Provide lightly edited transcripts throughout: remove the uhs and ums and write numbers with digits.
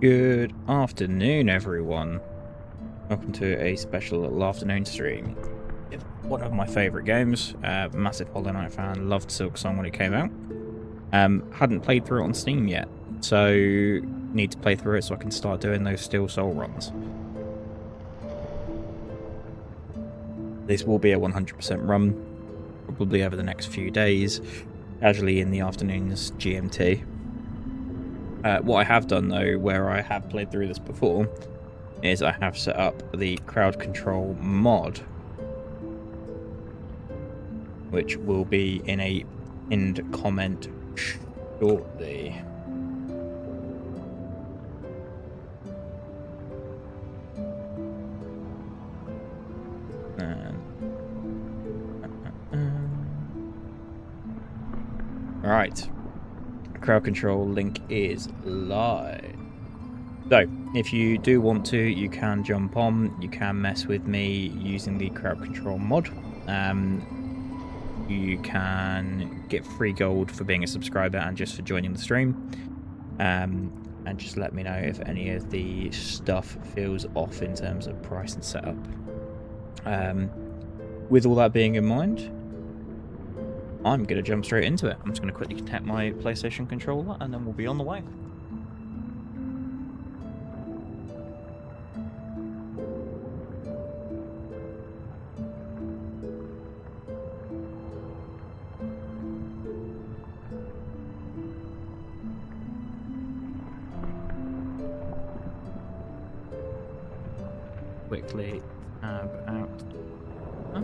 Good afternoon, everyone. Welcome to a special little afternoon stream. One of my favourite games. Massive Hollow Knight fan. Loved Silksong when it came out. Hadn't played through it on Steam yet, so need to play through it so I can start doing those Steel Soul runs. This will be a 100% run, probably over the next few days, casually in the afternoons GMT. What I have done, though, where I have played through this before, is I have set up the crowd control mod, which will be in a pinned comment shortly. Right. Crowd control link is live. So, if you do want to, you can jump on, you can mess with me using the crowd control mod. You can get free gold for being a subscriber and just for joining the stream. And just let me know if any of the stuff feels off in terms of price and setup. With all that being in mind, I'm going to jump straight into it. I'm just going to quickly connect my PlayStation controller and then we'll be on the way. Quickly tab out. Up.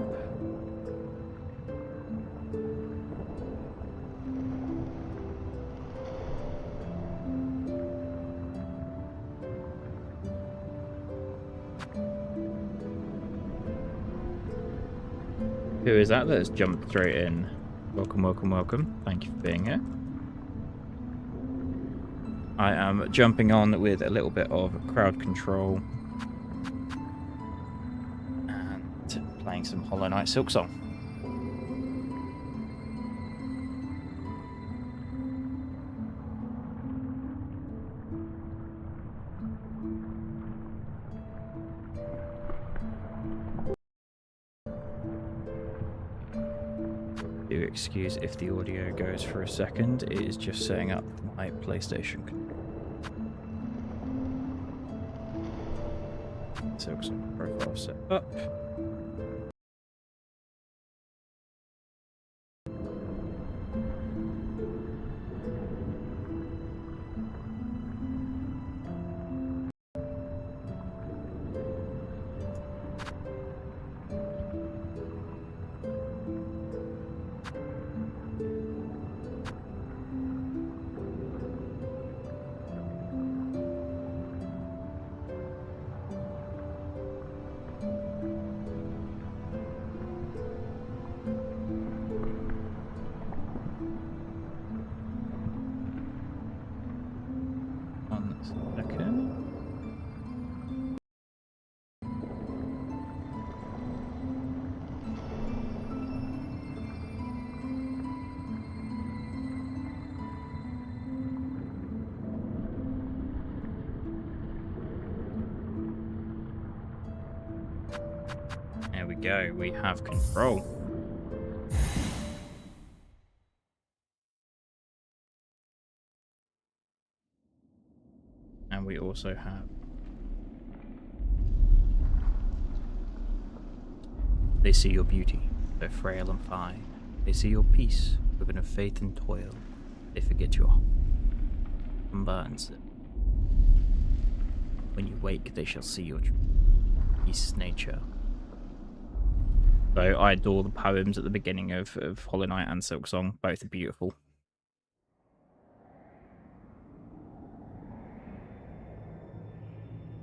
Who is that has jumped straight in? Welcome, welcome, welcome. Thank you for being here. I am jumping on with a little bit of crowd control and playing some Hollow Knight Silksong. Do excuse if the audio goes for a second, it is just setting up my PlayStation. Silksong profile set up. There we go, we have control. And we also have... They see your beauty, though frail and fine. They see your peace, woven of faith and toil. They forget your burns. When you wake, they shall see your peace nature. So I adore the poems at the beginning of Hollow Knight and Silksong. Both are beautiful.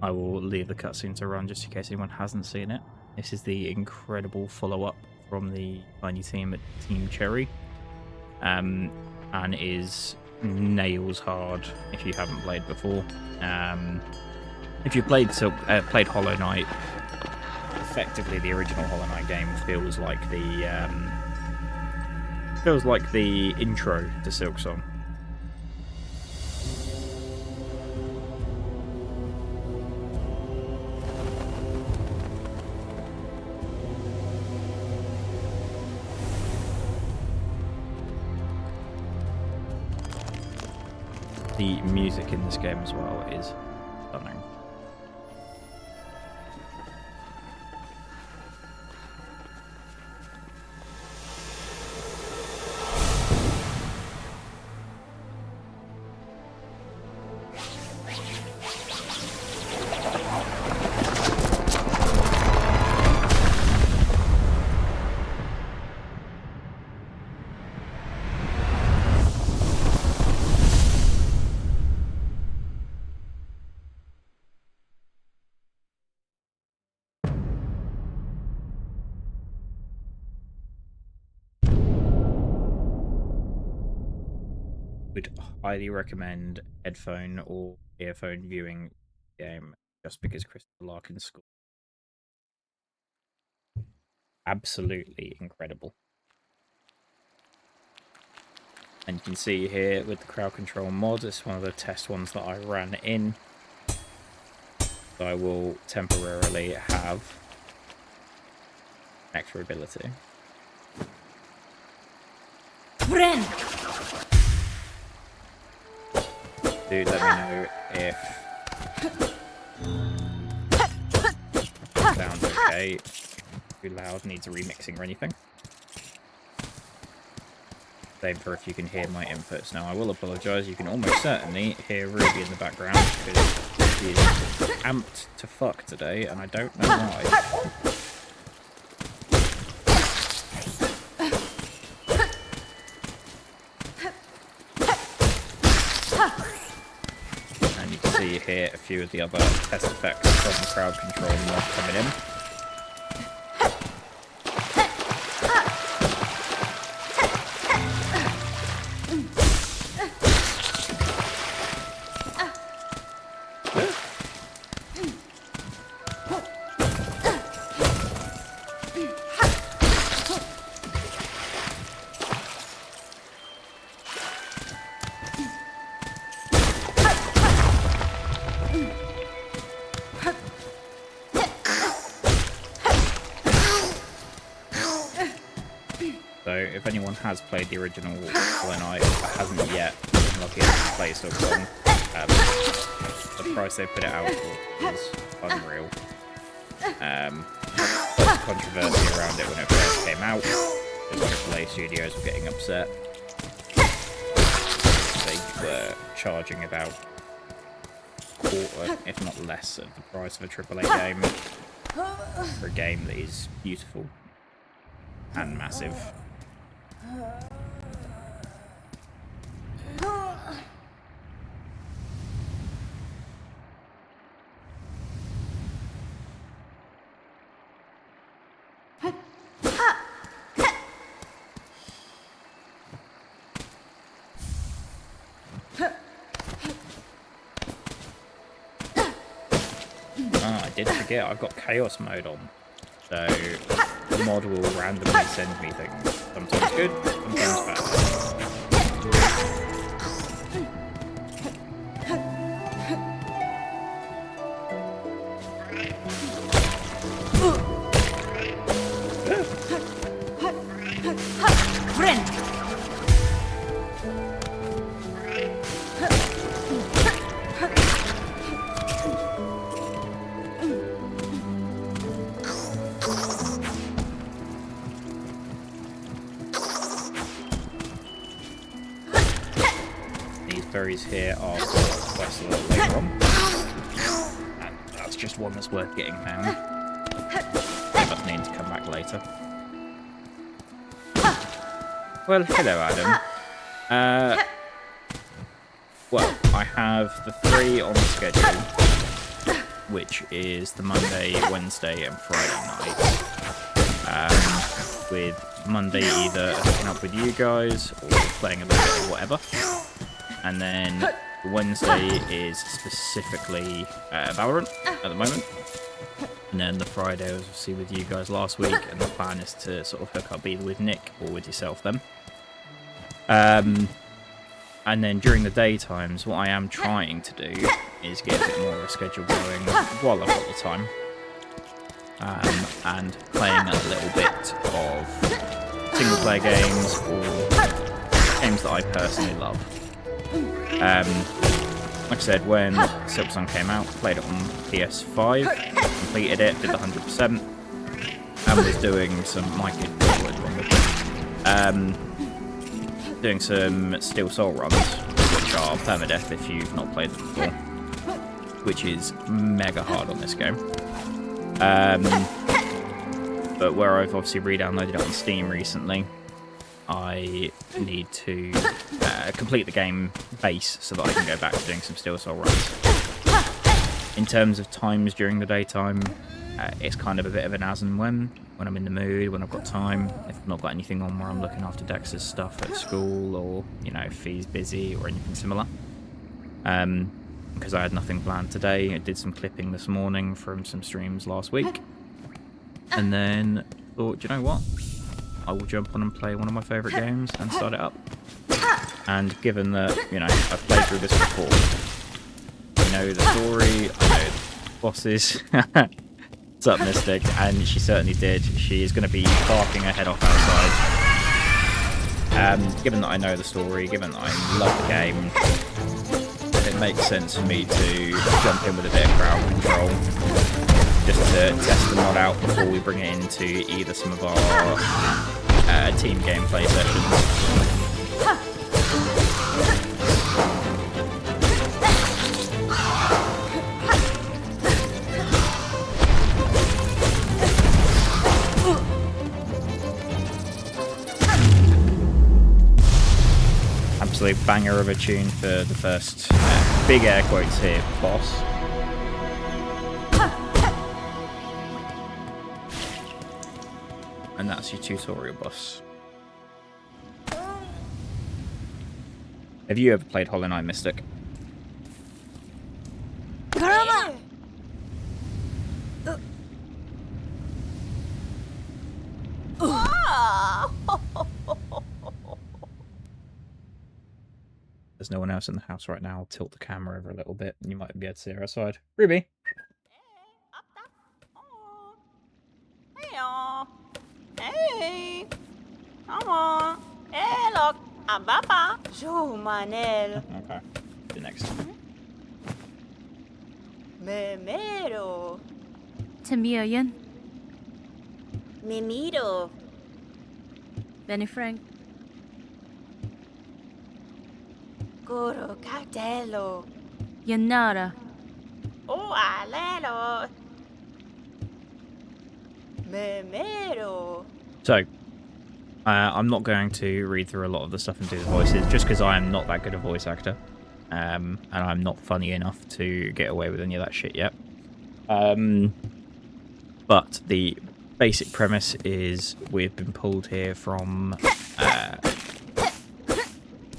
I will leave the cutscene to run just in case anyone hasn't seen it. This is the incredible follow-up from the tiny team at Team Cherry. And is nails hard if you haven't played before. If you played Hollow Knight, effectively the original Hollow Knight game feels like the intro to Silksong. The music in this game as well is stunning. Would highly recommend headphone or earphone viewing the game just because Christopher Larkin's score absolutely incredible. And you can see here with the crowd control mod, it's one of the test ones that I ran in. So I will temporarily have extra ability. Friend. Do let me know if sounds okay, too loud, needs a remixing or anything. Same for if you can hear my inputs. Now I will apologise, you can almost certainly hear Ruby in the background because she is amped to fuck today and I don't know why. You hear a few of the other test effects from the crowd control mod coming in. So if anyone has played the original Hollow Knight but hasn't yet been lucky enough to play Silksong, the price they put it out for is unreal. Lots of controversy around it when it first came out. The AAA studios were getting upset. They were charging about a quarter, if not less, of the price of a AAA game for a game that is beautiful and massive. I did forget I've got chaos mode on, so the mod will randomly send me things. Sometimes good, sometimes bad. Friend. Berries here are for quest a little later on, and that's just one that's worth getting found. I just need to come back later. Well, hello Adam. Well, I have the 3 on the schedule, which is the Monday, Wednesday and Friday night. With Monday either hooking up with you guys or playing a little bit of whatever. And then Wednesday is specifically Valorant at the moment. And then the Friday was obviously with you guys last week, and the plan is to sort of hook up either with Nick or with yourself then. And then during the daytimes, what I am trying to do is get a bit more of a schedule going while I've got the time. And playing a little bit of single player games or games that I personally love. Like I said, when Silksong came out, played it on PS5, completed it, did the 100%, and was doing some doing some Steel Soul runs, which are permadeath if you've not played them before, which is mega hard on this game. But where I've obviously re-downloaded it on Steam recently, I need to complete the game base so that I can go back to doing some Steel Soul runs. In terms of times during the daytime, it's kind of a bit of an as and when I'm in the mood, when I've got time, if I've not got anything on where I'm looking after Dex's stuff at school, or, you know, if he's busy or anything similar. Because I had nothing planned today. I did some clipping this morning from some streams last week. And then thought, do you know what? I will jump on and play one of my favourite games and start it up. And given that, you know, I've played through this before, I know the story, I know the bosses. What's up, Mystic? And she certainly did. She is going to be barking her head off outside. Given that I know the story, given that I love the game, it makes sense for me to jump in with a bit of crowd control, just to test the mod out before we bring it into either some of our team gameplay sessions. Absolute banger of a tune for the first big air quotes here, boss. And that's your tutorial boss. Have you ever played Hollow Knight, Mystic? Karama! There's no one else in the house right now. I'll tilt the camera over a little bit and you might be able to see her outside. Ruby! Hey, come on. Hey, look, I'm Papa. Joe Manel. Okay, the next. Memero. Tamiyan. Mimiro. Benny Frank. Goro Cartello. Yanara. Oh, Alelo. Memero. So, I'm not going to read through a lot of the stuff and do the voices, just because I am not that good a voice actor. And I'm not funny enough to get away with any of that shit yet. But the basic premise is we've been pulled here from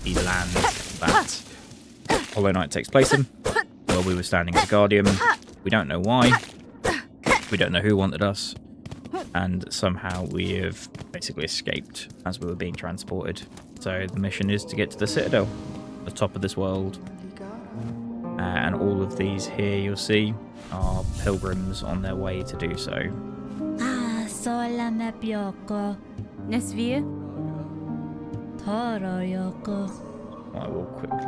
the land that Hollow Knight takes place in, where we were standing as a guardian. We don't know why. We don't know who wanted us. And somehow we have basically escaped as we were being transported. So the mission is to get to the Citadel, the top of this world. And all of these here you'll see are pilgrims on their way to do so. Sola me bioko. Nesvie? Toro yoko. What I will quickly do.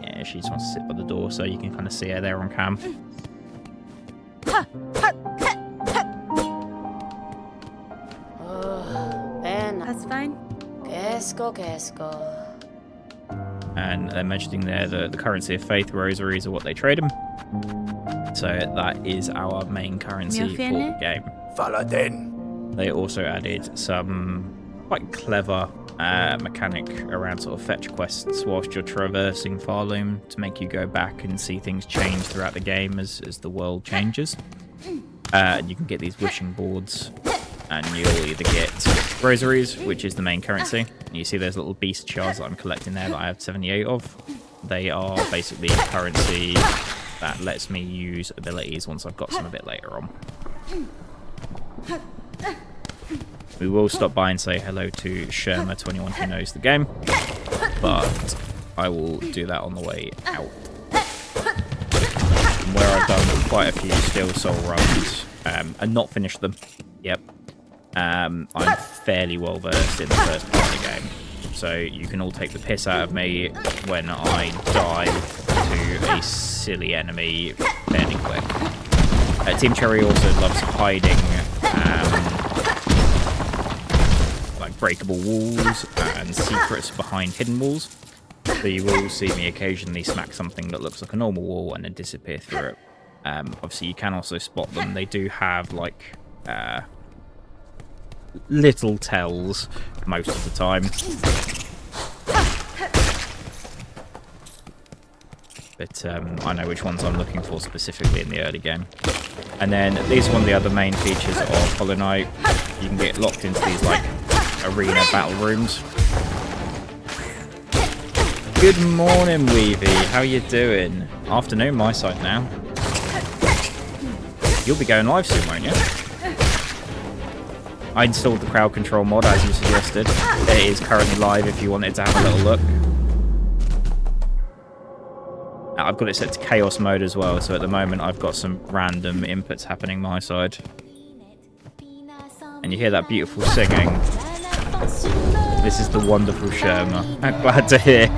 Yeah, she just wants to sit by the door so you can kind of see her there on cam. That's fine. Quesco. And they're mentioning there the currency of faith rosaries are what they trade them. So that is our main currency for the game. Faladin. They also added some quite clever mechanic around sort of fetch quests whilst you're traversing Farloom to make you go back and see things change throughout the game as the world changes. And you can get these wishing boards, and you'll either get rosaries, which is the main currency. And you see those little beast shards that I'm collecting there that I have 78 of. They are basically currency that lets me use abilities once I've got some a bit later on. We will stop by and say hello to Sherma21 who knows the game, but I will do that on the way out. From where I've done quite a few Steel Soul runs and not finished them. Yep. I'm fairly well versed in the first part of the game. so you can all take the piss out of me when I die to a silly enemy fairly quick. Team Cherry also loves hiding like breakable walls and secrets behind hidden walls. So you will see me occasionally smack something that looks like a normal wall and then disappear through it. Obviously, you can also spot them. They do have like little tells most of the time. But I know which ones I'm looking for specifically in the early game. And then these are one of the other main features of Hollow Knight. You can get locked into these like arena battle rooms. Good morning, Weavy. How you doing? Afternoon, my side now. You'll be going live soon, won't you? I installed the crowd control mod as you suggested. It is currently live if you wanted to have a little look. I've got it set to chaos mode as well, so at the moment I've got some random inputs happening my side. And you hear that beautiful singing. This is the wonderful Sherma. I'm glad to hear.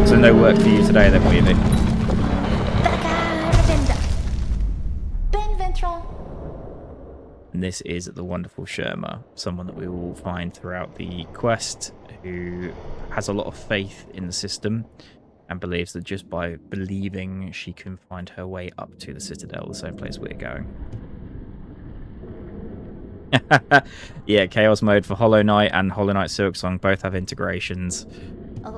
So no work for you today then, Weavy. And this is the wonderful Sherma, someone that we will find throughout the quest, who has a lot of faith in the system and believes that just by believing she can find her way up to the Citadel, the same place we're going. Yeah, Chaos Mode for Hollow Knight and Hollow Knight Silksong both have integrations.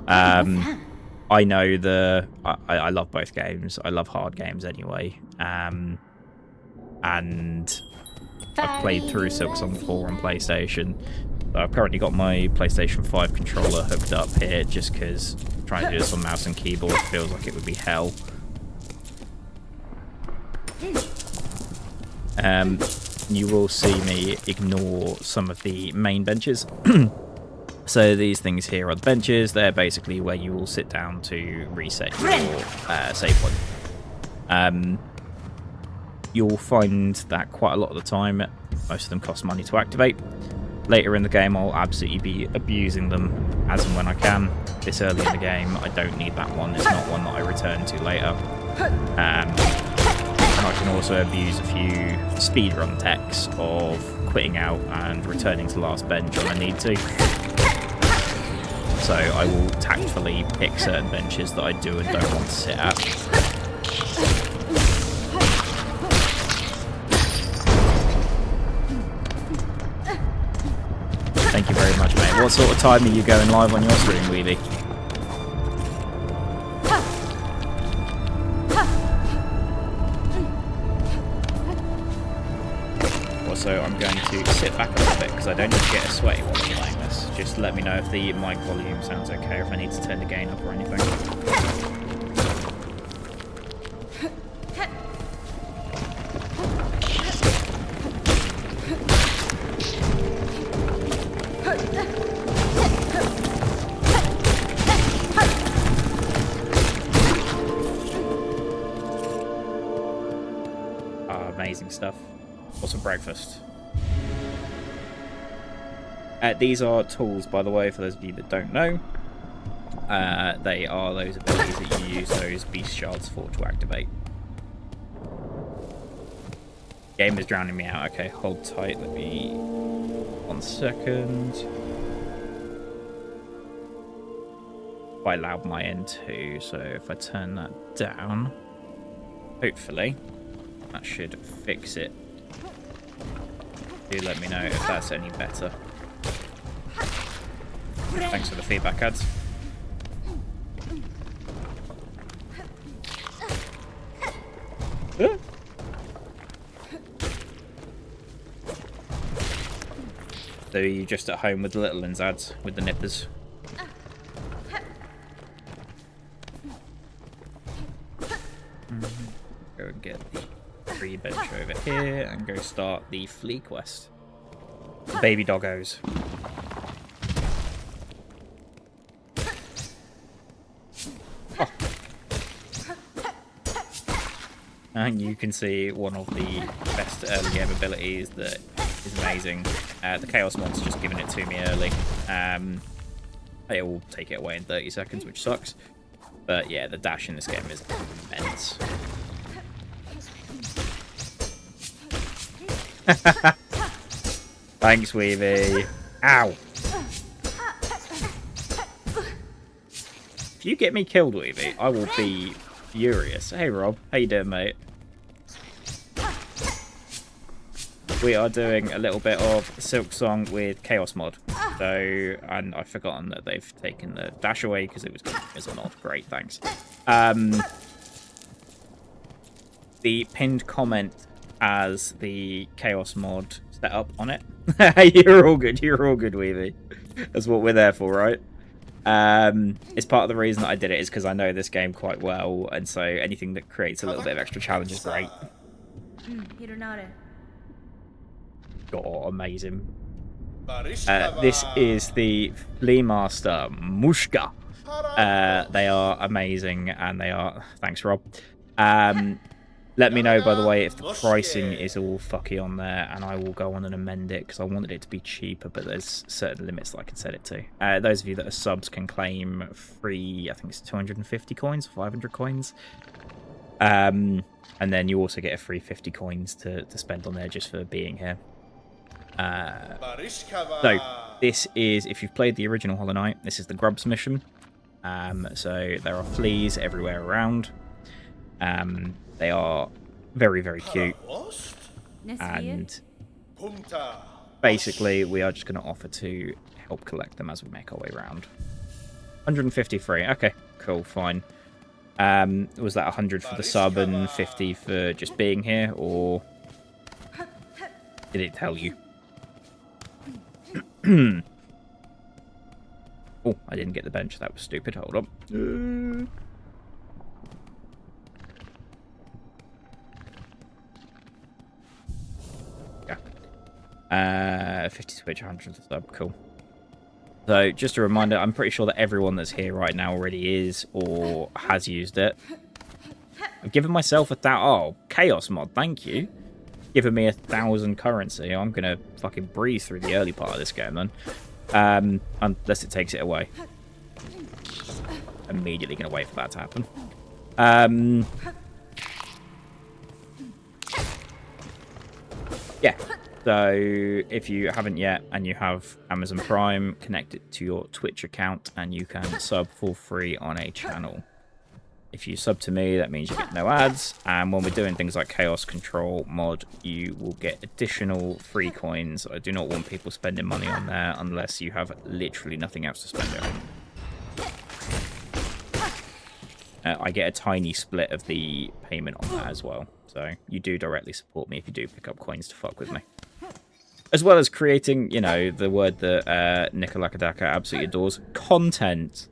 I know I love both games. I love hard games anyway. And I've played through Silksong 4 on PlayStation. I've currently got my PlayStation 5 controller hooked up here just because trying to do this on mouse and keyboard feels like it would be hell. You will see me ignore some of the main benches. So these things here are the benches. They're basically where you will sit down to reset your save point. You'll find that quite a lot of the time. Most of them cost money to activate. Later in the game, I'll absolutely be abusing them as and when I can. This early in the game, I don't need that one. It's not one that I return to later. And I can also abuse a few speedrun techs of quitting out and returning to the last bench when I need to. So I will tactfully pick certain benches that I do and don't want to sit at. Thank you very much, mate. What sort of time are you going live on your stream, Weavy? Also, I'm going to sit back a little bit because I don't need to get a sweaty while I'm playing this. Just let me know if the mic volume sounds okay, or if I need to turn the gain up or anything. Amazing stuff. What's for breakfast? These are tools, by the way, for those of you that don't know. They are those abilities that you use those beast shards for to activate. Game is drowning me out. Okay, hold tight. Let me... 1 second. Quite loud my end too, so if I turn that down, hopefully that should fix it. Do let me know if that's any better. Thanks for the feedback, ads. So you're just at home with the little ones, ads, with the nippers. Go and get the free bench over here and go start the flea quest. Baby doggos. Oh. And you can see one of the best early game abilities that is amazing. The Chaos Monster's just giving it to me early. It will take it away in 30 seconds, which sucks. But yeah, the dash in this game is immense. Thanks, Weavy. Ow. If you get me killed, Weavy, I will be furious. Hey, Rob. How you doing, mate? We are doing a little bit of Silksong with Chaos mod. So, and I've forgotten that they've taken the dash away because it was or not. Great, thanks. The pinned comment has the Chaos mod set up on it. You're all good. You're all good, Weavy. That's what we're there for, right? It's part of the reason that I did it is because I know this game quite well, and so anything that creates a little bit of extra challenge is great. God, amazing. This is the Flea Master Mushka. They are amazing, and they are... Thanks, Rob. Let me know, by the way, if the pricing is all fucky on there, and I will go on and amend it, because I wanted it to be cheaper, but there's certain limits that I can set it to. Those of you that are subs can claim free, I think it's 250 coins, 500 coins. And then you also get a free 50 coins to spend on there just for being here. So, this is, if you've played the original Hollow Knight, this is the Grubs mission. So, there are fleas everywhere around. They are very, very cute. And basically, we are just going to offer to help collect them as we make our way around. 153. Okay, cool, fine. Was that 100 for the sub and 50 for just being here, or did it tell you? Oh, I didn't get the bench. That was stupid. Hold on. Yeah. 50 switch, 100 the sub. Cool. So, just a reminder, I'm pretty sure that everyone that's here right now already is or has used it. I've given myself oh, Chaos mod, thank you. Giving me 1,000 currency. I'm going to fucking breeze through the early part of this game, then. Unless it takes it away. Immediately going to wait for that to happen. Yeah. So, if you haven't yet and you have Amazon Prime, connect it to your Twitch account and you can sub for free on a channel. If you sub to me, that means you get no ads. And when we're doing things like Chaos Control mod, you will get additional free coins. I do not want people spending money on there unless you have literally nothing else to spend it on. I get a tiny split of the payment on that as well. So you do directly support me if you do pick up coins to fuck with me. As well as creating, you know, the word that Nikolakadaka absolutely adores, content.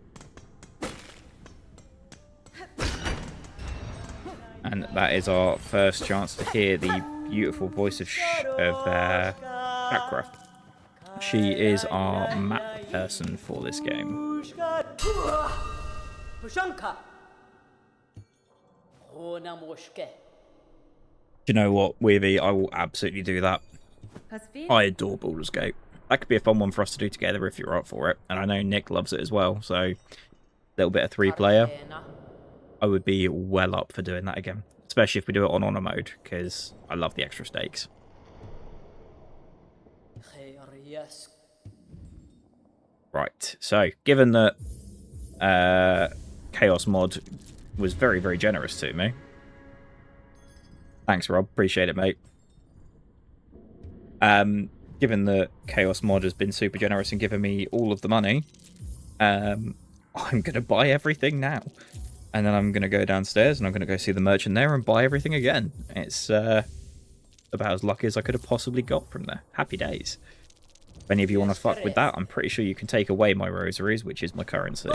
And that is our first chance to hear the beautiful voice of Chakra. She is our map person for this game. Do you know what, Weavy? I will absolutely do that. I adore Baldur's Gate. That could be a fun one for us to do together if you're up for it. And I know Nick loves it as well, so a little bit of 3-player. I would be well up for doing that again. Especially if we do it on honor mode, because I love the extra stakes. Right, so given that Chaos mod was very, very generous to me. Thanks, Rob. Appreciate it, mate. Given that Chaos mod has been super generous and given me all of the money, I'm going to buy everything now. And then I'm going to go downstairs and I'm going to go see the merchant there and buy everything again. It's about as lucky as I could have possibly got from there. Happy days. If any of you want to fuck with that, I'm pretty sure you can take away my rosaries, which is my currency.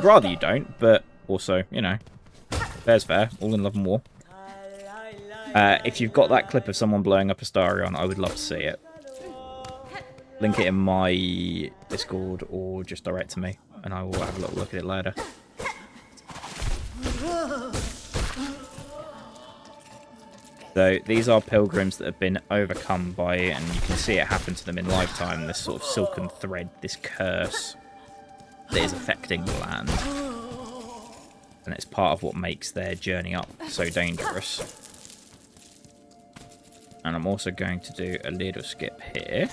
Rather you don't, but also, you know, fair's fair. All in love and war. If you've got that clip of someone blowing up Astarion, I would love to see it. Link it in my Discord or just direct to me, and I will have a little look at it later. So these are pilgrims that have been overcome by, and you can see it happen to them in lifetime, this sort of silken thread, this curse. that is affecting the land. And it's part of what makes their journey up so dangerous. And I'm also going to do a little skip here.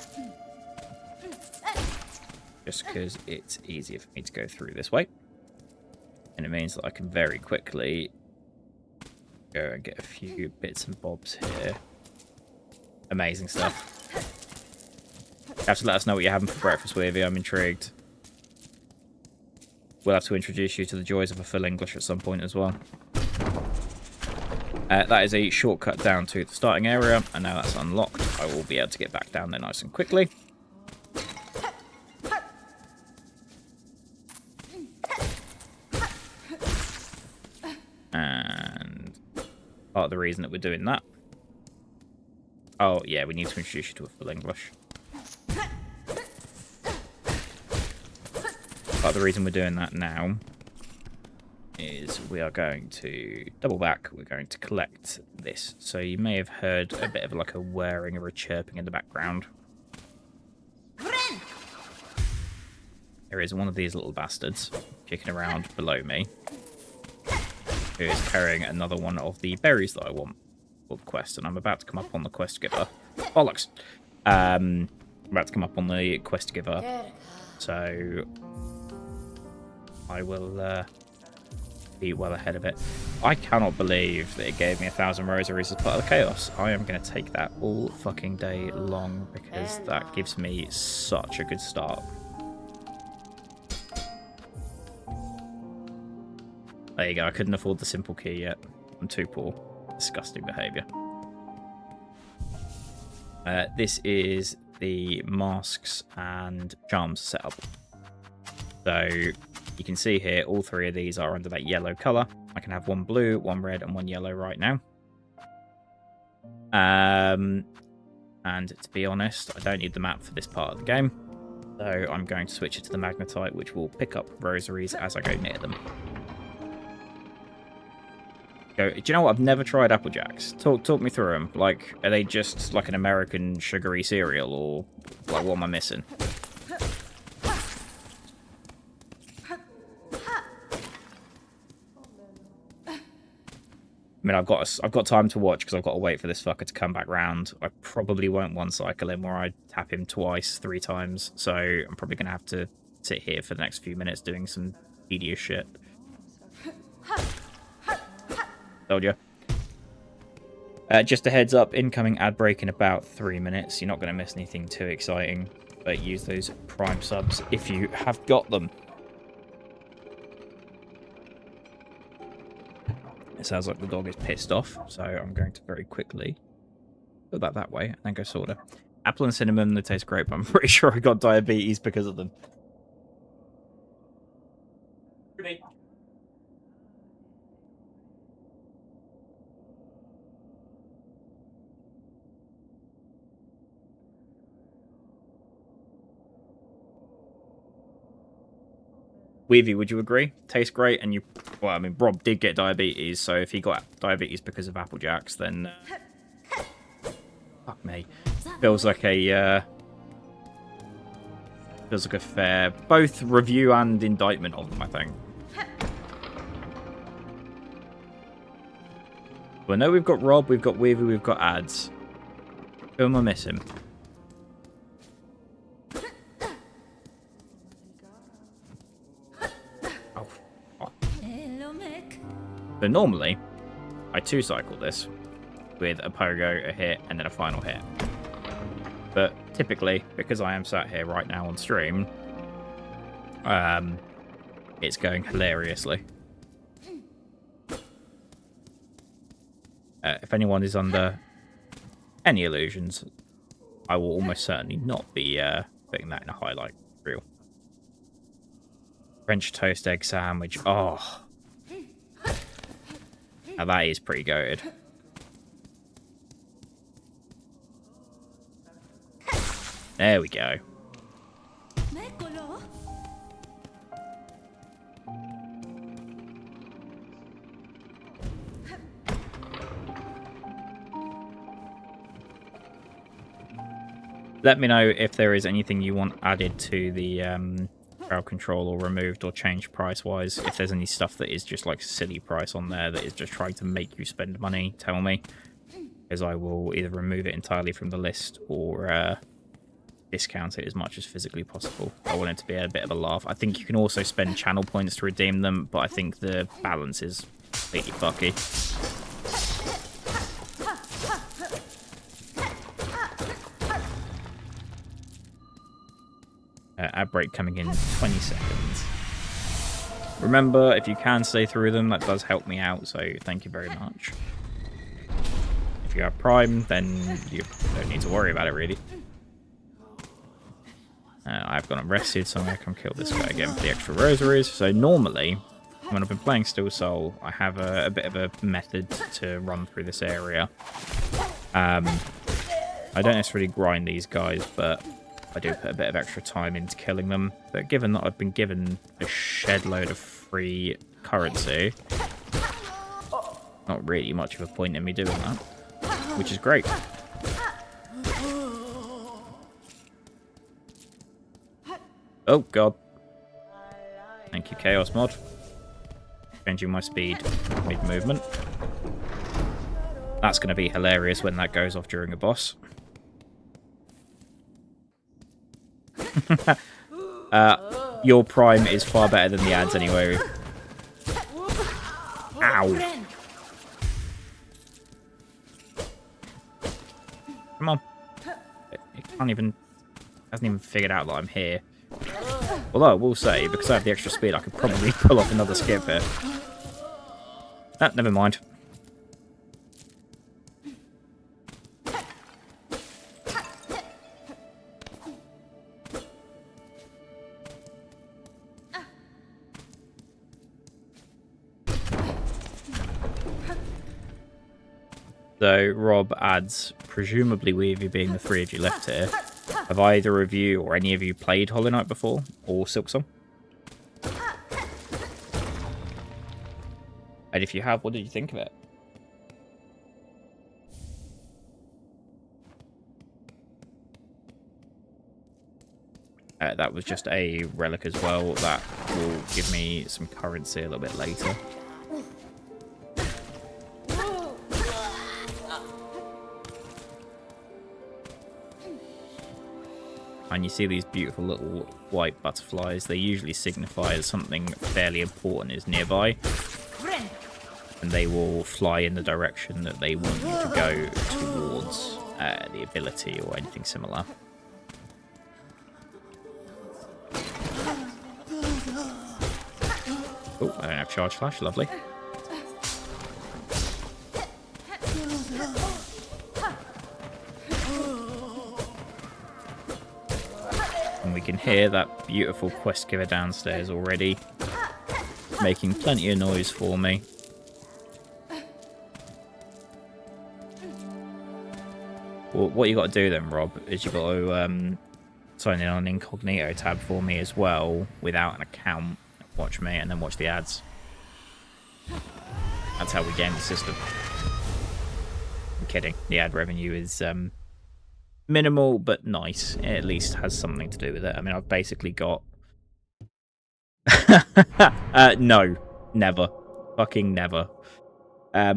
Just because it's easier for me to go through this way. And it means that I can very quickly go and get a few bits and bobs here. Amazing stuff. You have to let us know what you're having for breakfast, Weavy. I'm intrigued. We'll have to introduce you to the joys of a full English at some point as well. That is a shortcut down to the starting area, and now that's unlocked, I will be able to get back down there nice and quickly. And part of the reason that we're doing that... Oh, yeah, we need to introduce you to a full English. But the reason we're doing that now is we are going to double back. We're going to collect this. So you may have heard a bit of like a whirring or a chirping in the background. There is one of these little bastards kicking around below me, who is carrying another one of the berries that I want for the quest. And I'm about to come up on the quest giver. Bollocks! I'm about to come up on the quest giver. So I will be well ahead of it. I cannot believe that it gave me 1,000 rosaries as part of the chaos. I am going to take that all fucking day long because that gives me such a good start. There you go. I couldn't afford the simple key yet. I'm too poor. Disgusting behaviour. This is the masks and charms setup. So you can see here, all three of these are under that yellow colour. I can have one blue, one red, and one yellow right now. And to be honest, I don't need the map for this part of the game. So I'm going to switch it to the magnetite, which will pick up rosaries as I go near them. Do you know what? I've never tried Apple Jacks. Talk me through them. Like, are they just like an American sugary cereal, or like what am I missing? I mean, I've got time to watch because I've got to wait for this fucker to come back round. I probably won't one cycle him where I tap him twice, 3 times. So I'm probably going to have to sit here for the next few minutes doing some tedious shit. Told you. Just a heads up, incoming ad break in about 3 minutes. You're not going to miss anything too exciting, but use those Prime subs if you have got them. It sounds like the dog is pissed off, so I'm going to very quickly go that way and then go soda. Apple and cinnamon, they taste great, but I'm pretty sure I got diabetes because of them. Weavy, would you agree? Tastes great, and well, I mean, Rob did get diabetes, so if he got diabetes because of Apple Jacks, then fuck me. Feels like a fair both review and indictment of them, I think. Well, no, we've got Rob, we've got Weavy, we've got ads. Who am I missing? So normally, I 2-cycle this with a pogo, a hit, and then a final hit. But typically, because I am sat here right now on stream, it's going hilariously. If anyone is under any illusions, I will almost certainly not be putting that in a highlight reel. French toast egg sandwich. Oh. Now that is pretty goated. There we go. Let me know if there is anything you want added to the crowd control or removed or changed price-wise. If there's any stuff that is just like a silly price on there that is just trying to make you spend money, tell me. Because I will either remove it entirely from the list or discount it as much as physically possible. I want it to be a bit of a laugh. I think you can also spend channel points to redeem them, but I think the balance is completely fucky. Ad break coming in 20 seconds. Remember, if you can stay through them, that does help me out, so thank you very much. If you have Prime, then you don't need to worry about it, really. I've gone arrested, so I'm going to come kill this guy again for the extra rosaries. So normally, when I've been playing Still Soul, I have a bit of a method to run through this area. I don't necessarily grind these guys, but I do put a bit of extra time into killing them. But given that I've been given a shed load of free currency, not really much of a point in me doing that, which is great. Oh god. Thank you, Chaos Mod. Changing my speed mid-movement. That's going to be hilarious when that goes off during a boss. Your Prime is far better than the ads anyway. Ow. Come on. It can't even... hasn't even figured out that I'm here. Although I will say, because I have the extra speed, I could probably pull off another skip here. Ah, never mind. So Rob adds, presumably with you being the three of you left here, have either of you or any of you played Hollow Knight before? Or Silksong? And if you have, what did you think of it? That was just a relic as well. That will give me some currency a little bit later. And you see these beautiful little white butterflies. They usually signify that something fairly important is nearby. And they will fly in the direction that they want you to go towards the ability or anything similar. Oh, I don't have charge flash. Lovely. And we can hear that beautiful quest giver downstairs already, making plenty of noise for me. Well, what you got to do then, Rob, is you got to sign in on an incognito tab for me as well, without an account. Watch me and then watch the ads. That's how we game the system. I'm kidding. The ad revenue is minimal but nice. It at least has something to do with it. I mean, I've basically got... no. Never. Fucking never. I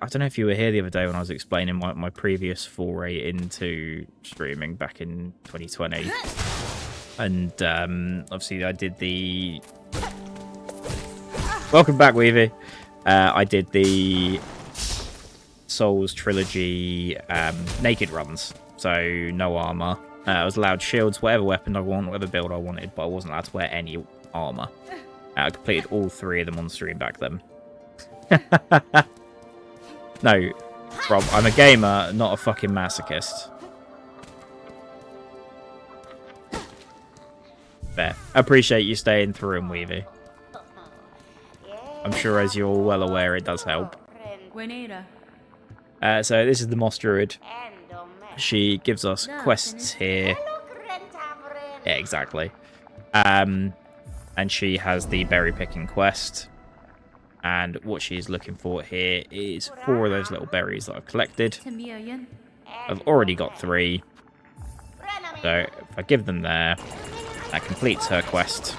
don't know if you were here the other day when I was explaining my previous foray into streaming back in 2020. And obviously I did the... Welcome back, Weavy. I did the Souls Trilogy naked runs. So no armor. I was allowed shields, whatever weapon I want, whatever build I wanted, but I wasn't allowed to wear any armor. I completed all three of them on stream back then. No, Rob, I'm a gamer, not a fucking masochist. Fair. Appreciate you staying through and Weavy. I'm sure as you're well aware it does help. So this is the Moss Druid. She gives us quests here. Yeah, exactly. And she has the berry picking quest. And what she's looking for here is 4 of those little berries that I've collected. I've already got 3. So if I give them there, That completes her quest.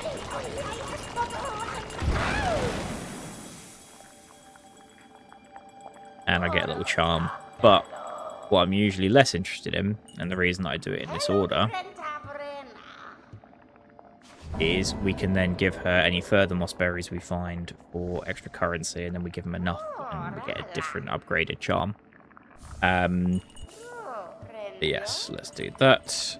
And I get a little charm. But what I'm usually less interested in, and the reason I do it in this order, is we can then give her any further moss berries we find for extra currency, and then we give them enough, and we get a different upgraded charm. But yes, let's do that.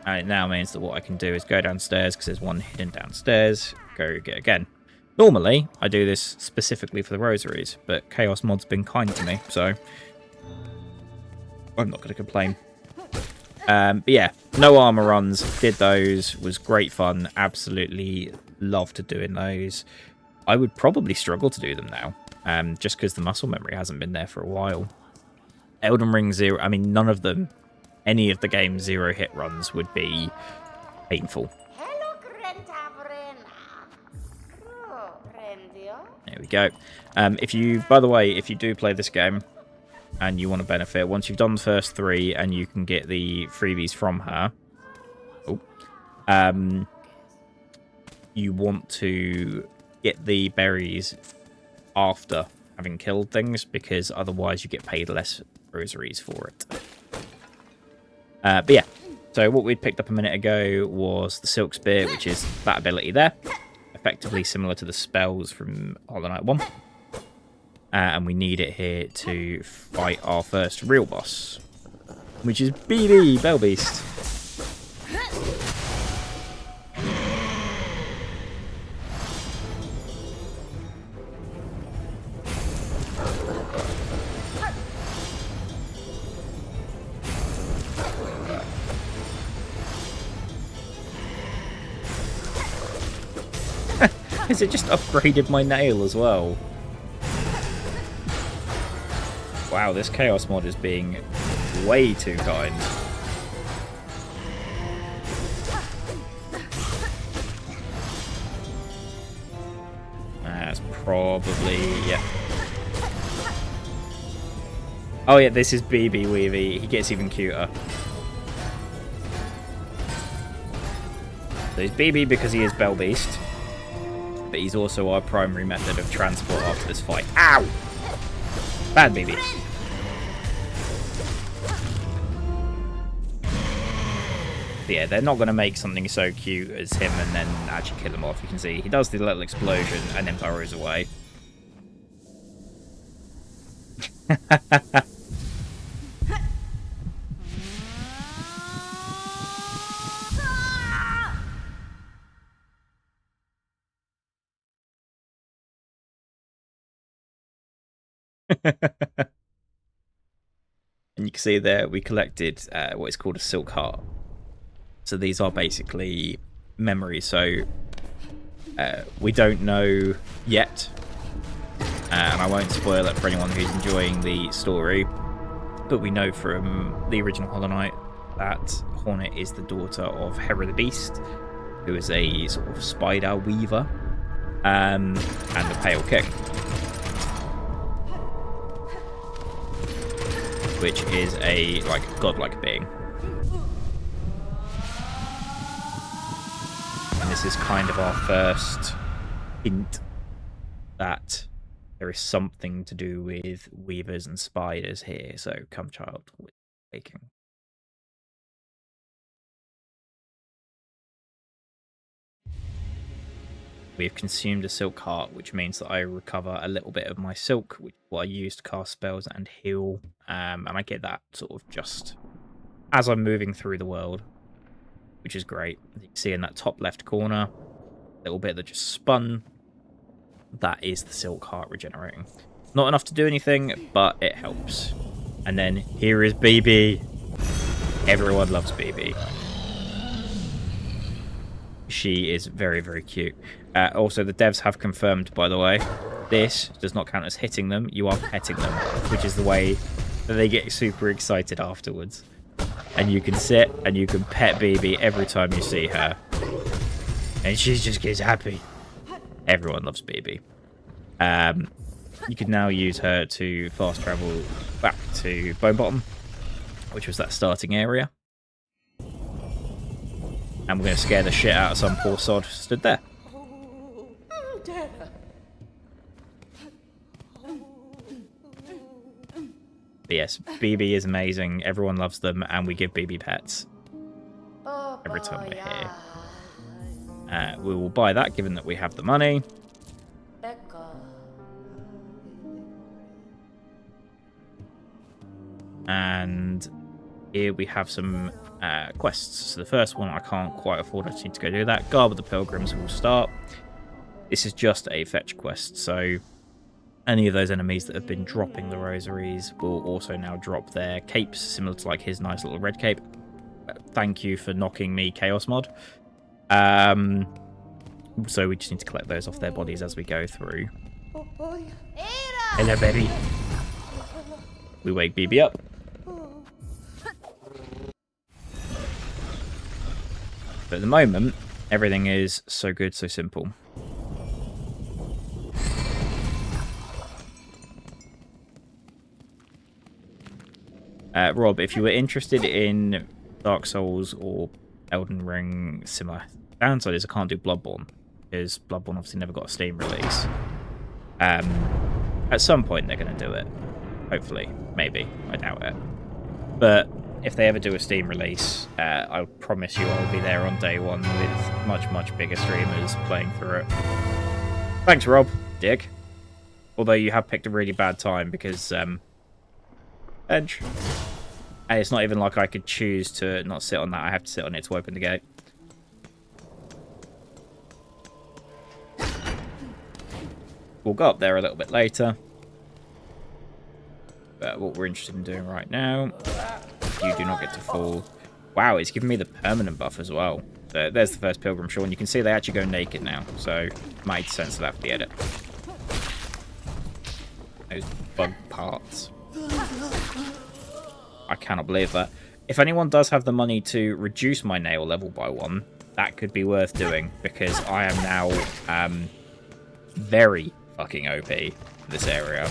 And it now means that what I can do is go downstairs, because there's one hidden downstairs, go get again. Normally, I do this specifically for the rosaries, but Chaos Mod's been kind to me, so I'm not going to complain. But yeah, no armor runs, did those, was great fun, absolutely loved doing those. I would probably struggle to do them now, just because the muscle memory hasn't been there for a while. Elden Ring 0, I mean, none of them, any of the game's 0 hit runs would be painful. There we go. If you, by the way, if you do play this game and you want to benefit, once you've done the first 3 and you can get the freebies from her, you want to get the berries after having killed things, because otherwise you get paid less rosaries for it. But yeah, so what we'd picked up a minute ago was the Silk Spear, which is that ability there. Effectively similar to the spells from Hollow Knight 1. And we need it here to fight our first real boss, which is BB, Bell Beast. Has it just upgraded my nail as well? Wow, this Chaos Mod is being way too kind. That's probably, yeah. Oh yeah, this is BB Weavy. He gets even cuter. So he's BB because he is Bell Beast. But he's also our primary method of transport after this fight. Ow! Bad BB. But yeah, they're not going to make something so cute as him and then actually kill him off. You can see he does the little explosion and then burrows away. And you can see there we collected what is called a Silk Heart. So these are basically memories. So we don't know yet, and I won't spoil it for anyone who's enjoying the story, but we know from the original Hollow Knight that Hornet is the daughter of Hera the Beast, who is a sort of spider weaver, and the Pale King, which is a godlike being. And this is kind of our first hint that there is something to do with weavers and spiders here. So come, child, with baking. We've consumed a Silk Heart, which means that I recover a little bit of my silk, which is what I use to cast spells and heal. And I get that sort of just as I'm moving through the world, which is great. As you can see in that top left corner, a little bit that just spun. That is the Silk Heart regenerating. Not enough to do anything, but it helps. And then here is BB. Everyone loves BB. She is very, very cute. Also, the devs have confirmed, by the way, this does not count as hitting them. You are petting them, which is the way that they get super excited afterwards. And you can sit and you can pet BB every time you see her. And she just gets happy. Everyone loves BB. You can now use her to fast travel back to Bone Bottom, which was that starting area. And we're going to scare the shit out of some poor sod stood there. But yes, BB is amazing. Everyone loves them, and we give BB pets every time we're here. We will buy that, given that we have the money. And here we have some quests. So the first one I can't quite afford. I just need to go do that. Guard with the Pilgrims will start. This is just a fetch quest, so any of those enemies that have been dropping the rosaries will also now drop their capes, similar to like his nice little red cape. Thank you for knocking me, Chaos Mod. So we just need to collect those off their bodies as we go through. Hello, baby. We wake BB up. But at the moment, everything is so good, so simple. Rob, if you were interested in Dark Souls or Elden Ring similar, downside is I can't do Bloodborne, because Bloodborne obviously never got a Steam release. At some point they're going to do it. Hopefully. Maybe. I doubt it. But if they ever do a Steam release, I promise you I'll be there on day one with much, much bigger streamers playing through it. Thanks, Rob. Dick. Although you have picked a really bad time because, Edge. And it's not even like I could choose to not sit on that. I have to sit on it to open the gate. We'll go up there a little bit later. But what we're interested in doing right now, you do not get to fall. Wow, it's giving me the permanent buff as well. So there's the first Pilgrim Shaw, and you can see they actually go naked now. So it made sense of that for the edit. Those bug parts. I cannot believe that. If anyone does have the money to reduce my nail level by 1, that could be worth doing, because I am now very fucking OP in this area,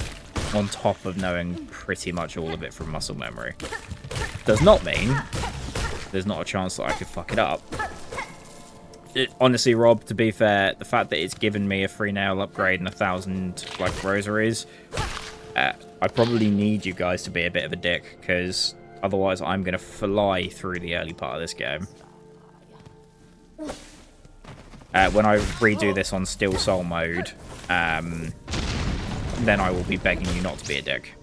on top of knowing pretty much all of it from muscle memory. Does not mean there's not a chance that I could fuck it up. Honestly, Rob, to be fair, the fact that it's given me a free nail upgrade and 1,000 like rosaries, I probably need you guys to be a bit of a dick, because otherwise I'm going to fly through the early part of this game. When I redo this on Still Soul mode, then I will be begging you not to be a dick.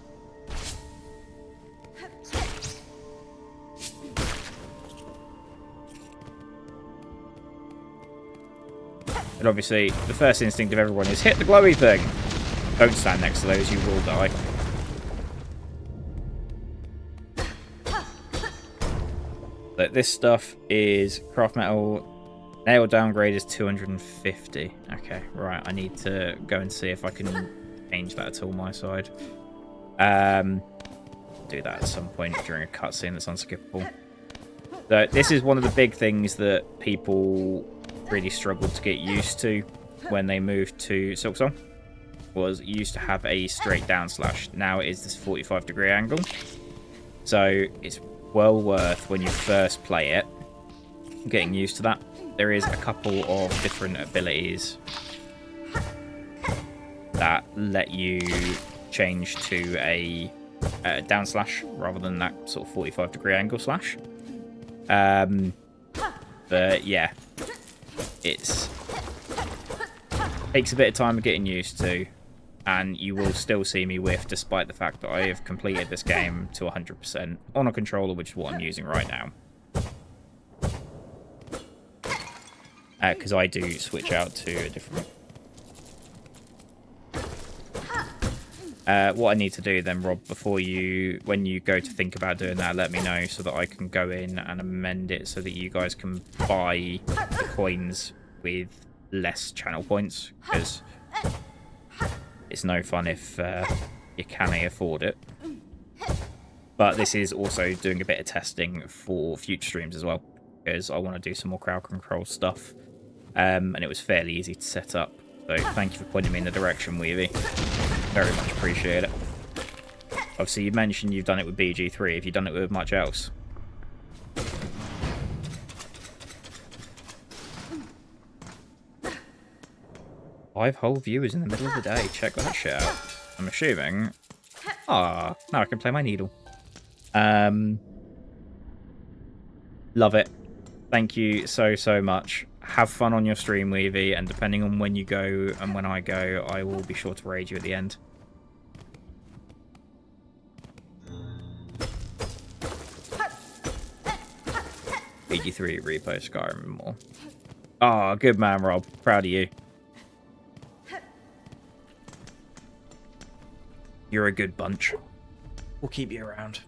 And obviously, the first instinct of everyone is hit the glowy thing. Don't stand next to those, you will die. But this stuff is craft metal. Nail downgrade is 250. Okay, right. I need to go and see if I can change that at all my side. Do that at some point during a cutscene that's unskippable. So this is one of the big things that people really struggled to get used to when they moved to Silksong. Was you used to have a straight down slash. Now it is this 45-degree angle. So it's well worth, when you first play it, getting used to that. There is a couple of different abilities that let you change to a down slash rather than that sort of 45-degree angle slash. But yeah, it takes a bit of time getting used to, and you will still see me whiff despite the fact that I have completed this game to 100% on a controller, which is what I'm using right now. Because I do switch out to a different... what I need to do then, Rob, before when you go to think about doing that, let me know so that I can go in and amend it so that you guys can buy the coins with less channel points, because it's no fun if you can't afford it. But this is also doing a bit of testing for future streams as well, because I want to do some more crowd control stuff. And it was fairly easy to set up. So thank you for pointing me in the direction, Weavy. Very much appreciate it. Obviously, you mentioned you've done it with BG3. Have you done it with much else? 5 whole viewers in the middle of the day. Check that shit out. I'm assuming. Ah, now I can play my needle. Love it. Thank you so much. Have fun on your stream, Weavy, and depending on when you go and when I go, I will be sure to raid you at the end. EG3 repo Skyrim and more. Ah, good man, Rob. Proud of you. You're a good bunch. We'll keep you around.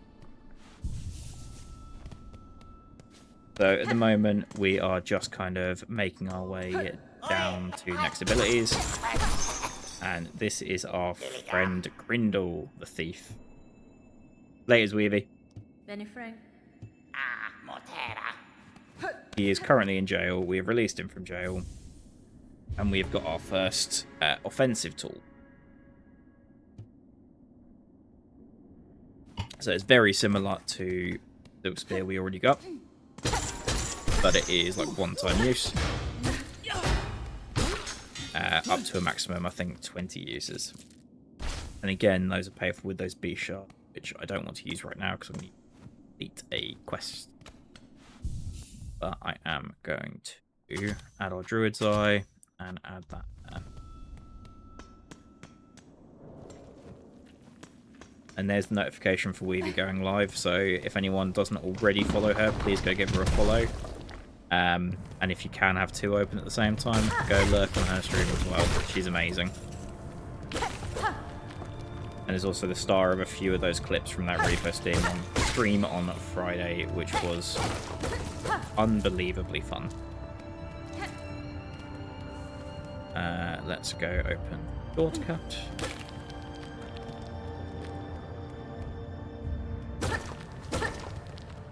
So at the moment, we are just kind of making our way down to next abilities. And this is our friend Grindel, the thief. Laters, Weavy. Benny Frank. He is currently in jail. We have released him from jail. And we've got our first offensive tool. So it's very similar to the spear we already got. But it is like one-time use. Up to a maximum, I think, 20 uses. And again, those are paid for with those B sharp, which I don't want to use right now because I'm going to complete a quest. But I am going to add our Druid's Eye and add that there. And there's the notification for Weavy going live, so if anyone doesn't already follow her, please go give her a follow. And if you can have 2 open at the same time, go lurk on her stream as well. She's amazing. And there's also the star of a few of those clips from that repo stream on Friday, which was unbelievably fun. Let's go open shortcut.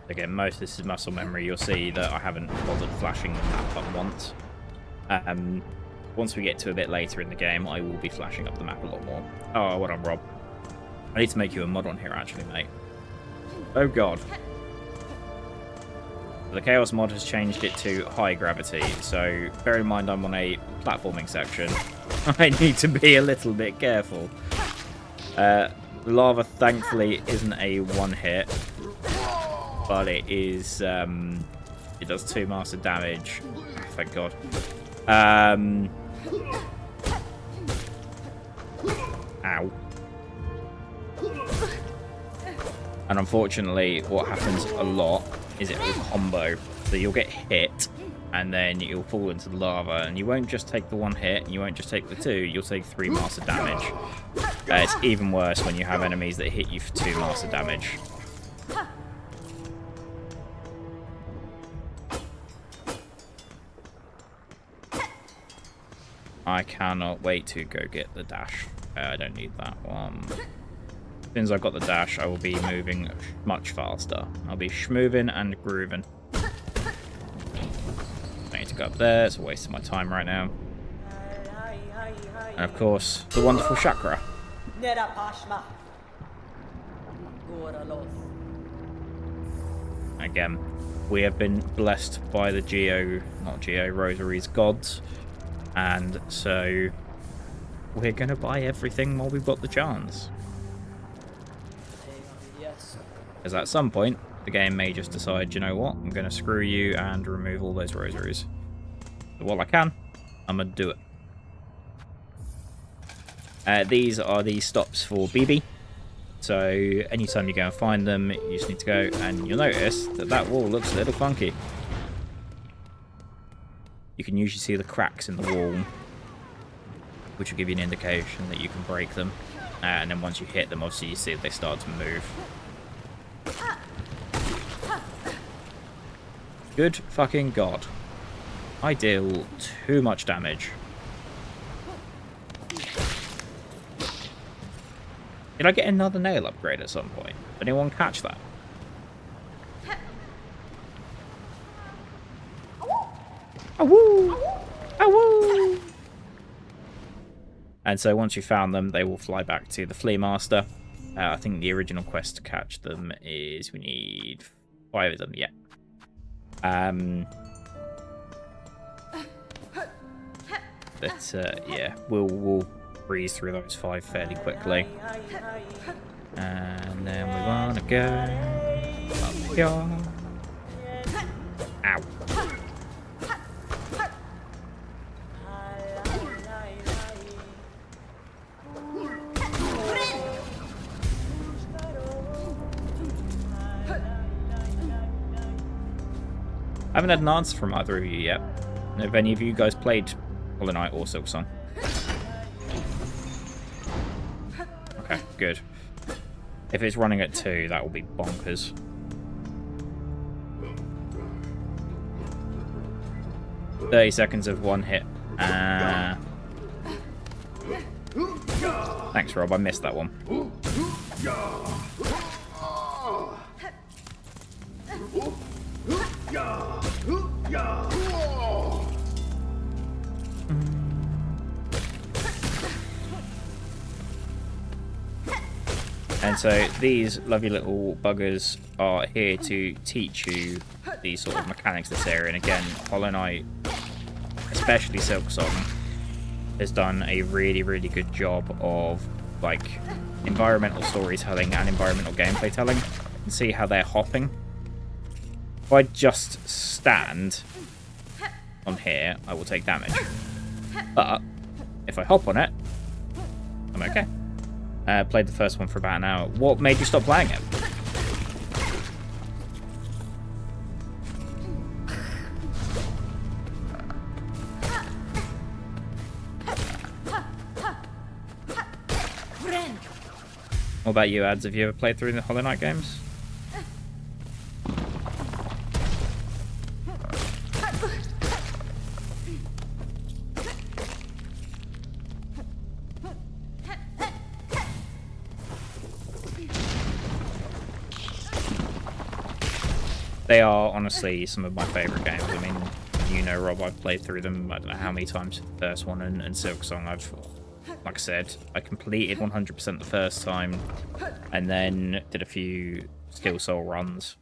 Again, most of this is muscle memory. You'll see that I haven't bothered flashing the map up once. Once we get to a bit later in the game, I will be flashing up the map a lot more. Oh, what up, Rob? I need to make you a mod on here, actually, mate. Oh, God. The Chaos mod has changed it to high gravity, so bear in mind I'm on a platforming section. I need to be a little bit careful. Lava, thankfully, isn't a one-hit. But it is, it does 2 master damage. Thank God. Ow. And unfortunately, what happens a lot is it will combo. So you'll get hit, and then you'll fall into the lava, and you won't just take the 1 hit, and you won't just take the 2, you'll take 3 master damage. It's even worse when you have enemies that hit you for 2 master damage. I cannot wait to go get the dash. I don't need that one. As soon as I've got the dash, I will be moving much faster. I'll be schmoving and grooving. I need to go up there. It's a waste of my time right now. And of course, the wonderful chakra. Again, we have been blessed by the Rosary's gods. And so we're going to buy everything while we've got the chance. Because at some point, the game may just decide, you know what, I'm going to screw you and remove all those rosaries. So while I can, I'm going to do it. These are the stops for BB. So anytime you go and find them, you just need to go, and you'll notice that that wall looks a little funky. You can usually see the cracks in the wall, which will give you an indication that you can break them. And then once you hit them, obviously you see that they start to move. Good fucking God. I deal too much damage. Did I get another nail upgrade at some point? Did anyone catch that? Awoo! Awoo! And so once you found them, they will fly back to the Flea Master. I think the original quest to catch them is we need 5 of them, yeah. But yeah, we'll breeze through those 5 fairly quickly. And then we want to go up here. Ow. I haven't had an answer from either of you yet. Have any of you guys played Hollow Knight or Silksong? Okay, good. If it's running at 2, that will be bonkers. "30 seconds of one hit. Thanks, Rob. I missed that one. And so these lovely little buggers are here to teach you the sort of mechanics of this area. And again, Hollow Knight, especially Silksong, has done a really, really good job of like environmental storytelling and environmental gameplay telling. You can see how they're hopping. If I just stand on here, I will take damage. But if I hop on it, I'm okay. Played the first one for about an hour. What made you stop playing it? What about you, Ads? Have you ever played through the Hollow Knight games? They are honestly some of my favourite games. I mean, you know, Rob, I've played through them, I don't know how many times, the first one, and Silksong, like I said, I completed 100% the first time, and then did a few Steel Soul runs.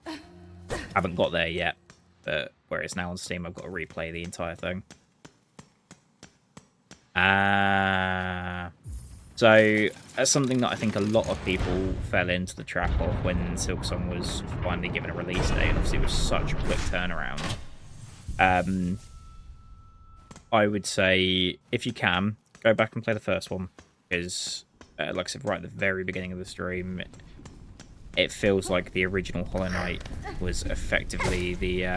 Haven't got there yet, but where it's now on Steam, I've got to replay the entire thing. So that's something that I think a lot of people fell into the trap of when Silksong was finally given a release date, and obviously it was such a quick turnaround. I would say, if you can, go back and play the first one, because, like I said, right at the very beginning of the stream, it feels like the original Hollow Knight was effectively the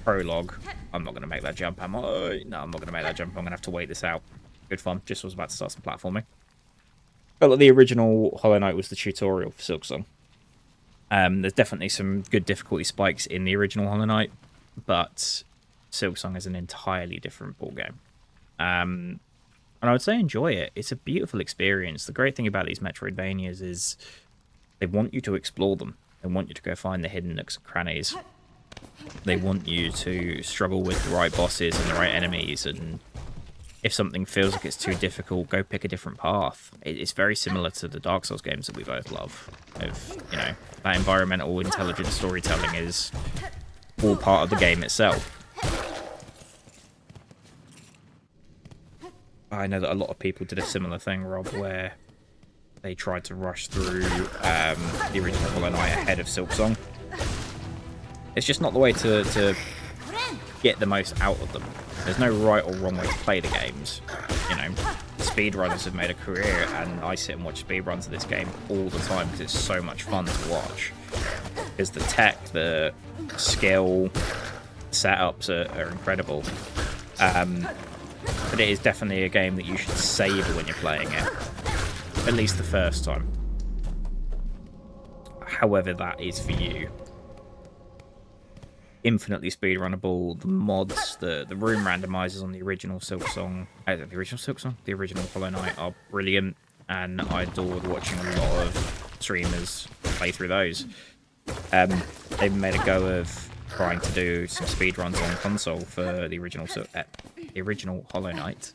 prologue. I'm not going to make that jump, am I? No, I'm not going to make that jump. I'm going to have to wait this out. Good fun. Just was about to start some platforming. But the original Hollow Knight was the tutorial for Silksong. There's definitely some good difficulty spikes in the original Hollow Knight, but Silksong is an entirely different ballgame. And I would say enjoy it. It's a beautiful experience. The great thing about these Metroidvanias is they want you to explore them. They want you to go find the hidden nooks and crannies. They want you to struggle with the right bosses and the right enemies, and if something feels like it's too difficult, go pick a different path. It's very similar to the Dark Souls games that we both love. You know, that environmental intelligent storytelling is all part of the game itself. I know that a lot of people did a similar thing, Rob, where they tried to rush through the original Hollow Knight ahead of Silksong. It's just not the way to get the most out of them. There's no right or wrong way to play the games. You know, speedrunners have made a career, and I sit and watch speedruns of this game all the time because it's so much fun to watch. Because the tech, the skill, setups are incredible. But it is definitely a game that you should savour when you're playing it. At least the first time. However that is for you. Infinitely speedrunnable. The mods, the room randomizers on the original Silksong, the original Hollow Knight are brilliant, and I adored watching a lot of streamers play through those. They've made a go of trying to do some speedruns on console for the original Hollow Knight.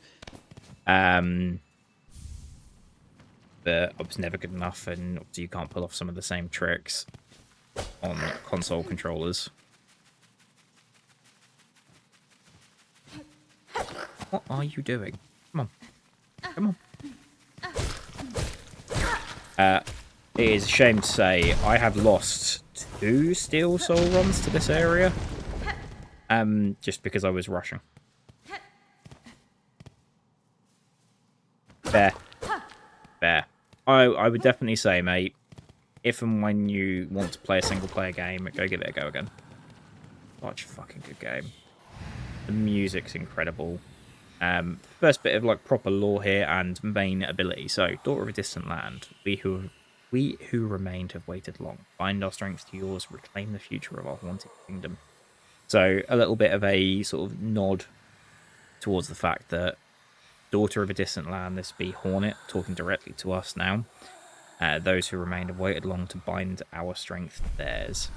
But I was never good enough, and you can't pull off some of the same tricks on console controllers. What are you doing? Come on. Come on. It is a shame to say I have lost 2 steel soul runs to this area. Just because I was rushing. Fair. Fair. I would definitely say, mate, if and when you want to play a single player game, go give it a go again. Such a fucking good game. The music's incredible. First bit of like proper lore here and main ability. So, Daughter of a Distant Land. We who remained have waited long. Bind our strength to yours, reclaim the future of our haunted kingdom. So, a little bit of a sort of nod towards the fact that Daughter of a Distant Land, this be Hornet, talking directly to us now. Those who remained have waited long to bind our strength to theirs.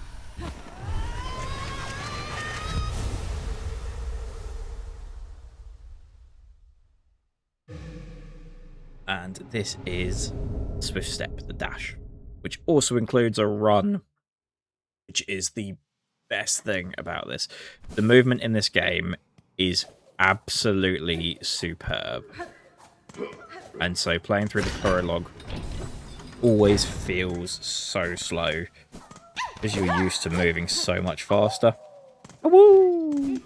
And this is Swift Step, the dash, which also includes a run, which is the best thing about this. The movement in this game is absolutely superb. And so playing through the prologue always feels so slow because you're used to moving so much faster. Woo!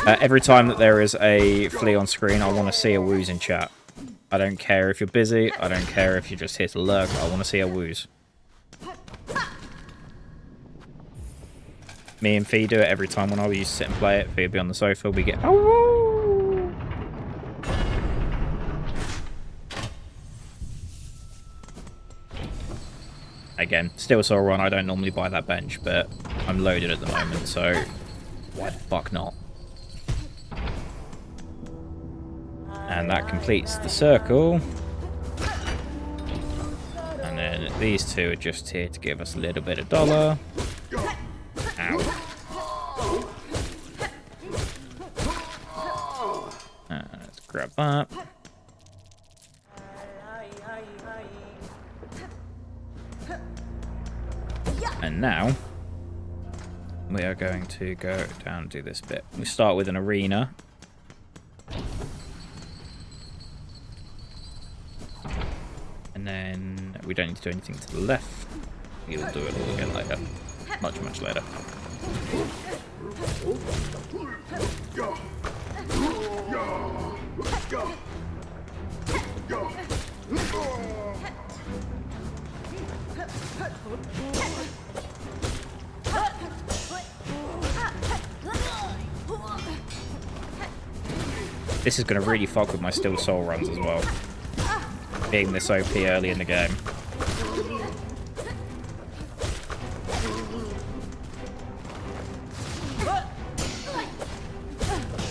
Every time that there is a flea on screen, I want to see a wooze in chat. I don't care if you're busy. I don't care if you're just here to lurk. I want to see a wooze. Me and Fee do it every time when I used to sit and play it. Fee would be on the sofa. We get... Oh! Again, still so run. I don't normally buy that bench, but I'm loaded at the moment, so why the fuck not? And that completes the circle. And then these two are just here to give us a little bit of dollar. Ow. Let's grab that. And now we are going to go down and do this bit. We start with an arena. And then we don't need to do anything to the left. We'll do it all again later. Much, much later. This is going to really fuck with my Still Soul runs as well. Being this OP early in the game.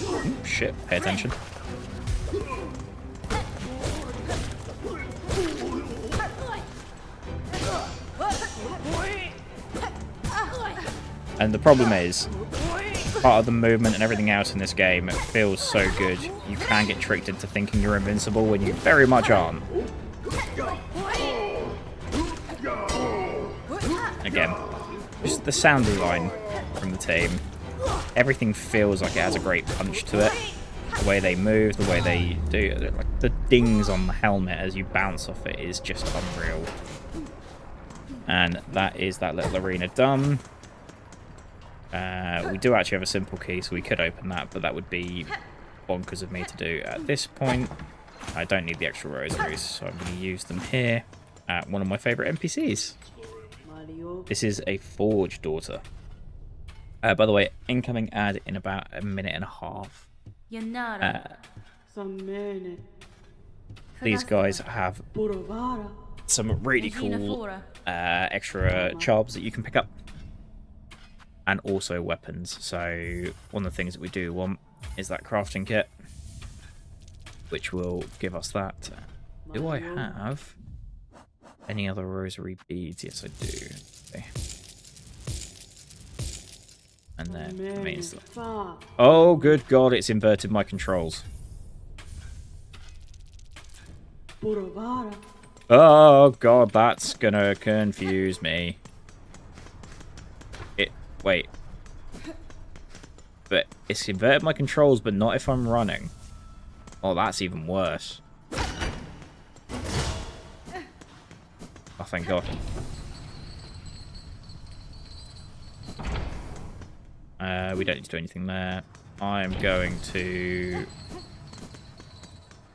Ooh, shit, pay attention. And the problem is, part of the movement and everything else in this game, it feels so good. You can get tricked into thinking you're invincible when you very much aren't. Again, just the sound design from the team. Everything feels like it has a great punch to it. The way they move, the way they do it, like the dings on the helmet as you bounce off it is just unreal. And that is that little arena done. We do actually have a simple key, so we could open that, but that would be bonkers of me to do at this point. I don't need the extra rosaries, so I'm going to use them here at one of my favourite NPCs. This is a Forge Daughter. By the way, incoming ad in about a minute and a half. These guys have some really cool extra charbs that you can pick up. And also weapons. So one of the things that we do want is that crafting kit, which will give us that. Do I have any other rosary beads? Yes, I do. Okay. And then means oh, good God! It's inverted my controls. Oh God, that's gonna confuse me. Wait. But it's inverted my controls, but not if I'm running. Oh, that's even worse. Oh, thank God. We don't need to do anything there. I'm going to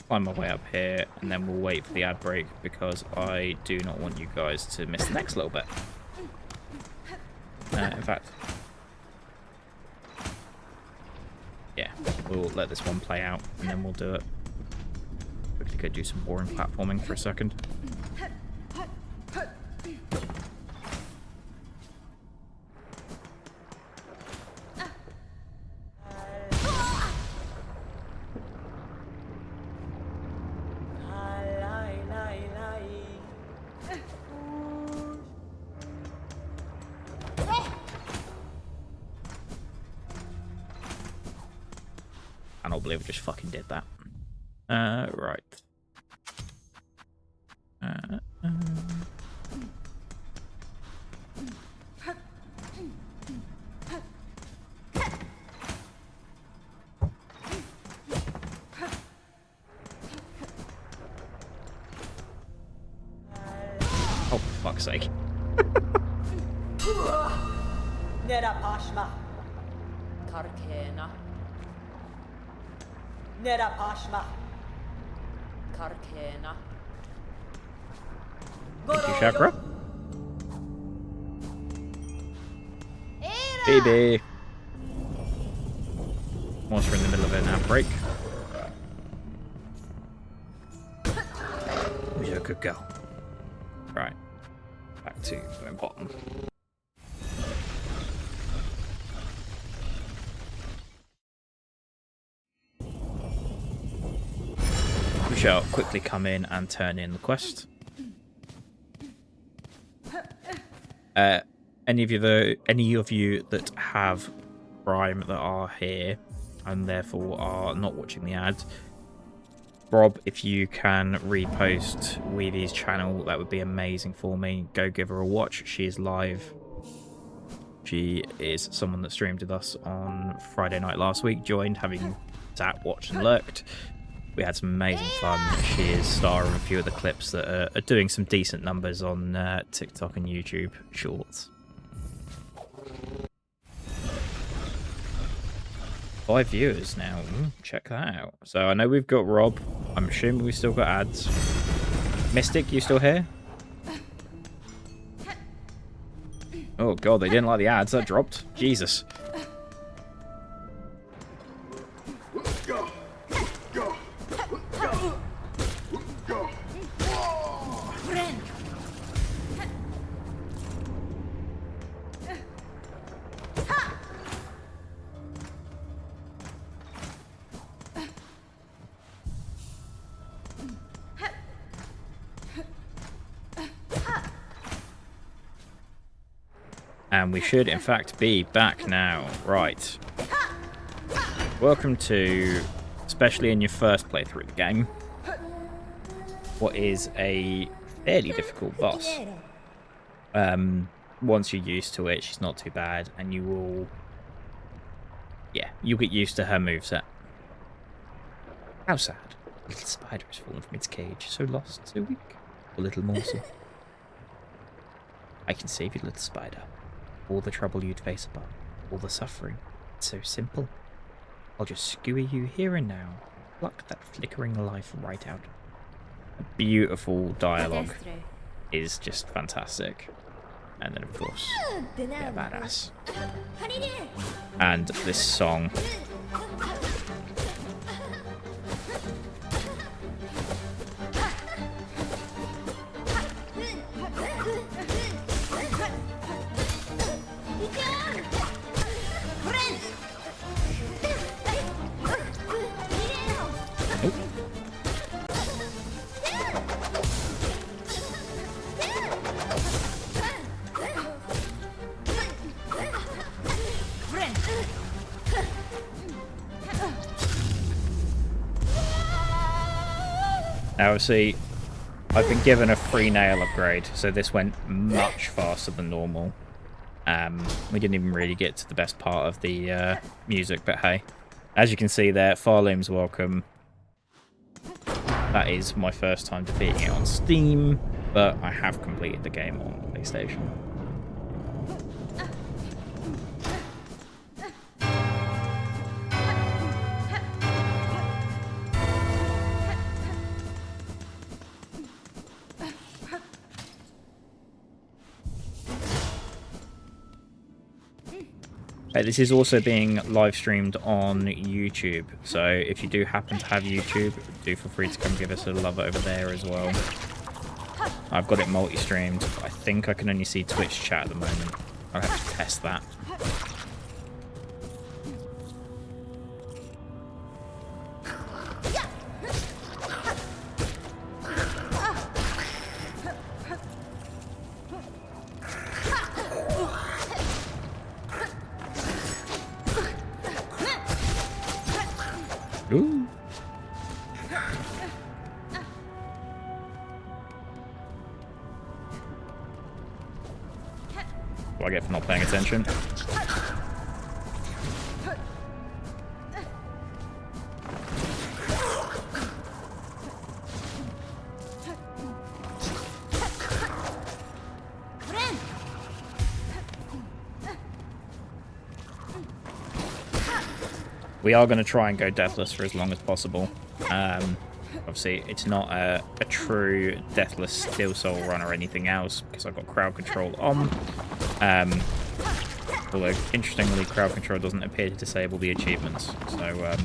climb my way up here, and then we'll wait for the ad break because I do not want you guys to miss the next little bit. In fact, yeah, we'll let this one play out, and then we'll do it. Quickly go do some boring platforming for a second. I don't believe I just fucking did that. Right. Oh, for fuck's sake. Nera Pashma. Karkena. Nera Pashma. Karkena. Thank you, Chakra. Baby. Once we're in the middle of an outbreak. You're a good girl. Right. Back to going bottom. We shall quickly come in and turn in the quest. Any of you that have Prime that are here and therefore are not watching the ad, Rob, if you can repost Weevy's channel, that would be amazing for me. Go give her a watch. She is live. She is someone that streamed with us on Friday night last week, joined, having sat, watched and lurked. We had some amazing fun. She is star of a few of the clips that are doing some decent numbers on TikTok and YouTube Shorts. 5 viewers now. Check that out. So I know we've got Rob. I'm assuming we've still got ads. Mystic, you still here? Oh god, they didn't like the ads. That dropped. Jesus. And we should, in fact, be back now. Right. Welcome to, especially in your first playthrough of the game, what is a fairly difficult boss. Once you're used to it, she's not too bad, and you will... Yeah, you'll get used to her moveset. How sad. A little spider has fallen from its cage. So lost, so weak. A little morsel. I can save you, little spider. All the trouble you'd face above, all the suffering. It's so simple. I'll just skewer you here and now. Pluck that flickering life right out. A beautiful dialogue is just fantastic. And then, of course, yeah, badass. And this song. Now, see, I've been given a free nail upgrade, so this went much faster than normal. We didn't even really get to the best part of the music, but hey. As you can see there, Farloom's welcome. that is my first time defeating it on Steam, but I have completed the game on PlayStation. This is also being live streamed on YouTube, so if you do happen to have YouTube, do feel free to come give us a love over there as well. I've got it multi-streamed, but I think I can only see Twitch chat at the moment. I'll have to test that. Ooh. What do I get for not paying attention? We are going to try and go deathless for as long as possible. Obviously, it's not a true deathless Steel Soul run or anything else, because I've got crowd control on. Although, interestingly, crowd control doesn't appear to disable the achievements. So, I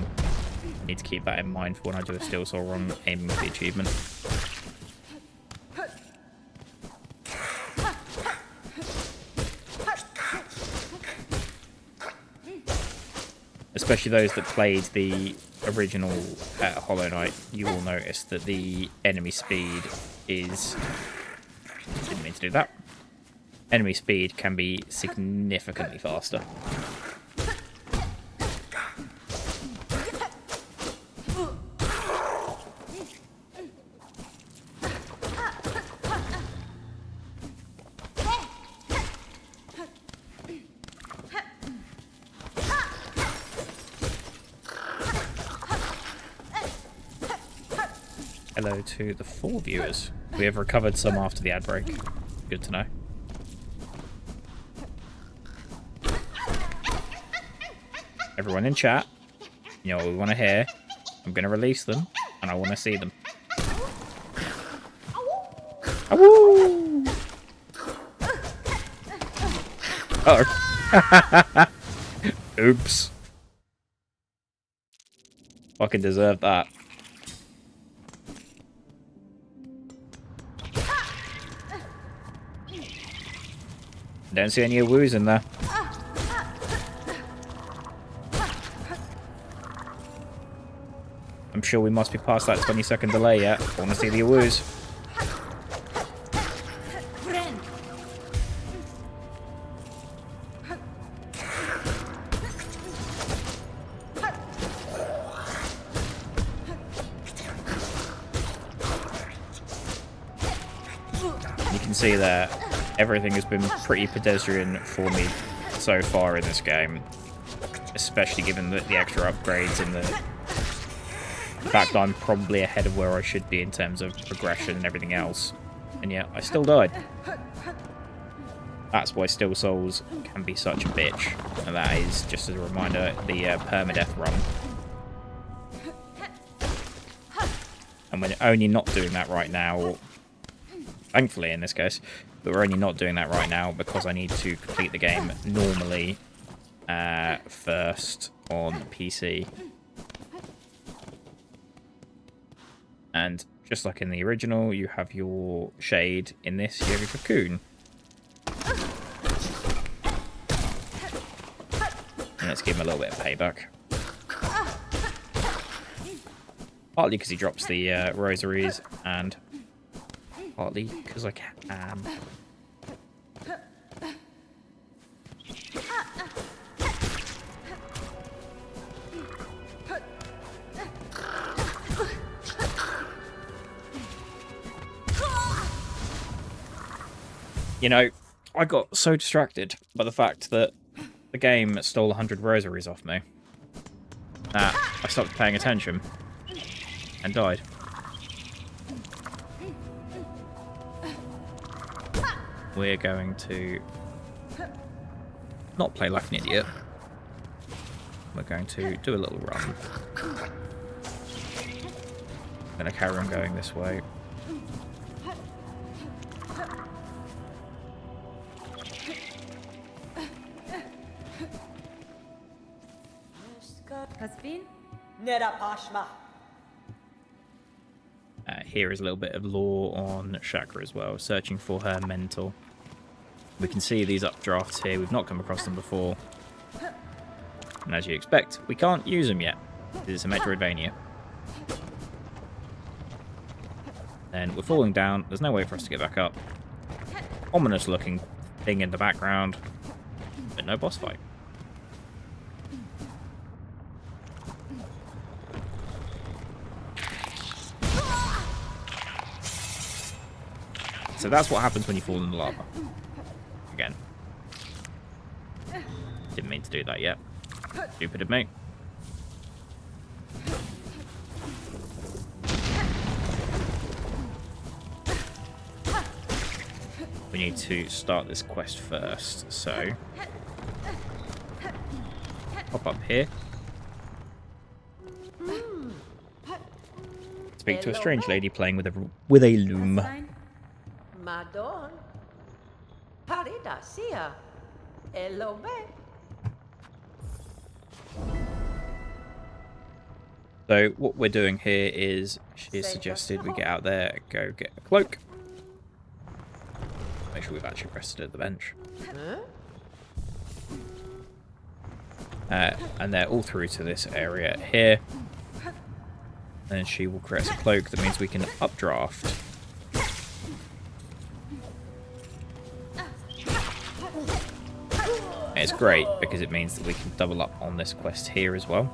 need to keep that in mind for when I do a Steel Soul run aiming for the achievement. Especially those that played the original Hollow Knight, you will notice that the enemy speed is... Didn't mean to do that. Enemy speed can be significantly faster. Hello to the 4 viewers. We have recovered some after the ad break. Good to know. Everyone in chat, you know what we want to hear. I'm going to release them, and I want to see them. Awoo! Uh-oh. Oops. Fucking deserved that. Don't see any woos in there. I'm sure we must be past that 20-second delay yet. I want to see the woos. You can see there. Everything has been pretty pedestrian for me so far in this game, especially given the extra upgrades and the fact I'm probably ahead of where I should be in terms of progression and everything else, and yet I still died. That's why Steel Souls can be such a bitch, and that is, just as a reminder, the permadeath run. And we're only not doing that right now, thankfully in this case, but we're only not doing that right now because I need to complete the game normally first on PC. And just like in the original, you have your shade. In this, you have your cocoon. And let's give him a little bit of payback. Partly because he drops the rosaries, and partly because I can. You know, I got so distracted by the fact that the game stole 100 rosaries off me that I stopped paying attention and died. we're going to not play like an idiot. We're going to do a little run. Going to carry on going this way. Nera Pashma. Here is a little bit of lore on Chakra as well, searching for her mentor. We can see these updrafts here. We've not come across them before. And as you expect, we can't use them yet. This is a Metroidvania. Then we're falling down. There's no way for us to get back up. Ominous looking thing in the background. But no boss fight. So that's what happens when you fall in the lava. Again. Didn't mean to do that yet. Stupid of me. We need to start this quest first, so pop up here. Speak to a strange lady playing with a loom. Madon. Parida sia. Elobe. So what we're doing here is she has suggested we get out there, go get a cloak. Make sure we've actually pressed it at the bench. And they're all through to this area here. And then she will create a cloak that means we can updraft. And it's great because it means that we can double up on this quest here as well.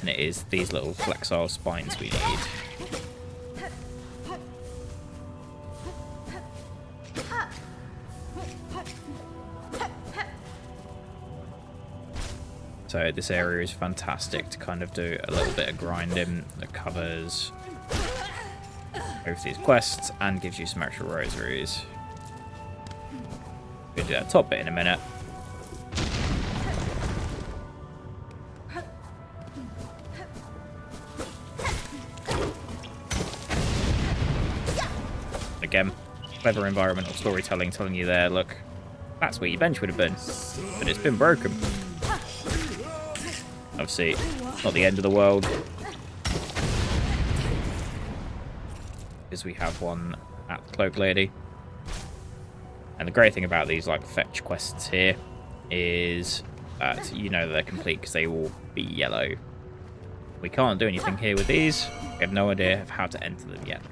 And it is these little flexile spines we need. So this area is fantastic to kind of do a little bit of grinding that covers both these quests and gives you some extra rosaries. We'll do that top bit in a minute. Again, clever environmental storytelling telling you there, look, that's where your bench would have been, but it's been broken. Obviously, not the end of the world, because we have one at the Cloak Lady. And the great thing about these like fetch quests here is that you know they're complete because they will be yellow. We can't do anything here with these. We have no idea of how to enter them yet.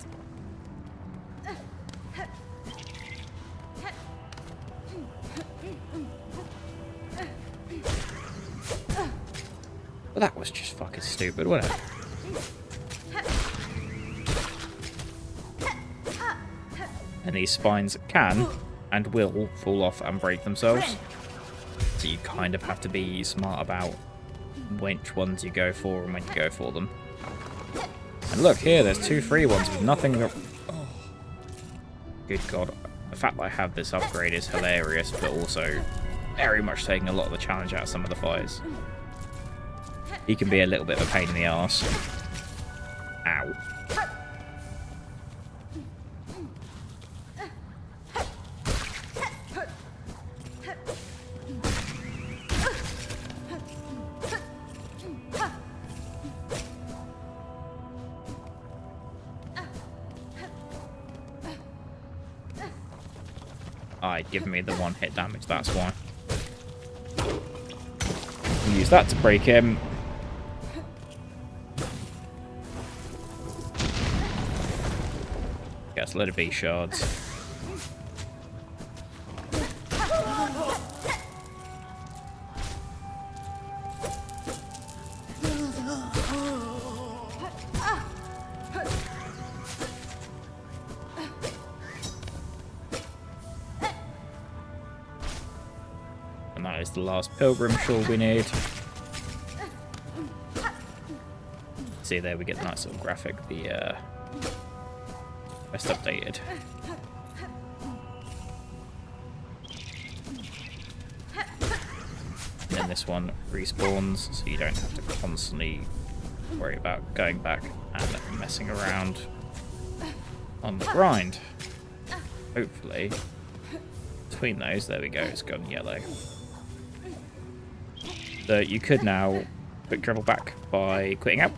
Well, that was just fucking stupid, wasn't it? And these spines can and will fall off and break themselves. So you kind of have to be smart about which ones you go for and when you go for them. And look here, there's 2 free ones with nothing. Oh. Good God. The fact that I have this upgrade is hilarious, but also very much taking a lot of the challenge out of some of the fires. He can be a little bit of a pain in the arse. Ow. Give me the 1-hit damage, that's why. We'll use that to break him. Gets a load of B shards. And that is the last pilgrim shawl we need. See there, we get the nice little graphic, the best updated. And then this one respawns, so you don't have to constantly worry about going back and messing around on the grind. Hopefully, between those, there we go, it's gone yellow. So you could now quick travel back by quitting out.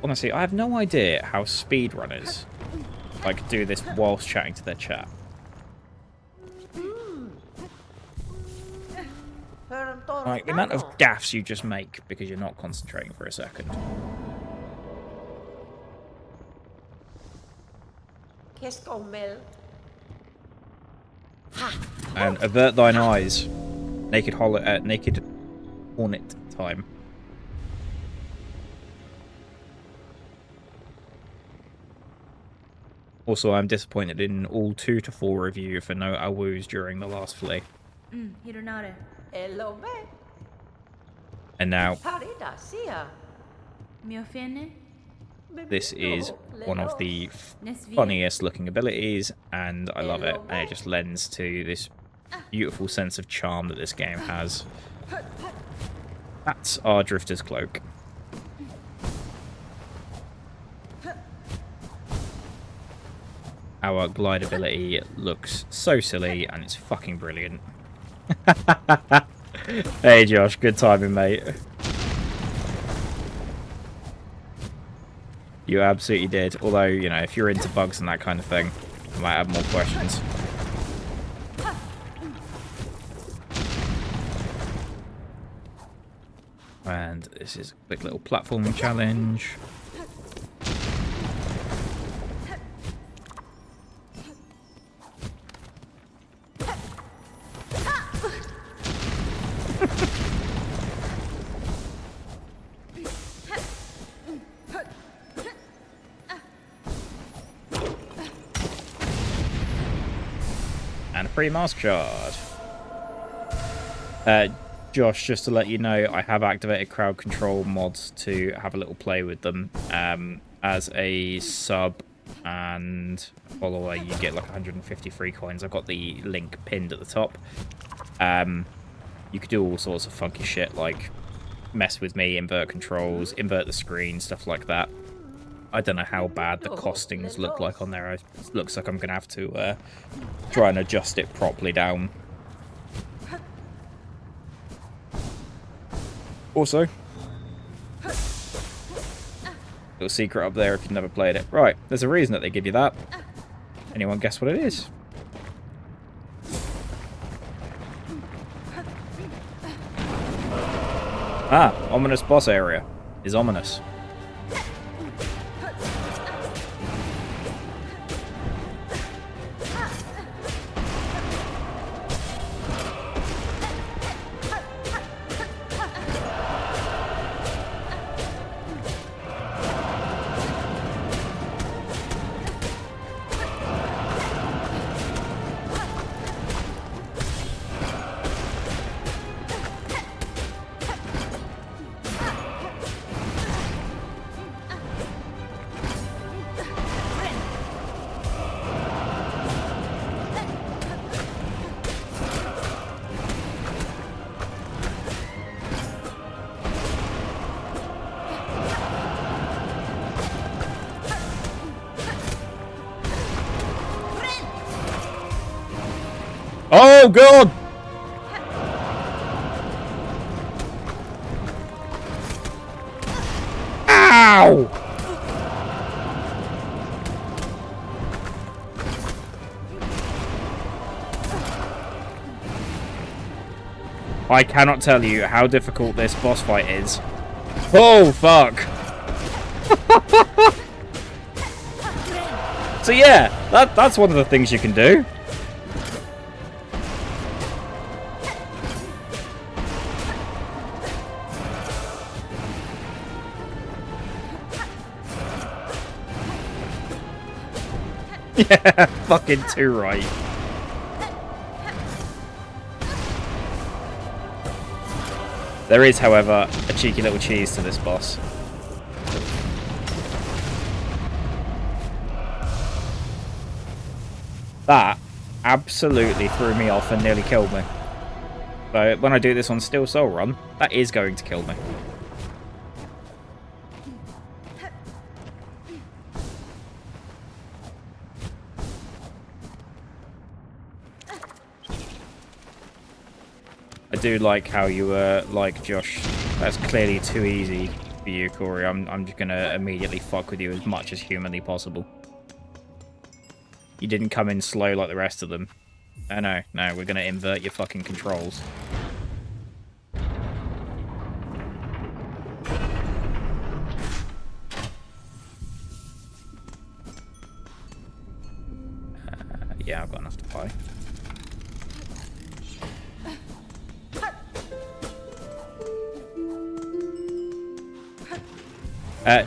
Honestly, I have no idea how speedrunners like do this whilst chatting to their chat. Like the amount of gaffes you just make because you're not concentrating for a second. And avert thine eyes. Naked hornet time. Also, I'm disappointed in all 2 to 4 of you for no awus during the last flea. And now, this is one of the funniest looking abilities, and I love it. And it just lends to this beautiful sense of charm that this game has. That's our Drifter's Cloak. Our glide ability looks so silly, and it's fucking brilliant. Hey Josh, good timing, mate. You absolutely did. Although, you know, if you're into bugs and that kind of thing, I might have more questions. And this is a quick little platforming challenge. And a free mask shard. Josh, just to let you know, I have activated crowd control mods to have a little play with them. As a sub and follower, you get like 150 free coins. I've got the link pinned at the top. You could do all sorts of funky shit, like mess with me, invert controls, invert the screen, stuff like that. I don't know how bad the costings look like on there. It looks like I'm going to have to try and adjust it properly down. Also, little secret up there if you've never played it. Right, there's a reason that they give you that. Anyone guess what it is? Ah, ominous boss area is ominous. Oh god! Ow! I cannot tell you how difficult this boss fight is. Oh fuck! So yeah, that's one of the things you can do. Yeah, fucking too right. There is, however, a cheeky little cheese to this boss. That absolutely threw me off and nearly killed me. So when I do this on Still Soul Run, that is going to kill me. I do like how you were like, Josh, that's clearly too easy for you, Corey. I'm just gonna immediately fuck with you as much as humanly possible. You didn't come in slow like the rest of them. No, we're gonna invert your fucking controls. Yeah, I've got enough to buy.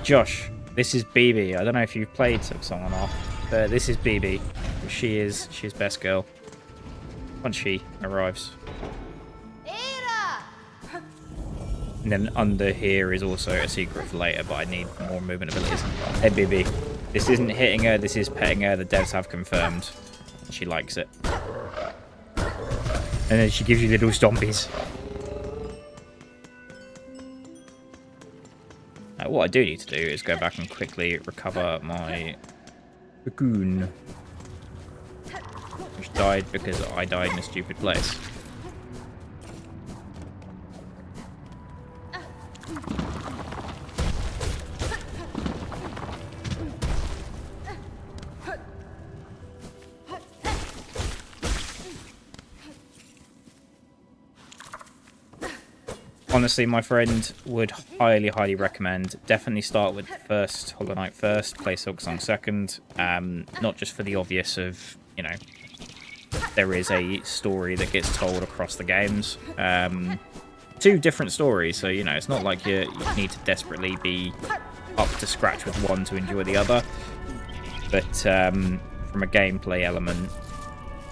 Josh, this is BB. I don't know if you've played Silksong or not, but this is BB. She's best girl. Once she arrives. And then under here is also a secret for later, but I need more movement abilities. Hey BB, this isn't hitting her, this is petting her. The devs have confirmed. She likes it. And then she gives you little stompies. What I do need to do is go back and quickly recover my Cocoon, which died because I died in a stupid place. Honestly, my friend, would highly recommend. Definitely start with the first Hollow Knight first, play Silksong second. Not just for the obvious of, you know, there is a story that gets told across the games. Two different stories, so, you know, it's not like you need to desperately be up to scratch with one to enjoy the other. But from a gameplay element,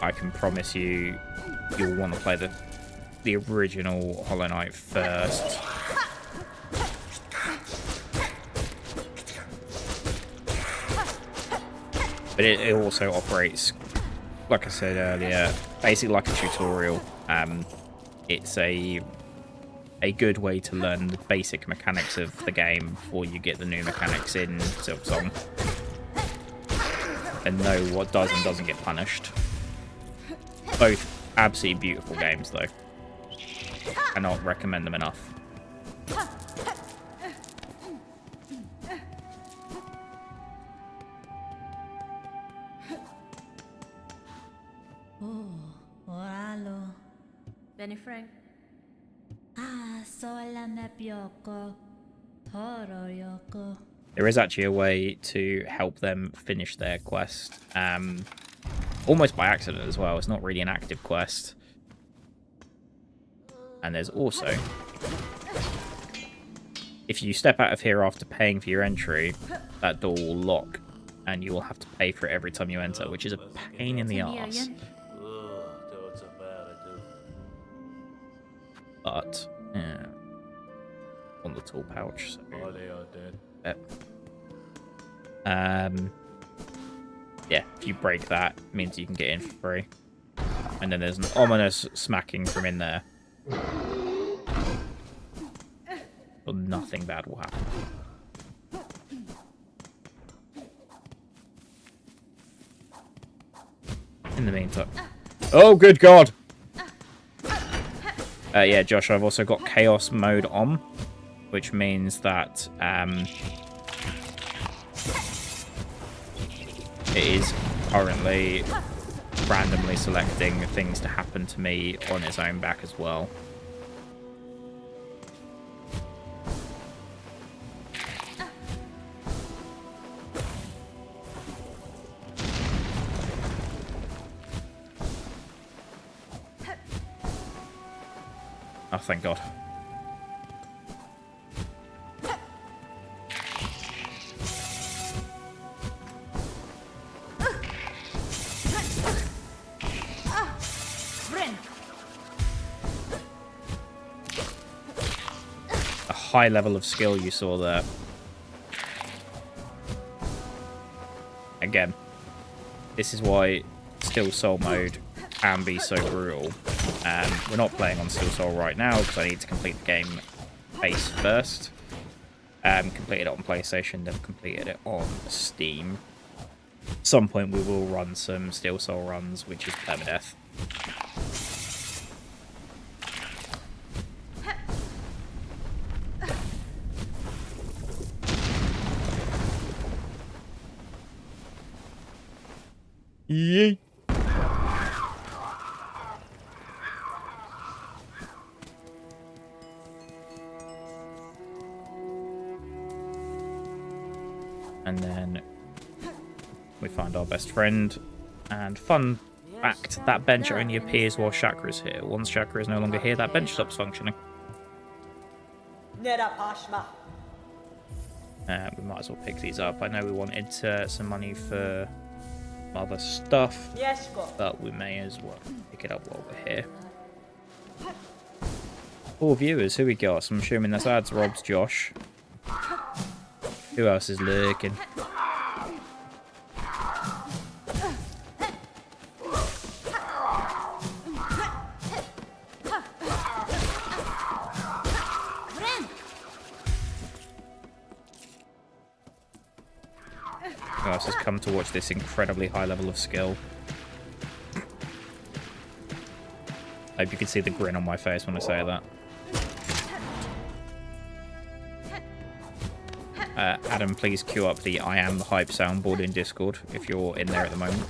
I can promise you, you'll want to play the original Hollow Knight first. But it also operates, like I said earlier, basically like a tutorial. It's a good way to learn the basic mechanics of the game before you get the new mechanics in Silksong, and know what does and doesn't get punished. Both absolutely beautiful games, though. Cannot recommend them enough. Oh, oralo. Benny Frank. Sola me bioko. Toro yoko. There is actually a way to help them finish their quest. Almost by accident as well. It's not really an active quest. And there's also, if you step out of here after paying for your entry, that door will lock, and you will have to pay for it every time you enter, which is a pain in the arse. But, yeah, on the tool pouch. So, yeah, if you break that, it means you can get in for free. And then there's an ominous smacking from in there. But nothing bad will happen. In the meantime... Oh, good God! Yeah, Josh, I've also got Chaos mode on, which means that it is currently randomly selecting things to happen to me on its own back as well. Oh, thank God. high level of skill you saw there. Again, this is why Still Soul mode can be so brutal. We're not playing on Still Soul right now because I need to complete the game base first. Completed it on PlayStation, then completed it on Steam. At some point we will run some Still Soul runs, which is permadeath. Yay! And then we find our best friend. And fun fact, that bench only appears while Chakra is here. Once Chakra is no longer here, that bench stops functioning. We might as well pick these up. I know we wanted some money for other stuff, but we may as well pick it up while we're here. 4 viewers, who we got? So I'm assuming that's ads, Rob's, Josh. Who else is lurking? Who else has come to watch this incredibly high level of skill? I hope you can see the grin on my face when I say that. Adam, please queue up the I am the hype soundboard in Discord if you're in there at the moment.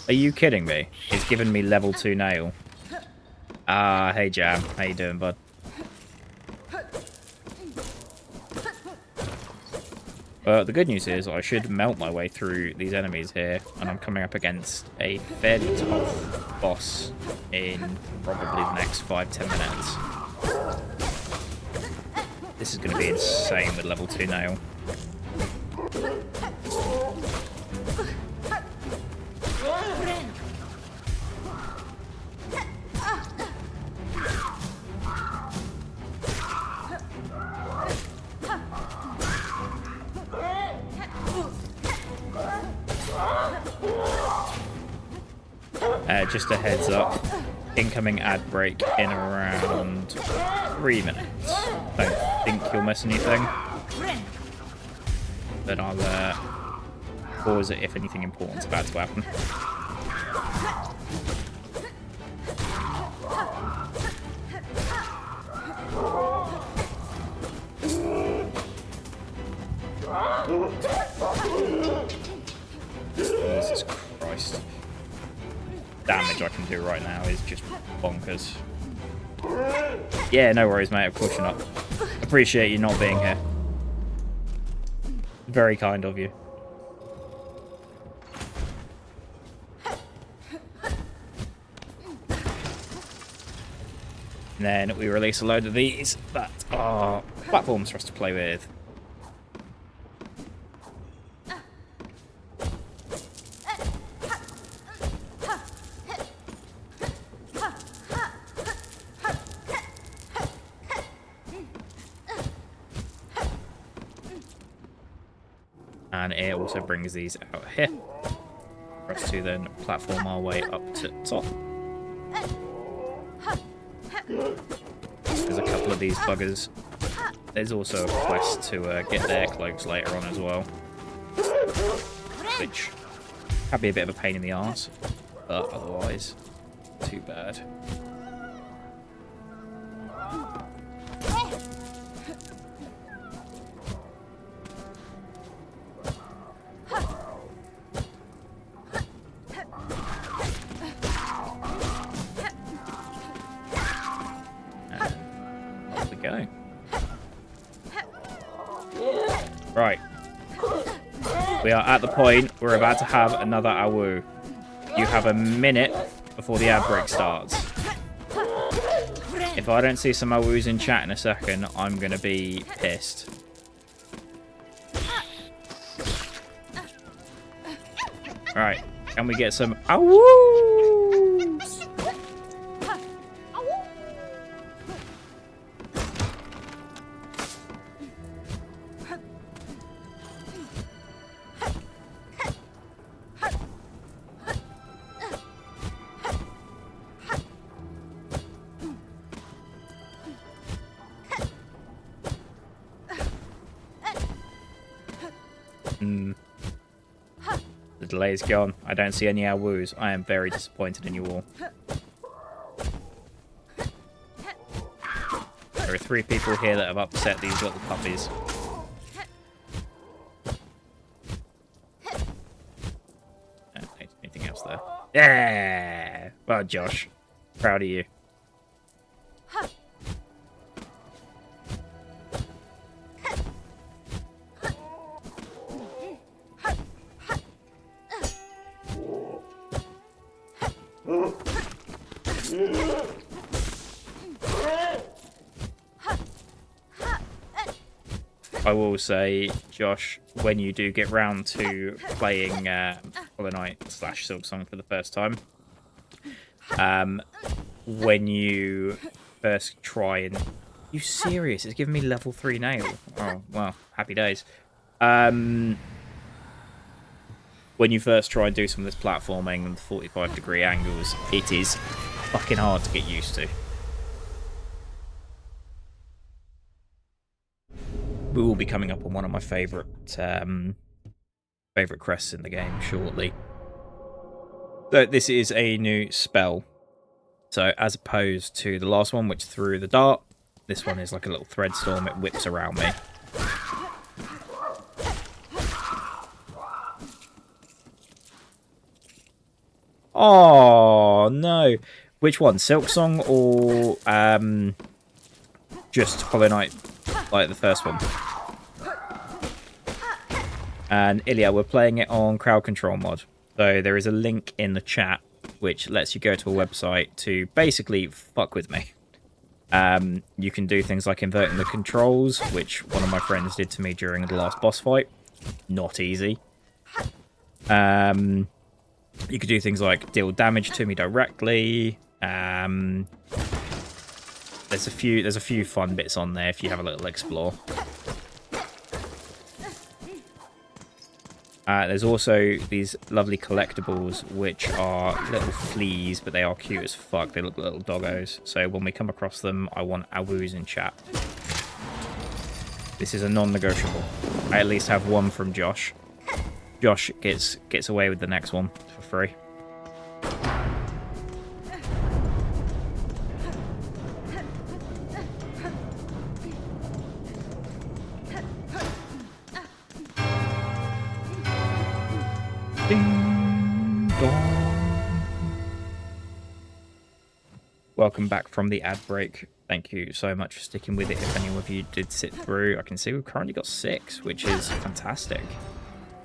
Are you kidding me? It's given me level 2 nail. Hey Jam, how you doing, bud? Well, the good news is I should melt my way through these enemies here, and I'm coming up against a fairly tough boss in probably the next 5-10 minutes. This is going to be insane with level 2 nail. Just a heads up, incoming ad break in around 3 minutes. Don't think you'll miss anything, but I'll pause it if anything important's about to happen. Jesus Christ. Damage I can do right now is just bonkers. Yeah, no worries, mate. Of course you're not. Appreciate you not being here. Very kind of you. And then we release a load of these that are platforms for us to play with. And it also brings these out here for us to then platform our way up to top. There's a couple of these buggers. There's also a quest to get their cloaks later on as well, which can be a bit of a pain in the arse, but otherwise, too bad. Go. Right. We are at the point we're about to have another AWU. You have a minute before the ad break starts. If I don't see some AWUs in chat in a second, I'm going to be pissed. Right. Can we get some awoos? The delay is gone. I don't see any awoos. I am very disappointed in you all. There are 3 people here that have upset these little puppies. Anything else there? Yeah! Well, Josh. Proud of you. I will say, Josh, when you do get round to playing Hollow Knight / Silksong for the first time, when you first try and... You serious? It's giving me level 3 nail. Oh, well, happy days. When you first try and do some of this platforming and 45-degree angles, it is fucking hard to get used to. We will be coming up on one of my favourite crests in the game shortly. So this is a new spell. So as opposed to the last one, which threw the dart, this one is like a little thread storm. It whips around me. Oh no! Which one, Silksong or just Hollow Knight? Like the first one. And Ilya, we're playing it on crowd control mod. So there is a link in the chat which lets you go to a website to basically fuck with me. You can do things like inverting the controls, which one of my friends did to me during the last boss fight. Not easy. You could do things like deal damage to me directly. There's a few fun bits on there if you have a little explore. There's also these lovely collectibles, which are little fleas, but they are cute as fuck. They look like little doggos. So when we come across them, I want awoos in chat. This is a non-negotiable. I at least have one from Josh. Josh gets away with the next one for free. Ding dong. Welcome back from the ad break. Thank you so much for sticking with it. If any of you did sit through, I can see we've currently got 6, which is fantastic.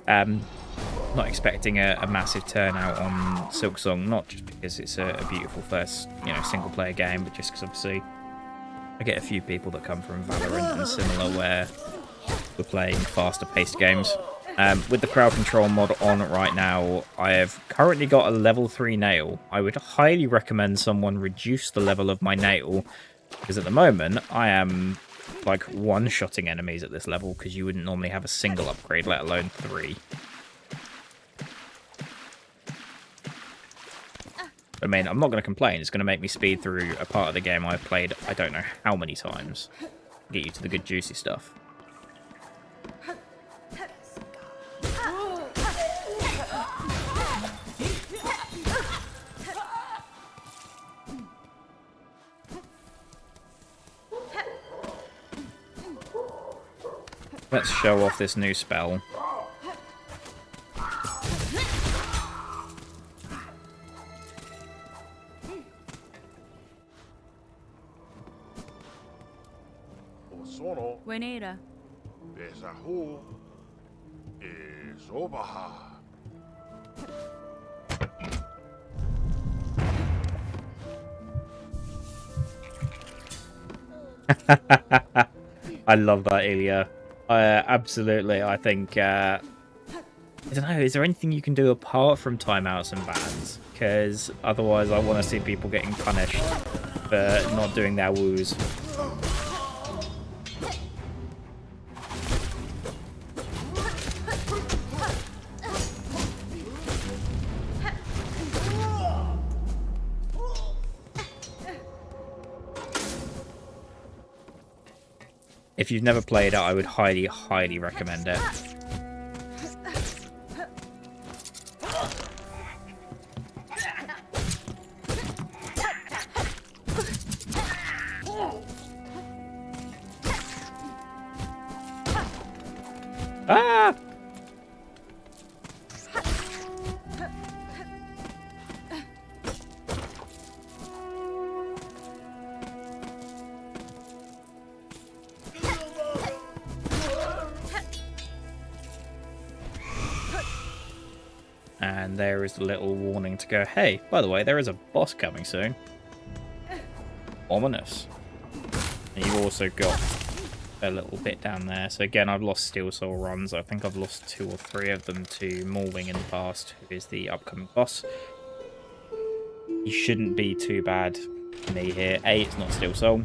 Not expecting a massive turnout on Silksong, not just because it's a beautiful first, single player game, but just because obviously I get a few people that come from Valorant and similar where we're playing faster paced games. With the crowd control mod on right now, I have currently got a level 3 nail. I would highly recommend someone reduce the level of my nail, because at the moment I am like one-shotting enemies at this level, because you wouldn't normally have a single upgrade, let alone 3. I mean, I'm not going to complain. It's going to make me speed through a part of the game I've played I don't know how many times. Get you to the good juicy stuff. Let's show off this new spell. Buenera. I love that, Ilya. Absolutely. I think I don't know, is there anything you can do apart from timeouts and bans? Because otherwise I want to see people getting punished for not doing their woos. If you've never played it, I would highly, highly recommend it. Ah! And there is the little warning to go, hey, by the way, there is a boss coming soon. Ominous. And you've also got a little bit down there. So again, I've lost Steel Soul runs. I think I've lost 2 or 3 of them to Maulwing in the past, who is the upcoming boss. He shouldn't be too bad for me here. A, it's not Steel Soul.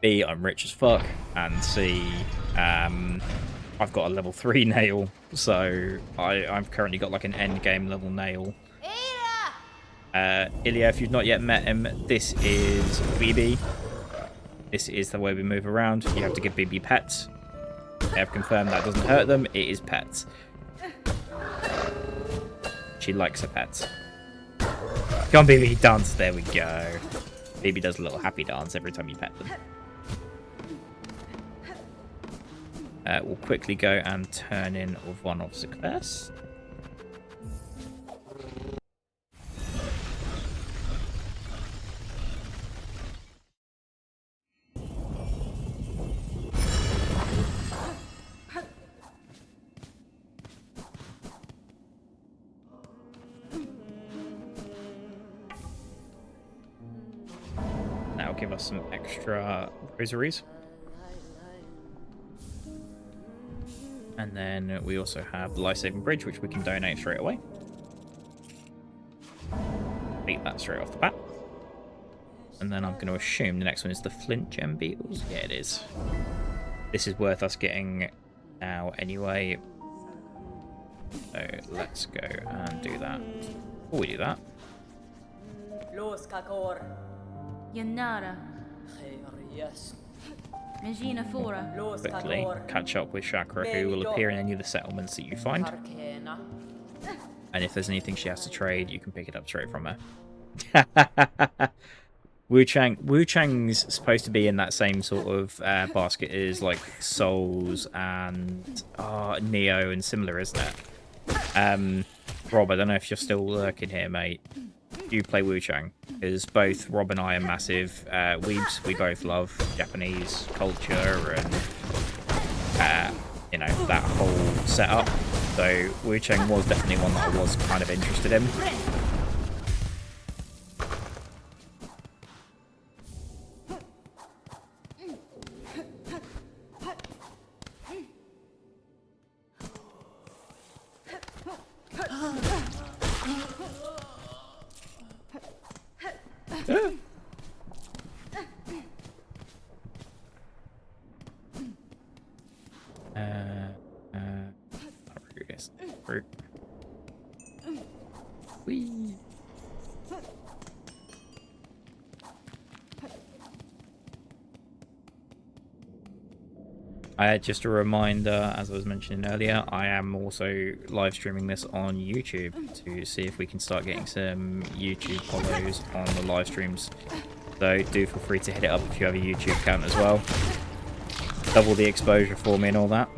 B, I'm rich as fuck. And C, I've got a level 3 nail, so I've currently got like an end game level nail. Ilya, if you've not yet met him, this is BB. This is the way we move around. You have to give BB pets. I have confirmed that doesn't hurt them. It is pets. She likes her pets. Come on, BB, dance. There we go. BB does a little happy dance every time you pet them. We'll quickly go and turn in one of success. That'll give us some extra rosaries. And then we also have the Life-Saving Bridge, which we can donate straight away. Beat that straight off the bat. And then I'm going to assume the next one is the Flint Gem Beetles. Yeah, it is. This is worth us getting now anyway. So let's go and do that. Before we do that, Yanara. Megina Fora. quickly catch up with Chakra, who will appear in any of the settlements that you find. And if there's anything she has to trade, you can pick it up straight from her. Wu Chang's supposed to be in that same sort of basket as like Souls and Neo and similar, isn't it? Rob, I don't know if you're still lurking here, mate. You play Wu Chang, because both Rob and I are massive weebs. We both love Japanese culture and you know, that whole setup. So Wu Chang was definitely one that I was kind of interested in. Whee. Just a reminder, as I was mentioning earlier, I am also live streaming this on YouTube to see if we can start getting some YouTube follows on the live streams. So do feel free to hit it up if you have a YouTube account as well. Double the exposure for me and all that.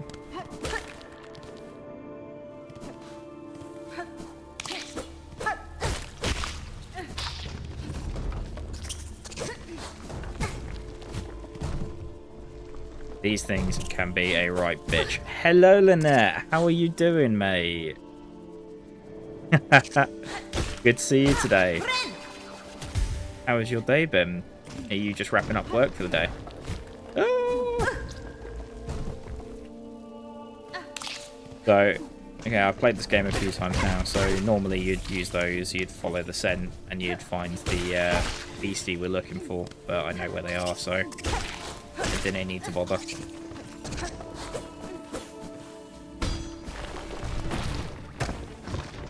These things can be a right bitch. Hello, Lynette. How are you doing, mate? Good to see you today. How has your day been? Are you just wrapping up work for the day? Oh. So, Okay, I've played this game a few times now, so normally you'd use those, you'd follow the scent, and you'd find the beastie we're looking for, but I know where they are, so I didn't need to bother.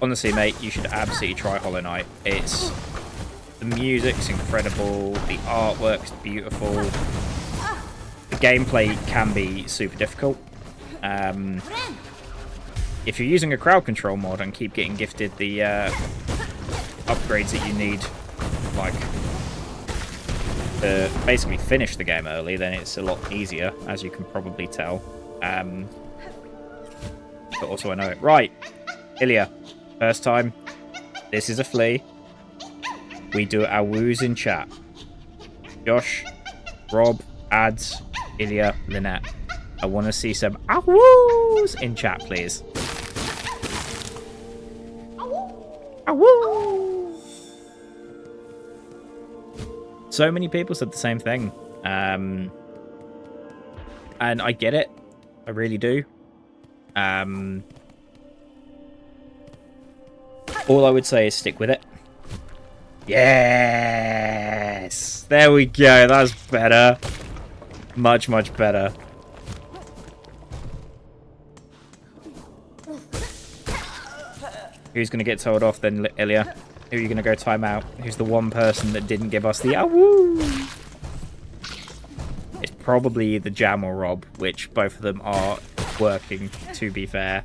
Honestly, mate, you should absolutely try Hollow Knight. The music's incredible, the artwork's beautiful, the gameplay can be super difficult. If you're using a crowd control mod and keep getting gifted the upgrades that you need, like, to basically finish the game early, then it's a lot easier, as you can probably tell. But also I know it. Right, Ilya, first time. This is a flea. We do our woos in chat. Josh, Rob, Ads, Ilya, Lynette. I want to see some woos in chat, please. Woo! So many people said the same thing. And I get it. I really do. All I would say is stick with it. Yes! There we go. That's better. Much, much better. Who's going to get told off then, Ilya? Who are you going to go time out? Who's the one person that didn't give us the woo? It's probably either Jam or Rob, which both of them are working, to be fair.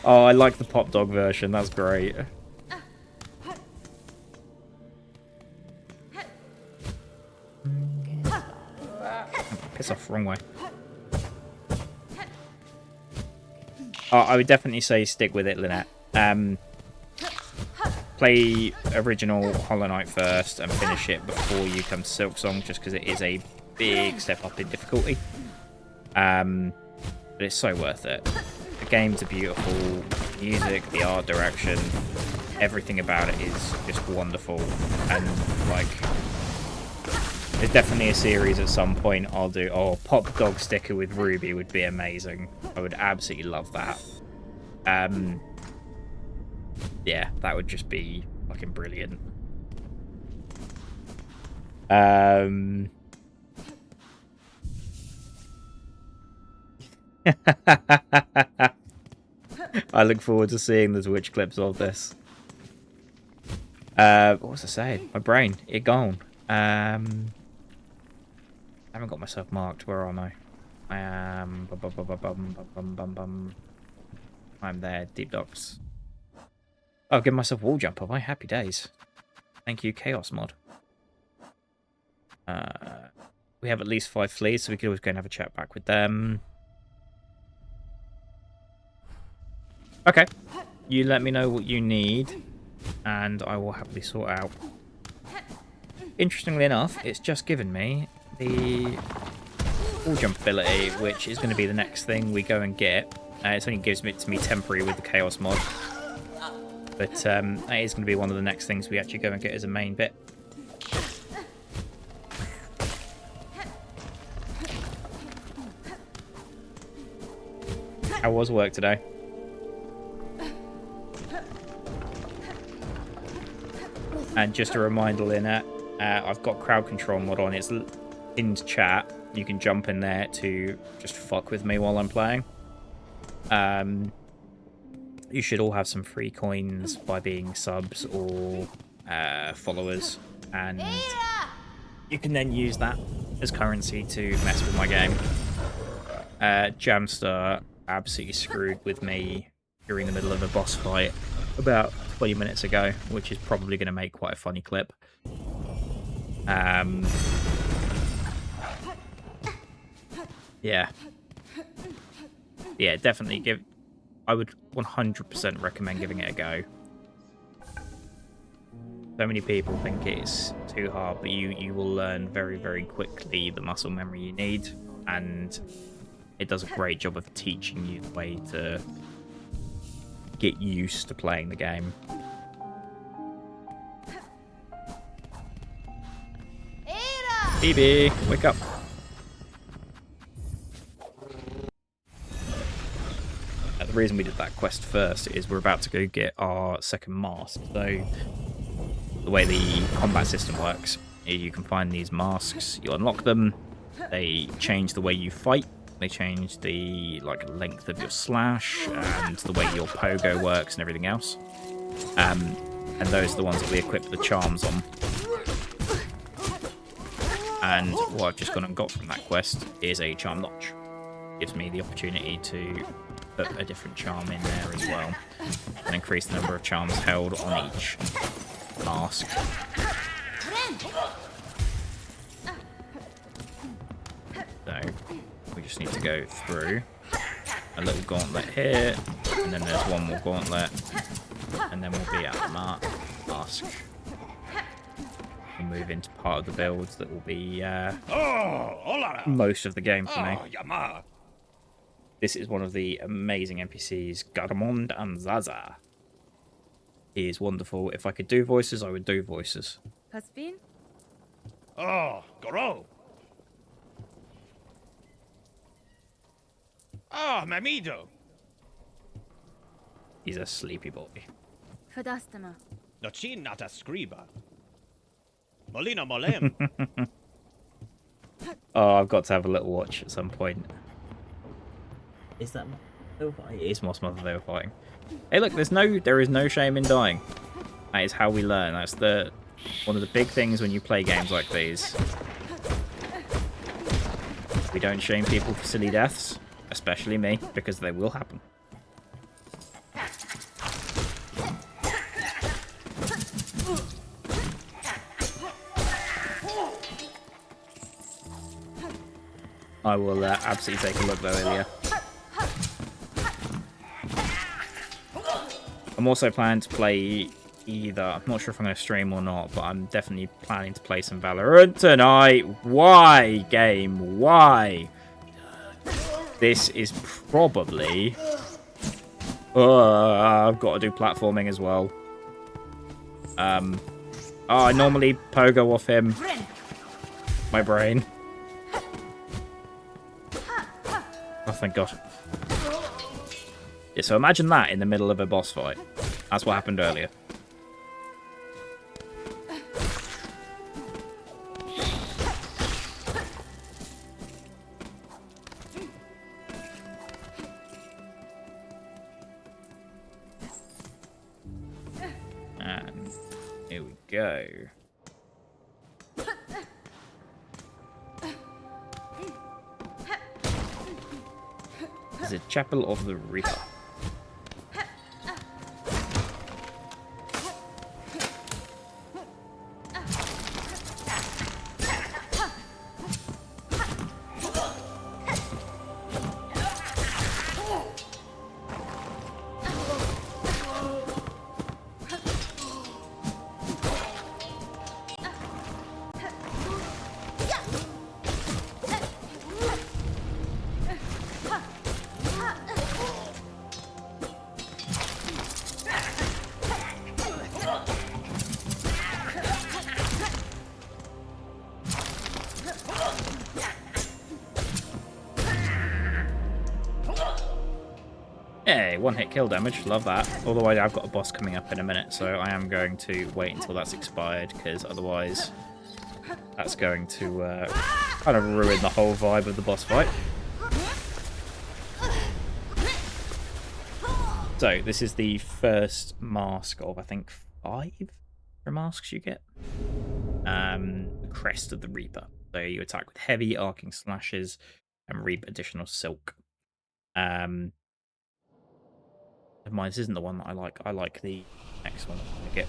Oh, I like the Pop Dog version. That's great. Piss off, wrong way. Oh, I would definitely say stick with it, Lynette. Play original Hollow Knight first and finish it before you come to Silksong, just because it is a big step up in difficulty. But it's so worth it. The games are beautiful, the music, the art direction, everything about it is just wonderful. And, like, there's definitely a series at some point I'll do. Oh, Pop Dog sticker with Ruby would be amazing. I would absolutely love that. Yeah, that would just be fucking brilliant. I look forward to seeing the Twitch clips of this. What was I saying? My brain, it gone. I haven't got myself marked. Where am I? I am. I'm there. Deep docks. Oh, give myself wall jump. Have I? Happy days. Thank you, Chaos Mod. We have at least 5 fleas, so we could always go and have a chat back with them. Okay. You let me know what you need, and I will happily sort out. Interestingly enough, it's just given me the wall jump ability, which is going to be the next thing we go and get. It only gives it to me temporary with the Chaos Mod. But that is going to be one of the next things we actually go and get as a main bit. How was work today? And just a reminder, Lynette, I've got crowd control mod on. It's in chat. You can jump in there to just fuck with me while I'm playing. You should all have some free coins by being subs or followers, and you can then use that as currency to mess with my game. Jamster absolutely screwed with me during the middle of a boss fight about 20 minutes ago, which is probably going to make quite a funny clip. Yeah, definitely I would 100% recommend giving it a go. So many people think it's too hard, but you will learn very, very quickly the muscle memory you need, and it does a great job of teaching you the way to get used to playing the game. Phoebe, wake up. reason we did that quest first is we're about to go get our second mask. So the way the combat system works is you can find these masks, you unlock them, they change the way you fight, they change the length of your slash and the way your pogo works and everything else. And those are the ones that we equip the charms on. And what I've just gone and got from that quest is a charm notch. Gives me the opportunity to put a different charm in there as well and increase the number of charms held on each mask. So we just need to go through a little gauntlet here, and then there's one more gauntlet, and then we'll be at the mask. We'll move into part of the builds that will be most of the game for me. This is one of the amazing NPCs, Garamond and Zaza. He is wonderful. If I could do voices, I would do voices. Caspin? Oh, Goro. Ah, Mamido. He's a sleepy boy. Fadastama. Nochin nata scriba. Molina molem. Oh, I've got to have a little watch at some point. Is that they were fighting? It is Moss Mother they were fighting. Hey, look, there is no shame in dying. That is how we learn. That's one of the big things when you play games like these. We don't shame people for silly deaths, especially me, because they will happen. I will absolutely take a look though, Ilya. I'm also planning to play either. I'm not sure if I'm going to stream or not, but I'm definitely planning to play some Valorant tonight. Why, game? Why? This is probably... I've got to do platforming as well. I normally pogo off him. My brain. Oh, thank God. Yeah, so imagine that in the middle of a boss fight. That's what happened earlier. And here we go. This is a Chapel of the Reaper. Hey, one hit kill damage, love that. Although I've got a boss coming up in a minute, so I am going to wait until that's expired, because otherwise that's going to kind of ruin the whole vibe of the boss fight. So, this is the first mask of, I think, 5 masks you get. Crest of the Reaper. So you attack with heavy arcing slashes and reap additional silk. Never mind, this isn't the one that I like. I like the next one I get.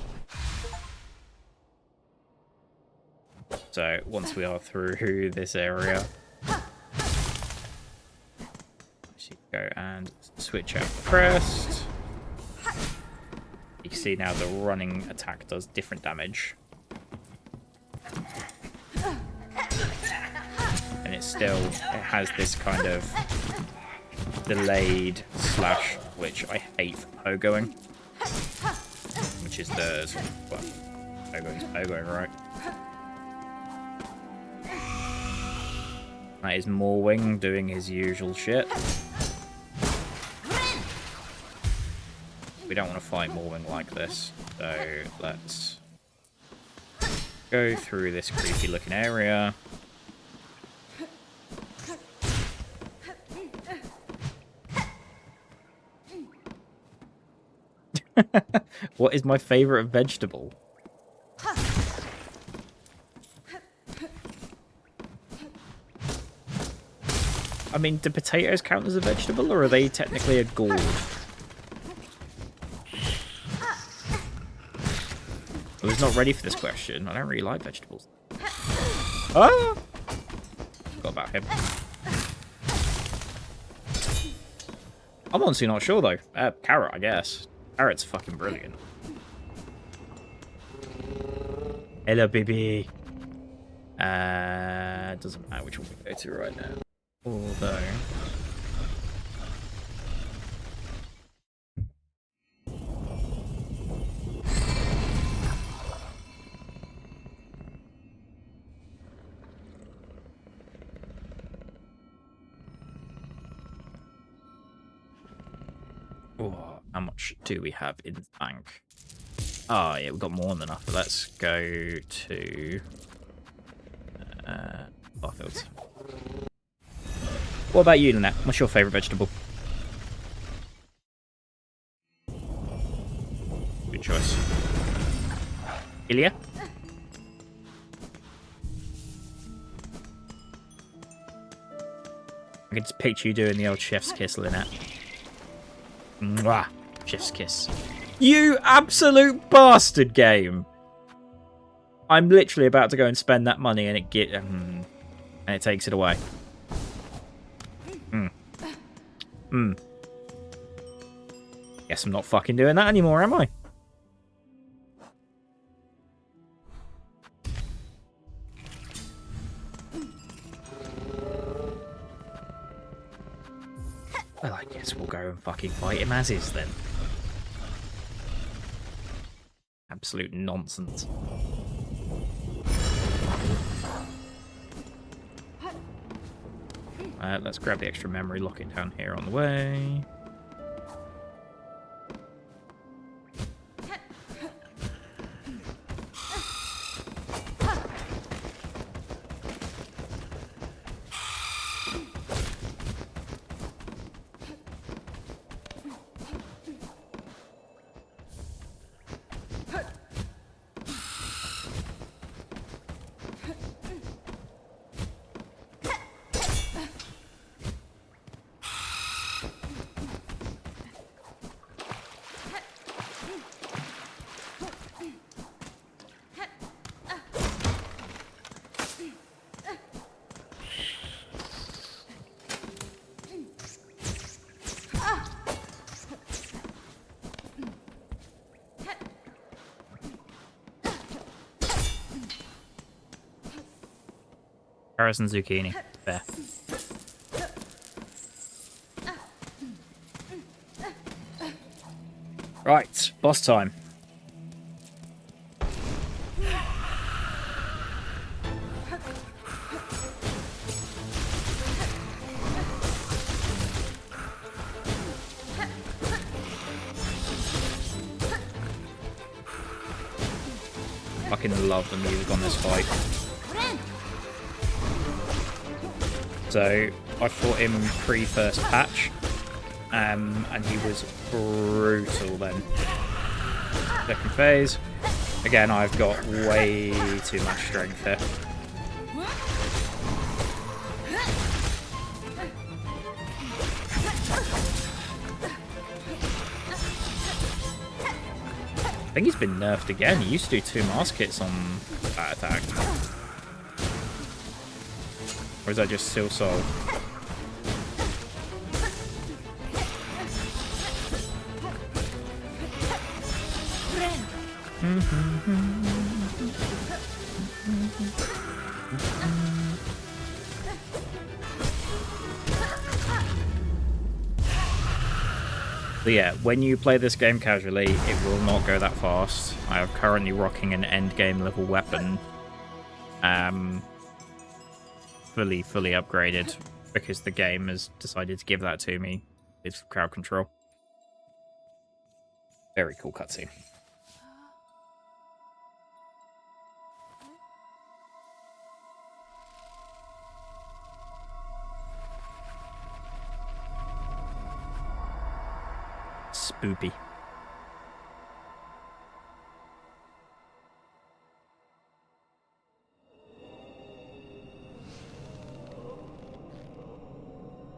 So once we are through this area, let's go and switch out the crest. You can see now the running attack does different damage. And it has this kind of delayed slash, which I hate for pogoing. Which is the sort of, well, pogoing's pogoing, right? That is Morwing doing his usual shit. We don't want to fight Morwing like this. So let's go through this creepy looking area. What is my favorite vegetable? I mean, do potatoes count as a vegetable, or are they technically a gourd? I was not ready for this question. I don't really like vegetables. Ah! Forgot about him. I'm honestly not sure, though. Carrot, I guess. Carrot's fucking brilliant. Hello, baby. Doesn't matter which one we go to right now. Although... Oh, how much do we have in the bank? Oh, yeah, we've got more than enough. Let's go to... Barfields. What about you, Lynette? What's your favourite vegetable? Good choice. Ilya? I can just picture you doing the old chef's kiss, Lynette. Mwah! Chef's kiss. You absolute bastard, game! I'm literally about to go and spend that money and it takes it away. Guess I'm not fucking doing that anymore, am I? Well, I guess we'll go and fucking fight him as is then. Absolute nonsense. Let's grab the extra memory, lock it down here on the way. Carrots and zucchini. Fair. Right, boss time. Fucking love the music on this fight. So, I fought him pre-first patch, and he was brutal then. Second phase, again I've got way too much strength here. I think he's been nerfed again. He used to do 2 mask hits on that attack. Or is that just Silksong? So yeah, when you play this game casually, it will not go that fast. I am currently rocking an end game level weapon. Fully upgraded because the game has decided to give that to me with crowd control. Very cool cutscene. Spoopy.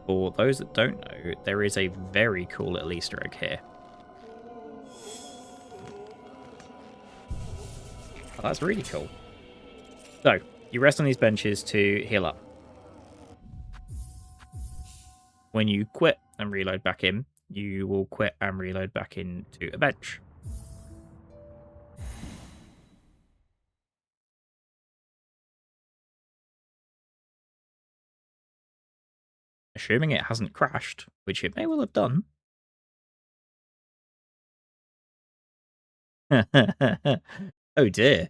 For those that don't know, there is a very cool little Easter egg here. Oh, that's really cool. So, you rest on these benches to heal up. When you quit and reload back in, you will quit and reload back into a bench. Assuming it hasn't crashed, which it may well have done. Oh dear.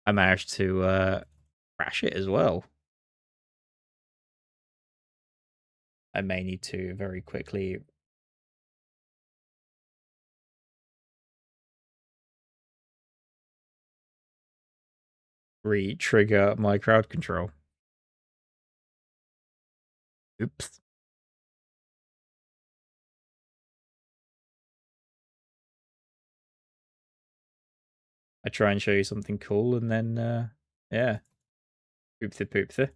I managed to crash it as well. I may need to very quickly re-trigger my crowd control. Oops. I try and show you something cool and then, yeah. Oopsie poopsie.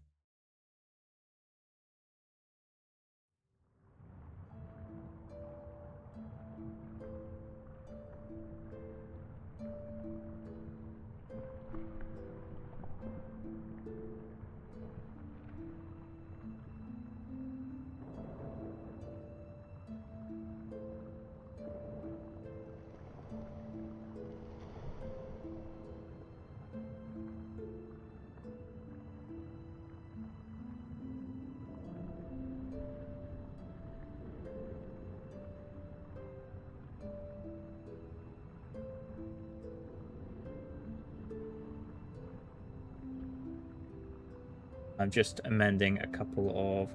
I'm just amending a couple of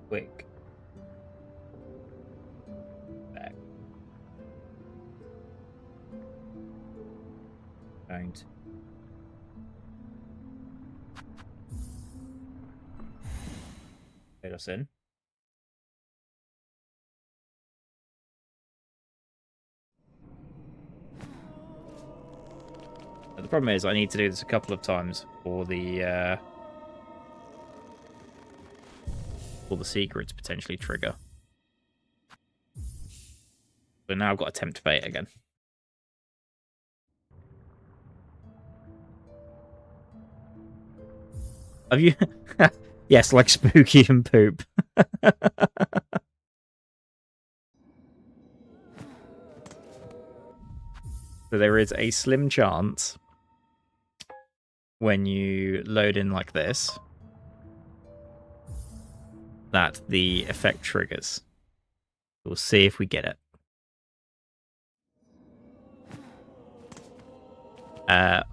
quick back. Going to let us in. But the problem is I need to do this a couple of times for the secret to potentially trigger. But now I've got to tempt fate again. Have you? Yes, like Spooky and Poop. So there is a slim chance when you load in like this that the effect triggers. We'll see if we get it.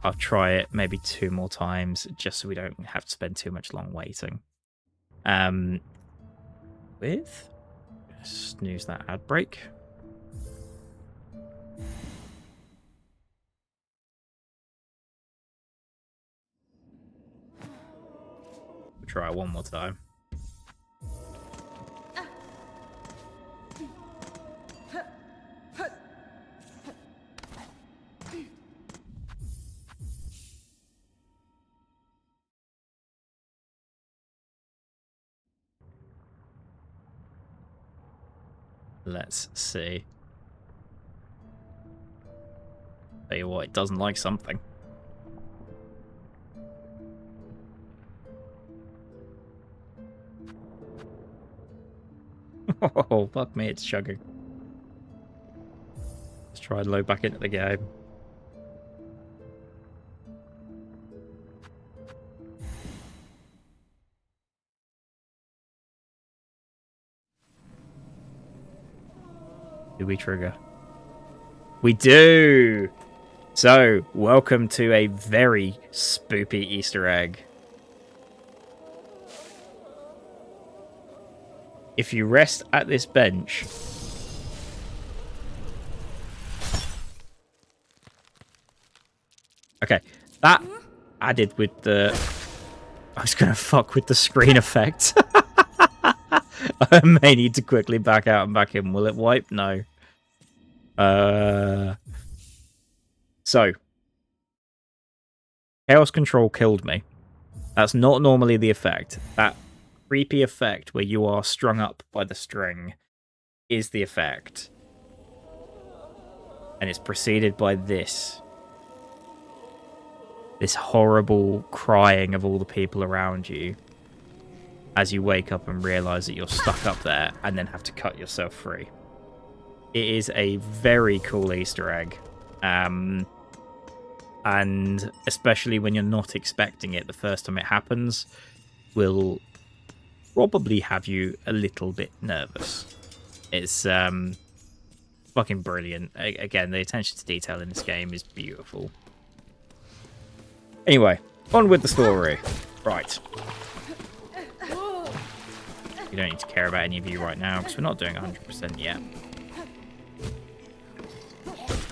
I'll try it maybe 2 more times just so we don't have to spend too much long waiting. Snooze that ad break. We'll try it one more time. Let's see. Tell you what, it doesn't like something. Oh, fuck me, it's chugging. Let's try and load back into the game. Do we trigger? We do! So, welcome to a very spoopy Easter egg. If you rest at this bench, Okay, that added with the... I was going to fuck with the screen effect. I may need to quickly back out and back in. Will it wipe? No. So, Chaos Control killed me. That's not normally the effect. That creepy effect where you are strung up by the string is the effect. And it's preceded by this. This horrible crying of all the people around you as you wake up and realise that you're stuck up there and then have to cut yourself free. It is a very cool Easter egg. And especially when you're not expecting it the first time it happens, will probably have you a little bit nervous. It's fucking brilliant. Again, the attention to detail in this game is beautiful. Anyway, on with the story. Right. You don't need to care about any of you right now, because we're not doing 100% yet.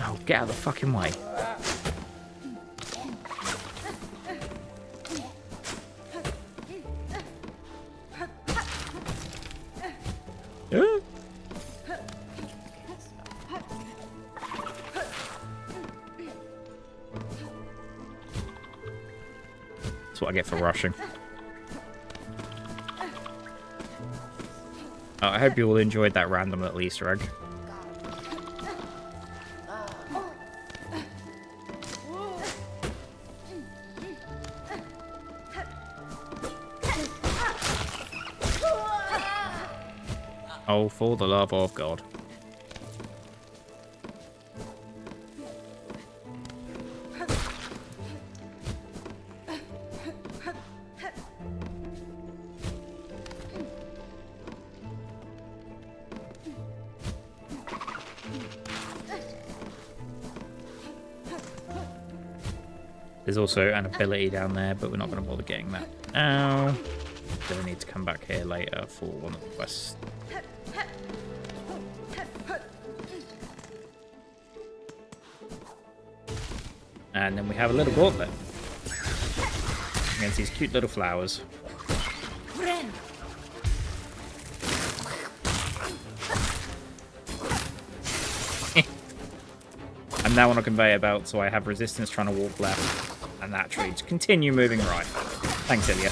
Oh, get out of the fucking way. That's what I get for rushing. I hope you all enjoyed that random little Easter egg. Oh, for the love of God. There's also an ability down there, but we're not going to bother getting that now. Gonna need to come back here later for one of the quests. And then we have a little gauntlet against these cute little flowers. I'm now on a conveyor belt, so I have resistance trying to walk left, and naturally to continue moving right. Thanks, Ilya.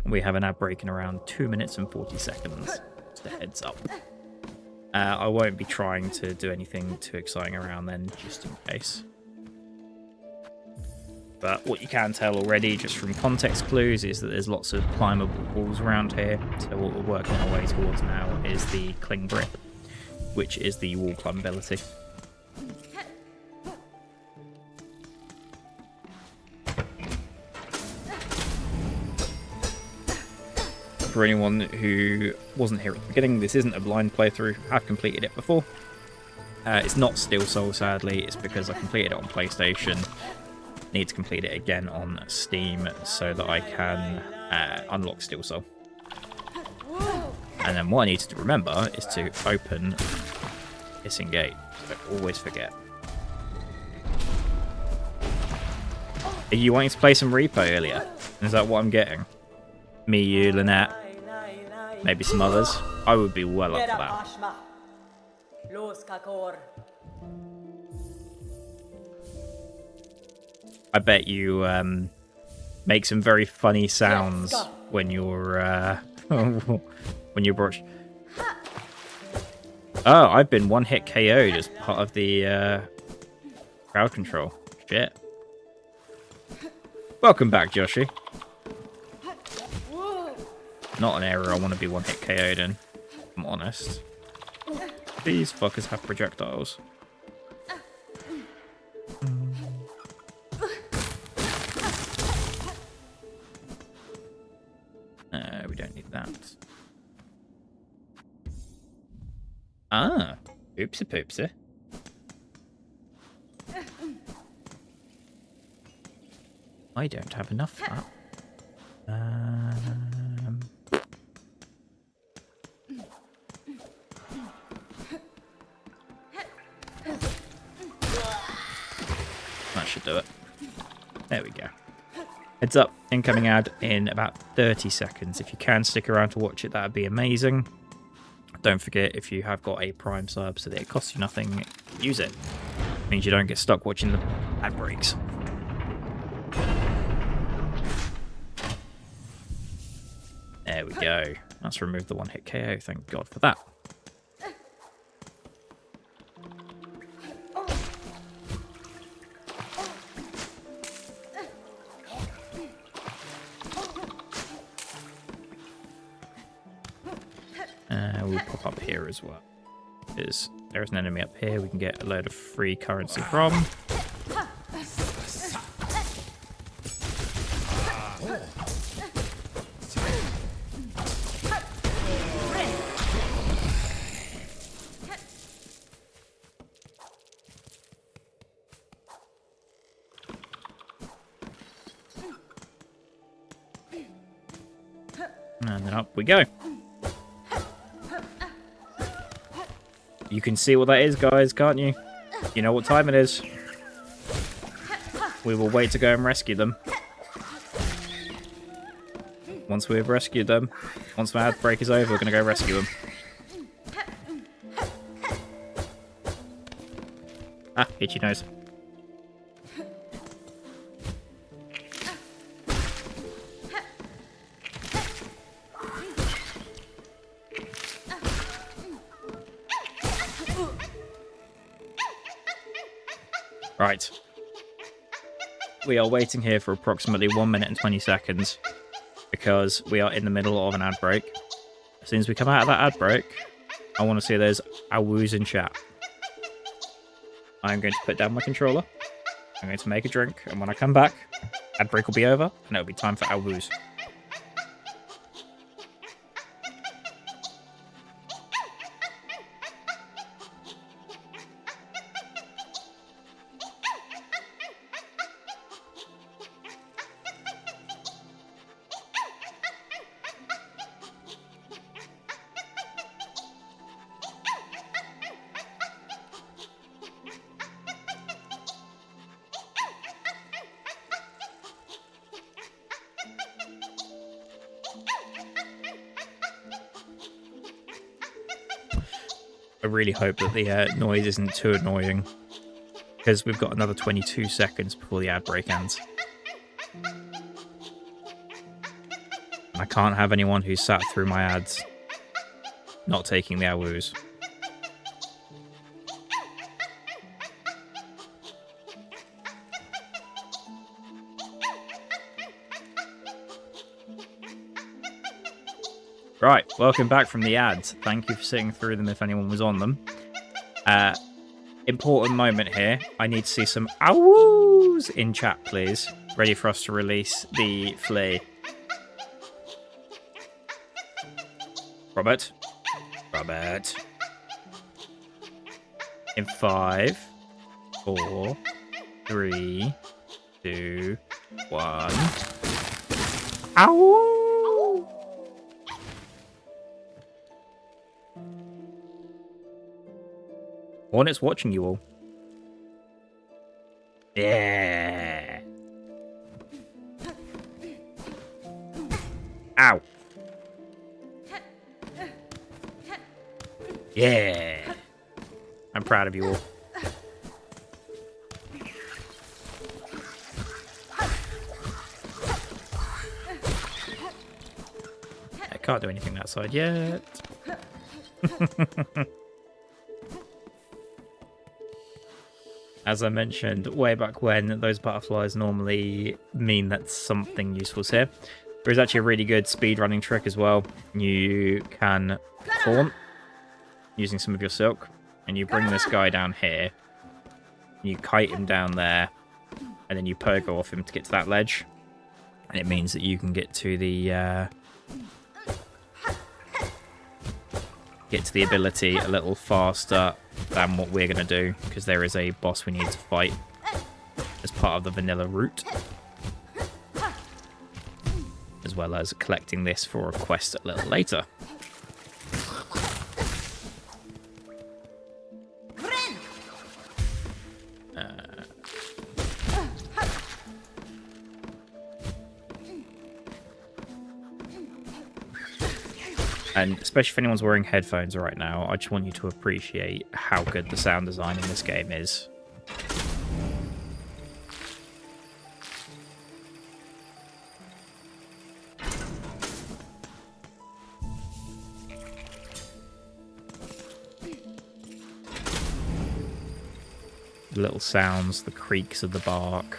We have an ad break in around 2 minutes and 40 seconds. Just a heads up. I won't be trying to do anything too exciting around then, just in case. But what you can tell already, just from context clues, is that there's lots of climbable walls around here. So what we're working our way towards now is the Cling Grip, which is the wall climb ability. For anyone who wasn't here at the beginning, this isn't a blind playthrough. I've completed it before. It's not Steel Soul, sadly. It's because I completed it on PlayStation. Need to complete it again on Steam so that I can unlock Steel Soul. And then what I need to remember is to open Hissing Gate. I always forget. Are you wanting to play some Repo earlier? Is that what I'm getting? Me, you, Lynette, maybe some others. I would be well up for that. I bet you make some very funny sounds when you're when you're brushed. Oh, I've been one-hit KO'd as part of the crowd control. Shit. Welcome back, Joshi. Not an area I want to be one-hit KO'd in, if I'm honest. These fuckers have projectiles. We don't need that. Ah, oopsie poopsie. I don't have enough for that. should do it. There we go. Heads up, incoming ad in about 30 seconds. If you can stick around to watch it, that would be amazing. Don't forget, if you have got a Prime sub so that it costs you nothing, use it. It means you don't get stuck watching the ad breaks. There we go. Let's remove the one-hit KO. Thank God for that. We'll pop up here as well. Because there's an enemy up here we can get a load of free currency from. And then up we go. You can see what that is, guys, can't you? You know what time it is. We will wait to go and rescue them. Once we've rescued them, once my ad break is over, we're going to go rescue them. Ah, itchy nose. Right. We are waiting here for approximately 1 minute and 20 seconds because we are in the middle of an ad break. As soon as we come out of that ad break, I want to see those awwoos in chat. I'm going to put down my controller. I'm going to make a drink, and when I come back, ad break will be over, and it'll be time for awwoos. I really hope that the noise isn't too annoying, because we've got another 22 seconds before the ad break ends. And I can't have anyone who's sat through my ads not taking the awwoos. Right, welcome back from the ads. Thank you for sitting through them if anyone was on them. Important moment here. I need to see some awwoos in chat, please. Ready for us to release the flea. Robert. In 5, 4, 3, 2, 1. Awwoo! Hornet's watching you all. Yeah. Ow. Yeah. I'm proud of you all. I can't do anything that side yet. As I mentioned way back when, those butterflies normally mean that something useful is here. There is actually a really good speedrunning trick as well. You can taunt using some of your silk, and you bring this guy down here. You kite him down there, and then you pogo off him to get to that ledge. And it means that you can get to the ability a little faster than what we're going to do, because there is a boss we need to fight as part of the vanilla route, as well as collecting this for a quest a little later. And especially if anyone's wearing headphones right now, I just want you to appreciate how good the sound design in this game is. The little sounds, the creaks of the bark,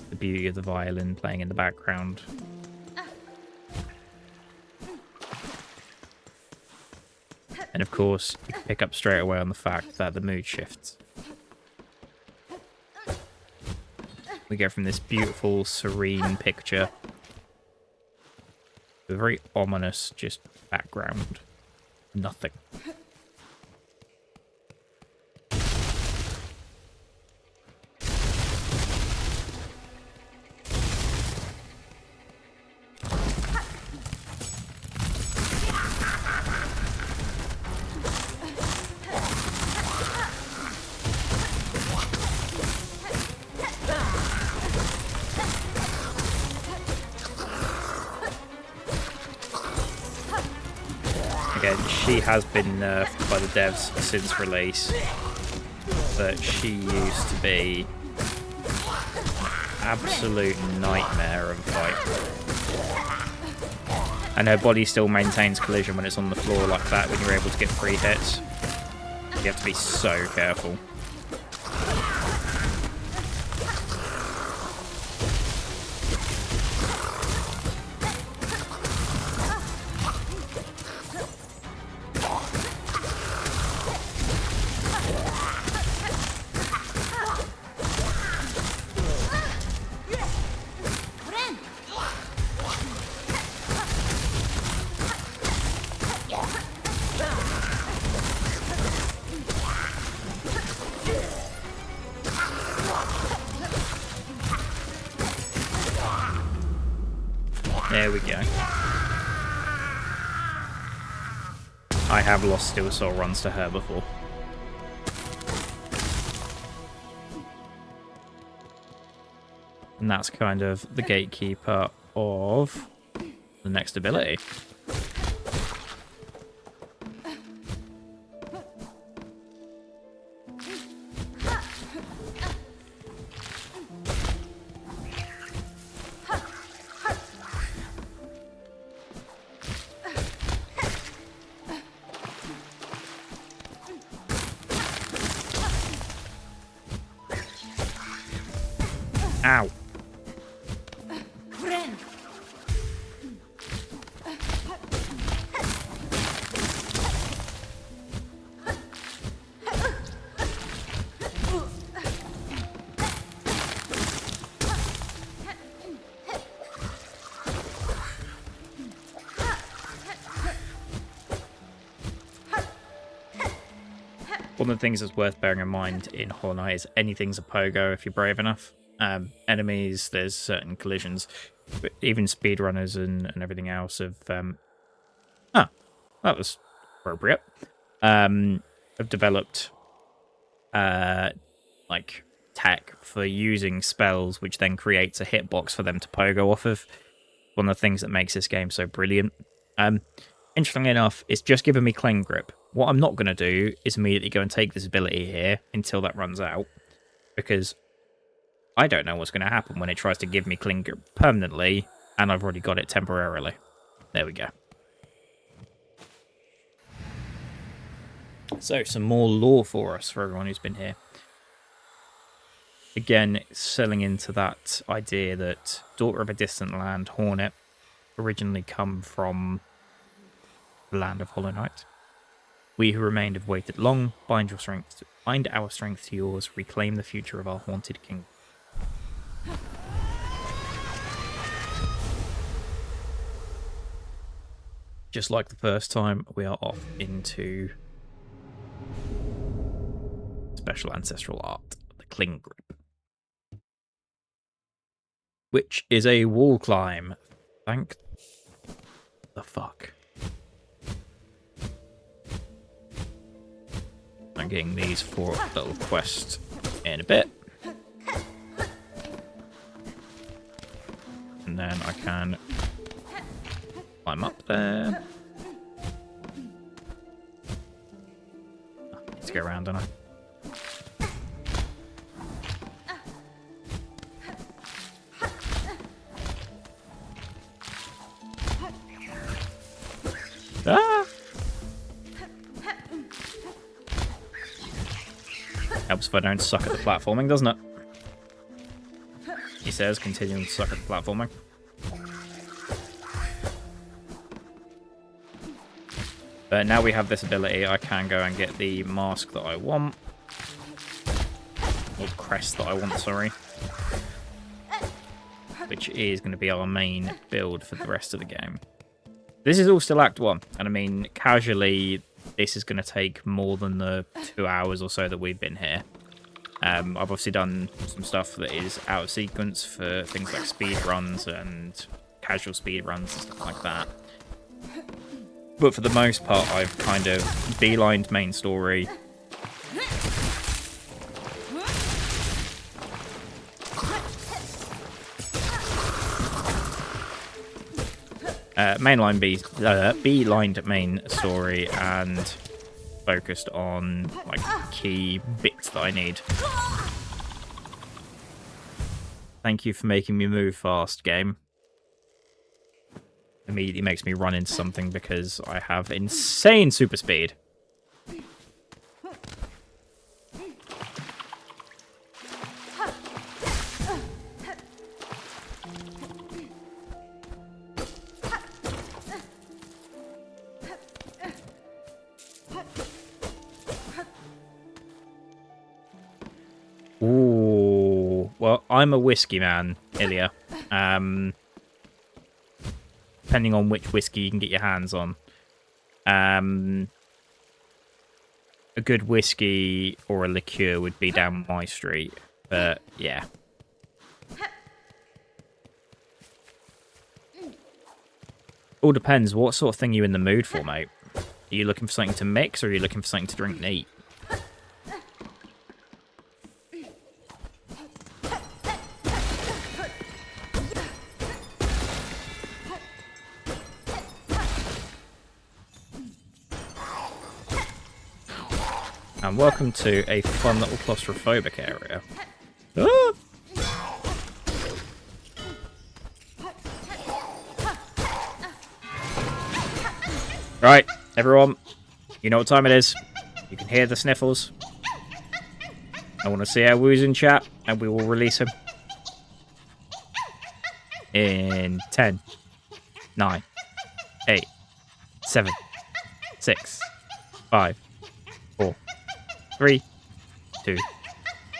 the beauty of the violin playing in the background. And of course, you can pick up straight away on the fact that the mood shifts. We go from this beautiful, serene picture to a very ominous, just background. Nothing. Again, she has been nerfed by the devs since release, but she used to be an absolute nightmare of a fight. And her body still maintains collision when it's on the floor like that when you're able to get free hits. You have to be so careful. There we go. I have lost Steel Soul runs to her before. And that's kind of the gatekeeper of the next ability. Ow. One of the things that's worth bearing in mind in Hollow Knight is anything's a pogo if you're brave enough. Enemies, there's certain collisions, but even speedrunners and everything else have that was appropriate. Have developed like tech for using spells, which then creates a hitbox for them to pogo off of. One of the things that makes this game so brilliant. Interestingly enough, it's just given me Cling Grip. What I'm not going to do is immediately go and take this ability here until that runs out, because I don't know what's going to happen when it tries to give me Cling Grip permanently, and I've already got it temporarily. There we go. So, some more lore for us, for everyone who's been here. Again, selling into that idea that Daughter of a Distant Land, Hornet, originally come from the land of Hollow Knight. We who remained have waited long, bind our strength to yours, reclaim the future of our haunted kingdom. Just like the first time, we are off into special ancestral art, the Cling Grip, which is a wall climb. Thank the fuck. I'm getting these 4 little quests in a bit. And then I can Climb up there. Oh, need to go around, don't I? Ah! Helps if I don't suck at the platforming, doesn't it? He says, continuing to suck at the platforming. But now we have this ability, I can go and get the mask that I want. Or crest that I want, sorry. Which is going to be our main build for the rest of the game. This is all still Act 1. And I mean, casually, this is going to take more than the 2 hours or so that we've been here. I've obviously done some stuff that is out of sequence for things like speed runs and casual speed runs and stuff like that. But for the most part, I've kind of beelined main story. Beelined main story and focused on like key bits that I need. Thank you for making me move fast, game. Immediately makes me run into something because I have insane super speed. Ooh, well, I'm a whiskey man, Ilya. Depending on which whiskey you can get your hands on. A good whiskey or a liqueur would be down my street, but yeah. All depends. What sort of thing are you in the mood for, mate? Are you looking for something to mix, or are you looking for something to drink and eat? And welcome to a fun little claustrophobic area. Ah! Right, everyone, you know what time it is. You can hear the sniffles. I want to see our woos in chat, and we will release him. In 10, 9, 8, 7, 6, 5, 4, 3, 2,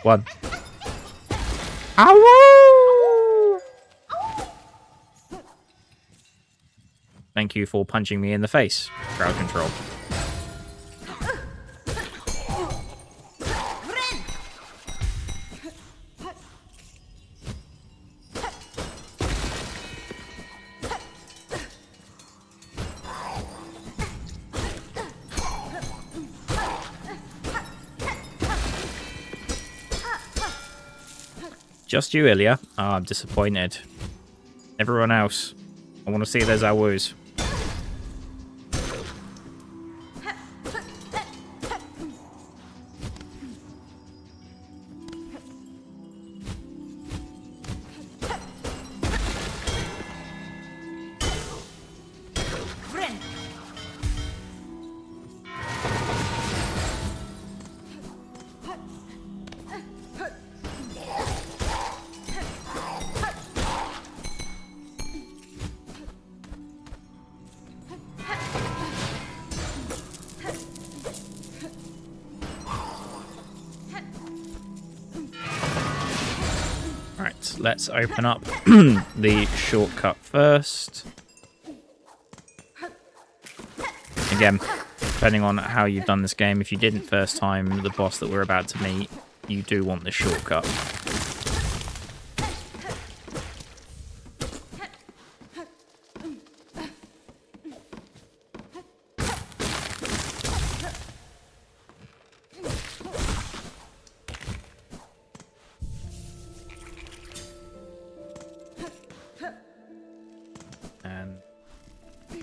1. Ow! Thank you for punching me in the face. Crowd control. Just you, Ilya? Oh, I'm disappointed. Everyone else, I want to see those woos. Right, let's open up the shortcut first. Again, depending on how you've done this game, if you didn't first time the boss that we're about to meet, you do want the shortcut.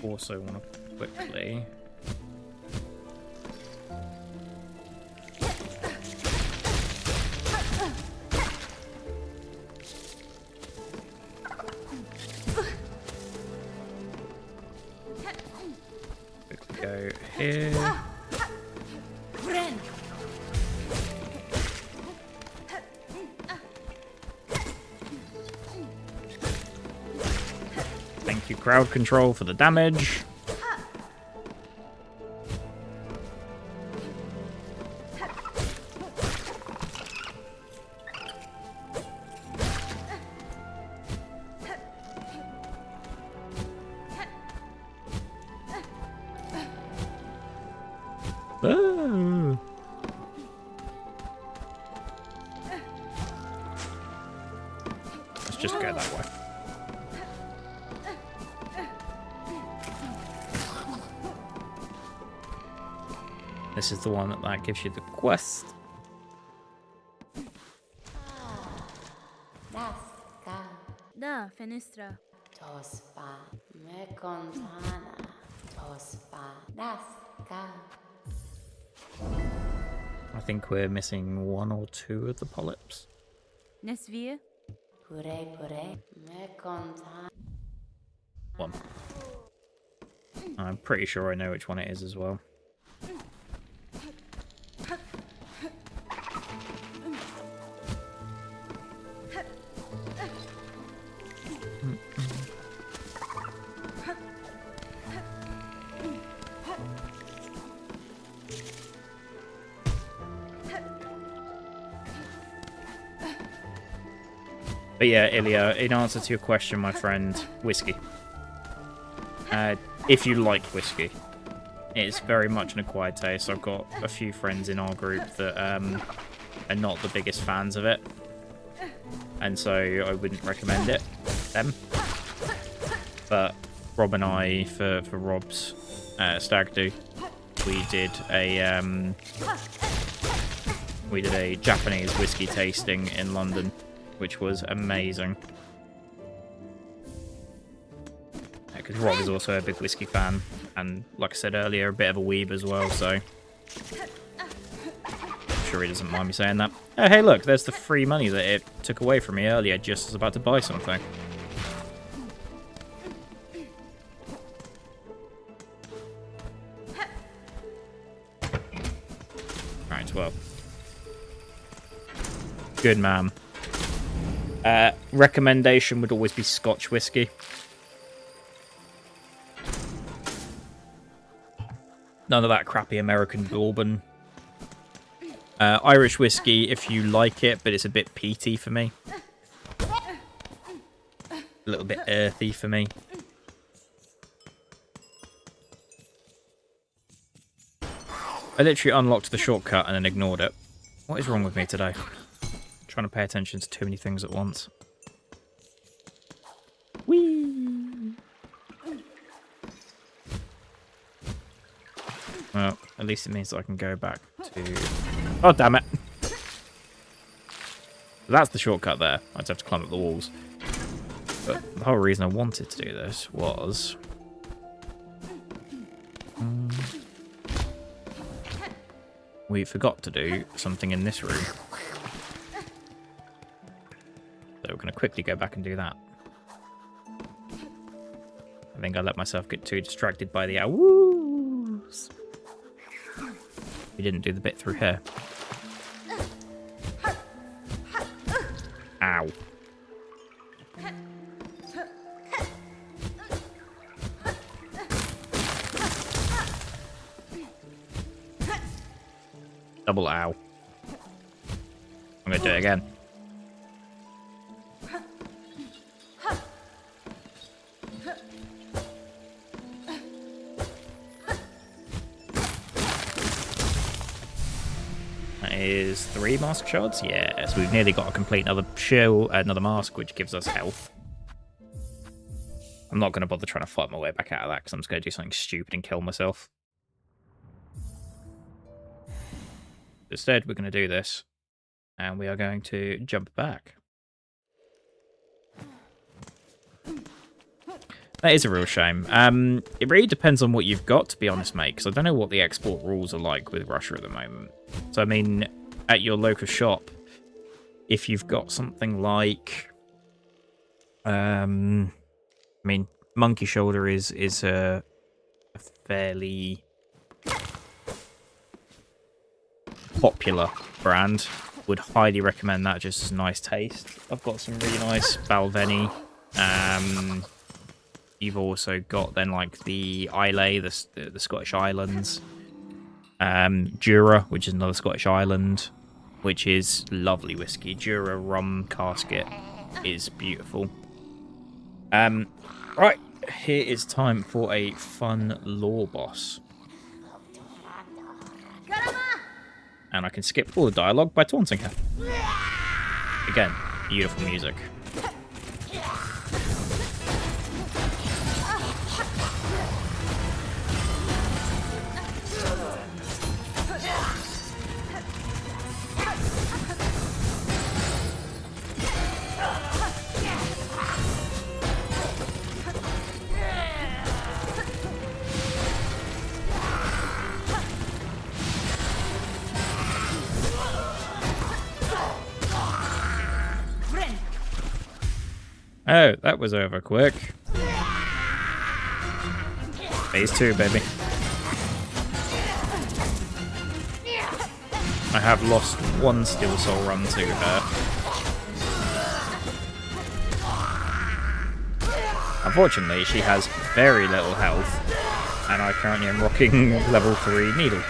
also want to quickly... quickly go here. Thank you, crowd control, for the damage. Oh. Let's just go that way. This is the one that gives you the quest. Da, Fenestra. Tospa, me contana, tospa, daska. I think we're missing 1 or 2 of the polyps. Nesvir. Pure, me contana. 1. I'm pretty sure I know which one it is as well. But yeah, Ilya, in answer to your question, my friend, whiskey. If you like whiskey, it's very much an acquired taste. I've got a few friends in our group that are not the biggest fans of it, and so I wouldn't recommend it them. But Rob and I, for Rob's stag do, we did a Japanese whiskey tasting in London, which was amazing. Because Rob is also a big whiskey fan, and like I said earlier, a bit of a weeb as well, so I'm sure he doesn't mind me saying that. Oh, hey look, there's the free money that it took away from me earlier just as I was about to buy something. Right, well. Good man. Recommendation would always be Scotch whiskey. None of that crappy American bourbon. Irish whiskey, if you like it, but it's a bit peaty for me. A little bit earthy for me. I literally unlocked the shortcut and then ignored it. What is wrong with me today? I'm trying to pay attention to too many things at once. Whee! Well, at least it means that I can go back to... Oh, damn it! That's the shortcut there. I just have to climb up the walls. But the whole reason I wanted to do this was... we forgot to do something in this room. So we're going to quickly go back and do that. I think I let myself get too distracted by the ows. We didn't do the bit through here. Ow. Double ow. I'm going to do it again. That is 3 mask shards. Yes, we've nearly got to complete another mask, which gives us health. I'm not going to bother trying to fight my way back out of that because I'm just going to do something stupid and kill myself. Instead, we're going to do this, and we are going to jump back. That is a real shame. It really depends on what you've got, to be honest, mate, because I don't know what the export rules are like with Russia at the moment. So, I mean, at your local shop, if you've got something like... I mean, Monkey Shoulder is a fairly popular brand. Would highly recommend that, just as a nice taste. I've got some really nice Balvenie. You've also got then like the Islay, the Scottish Islands. Jura, which is another Scottish island, which is lovely whiskey. Jura rum casket is beautiful. Right, here is time for a fun lore boss. And I can skip all the dialogue by taunting her. Again, beautiful music. Oh, that was over quick. Phase 2, baby. I have lost one Steel Soul run to her. Unfortunately, she has very little health, and I currently am rocking level 3 Needle.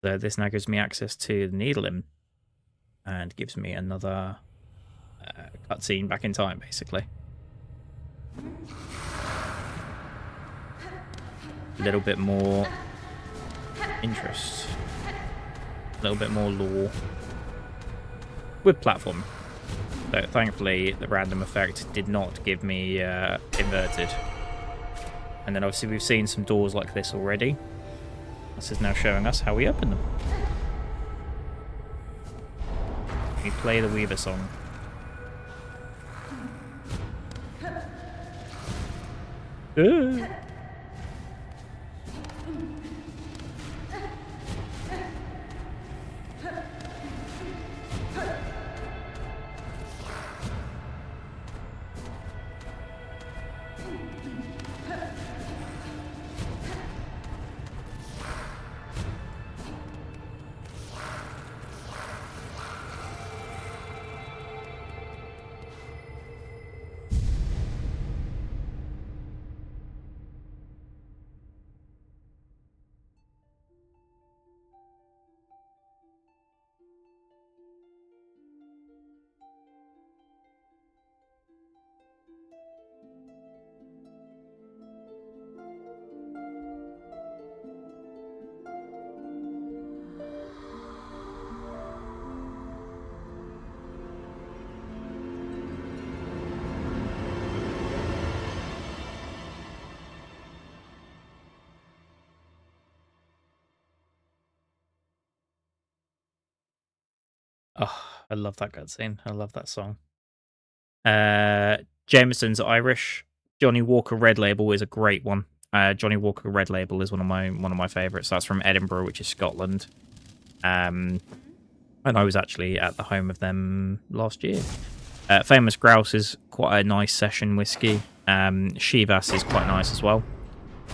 So this now gives me access to the Needle Limb, and gives me another cutscene back in time, basically. A little bit more interest, a little bit more lore with platform. So thankfully, the random effect did not give me inverted. And then obviously we've seen some doors like this already. This is now showing us how we open them. We play the Weaver song. Oh, I love that cutscene. I love that song. Jameson's Irish. Johnny Walker Red Label is a great one. Johnny Walker Red Label is one of my favourites. That's from Edinburgh, which is Scotland. And I was actually at the home of them last year. Famous Grouse is quite a nice session whiskey. Shivas is quite nice as well.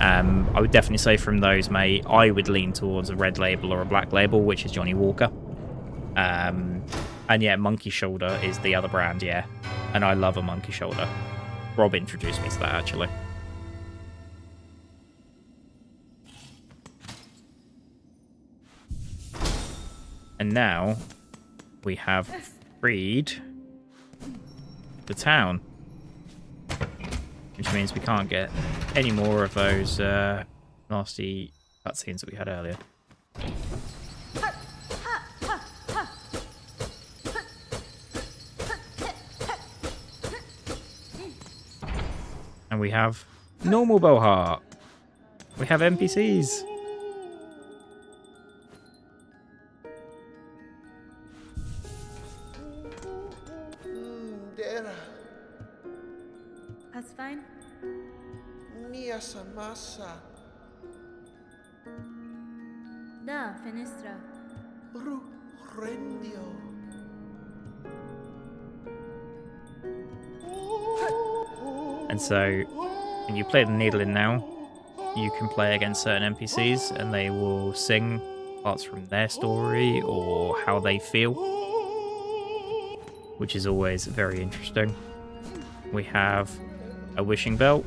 I would definitely say from those, mate, I would lean towards a red label or a black label, which is Johnny Walker. And yeah, Monkey Shoulder is the other brand, yeah. And I love a Monkey Shoulder. Rob introduced me to that, actually. And now we have freed the town, which means we can't get any more of those nasty cutscenes that we had earlier. And we have normal Bohart. We have NPCs. Dera, That's fine. mia samasa, Da, Finistra. ru rendio. And so, when you play the needle in now, you can play against certain NPCs and they will sing parts from their story or how they feel, which is always very interesting. We have a wishing bell.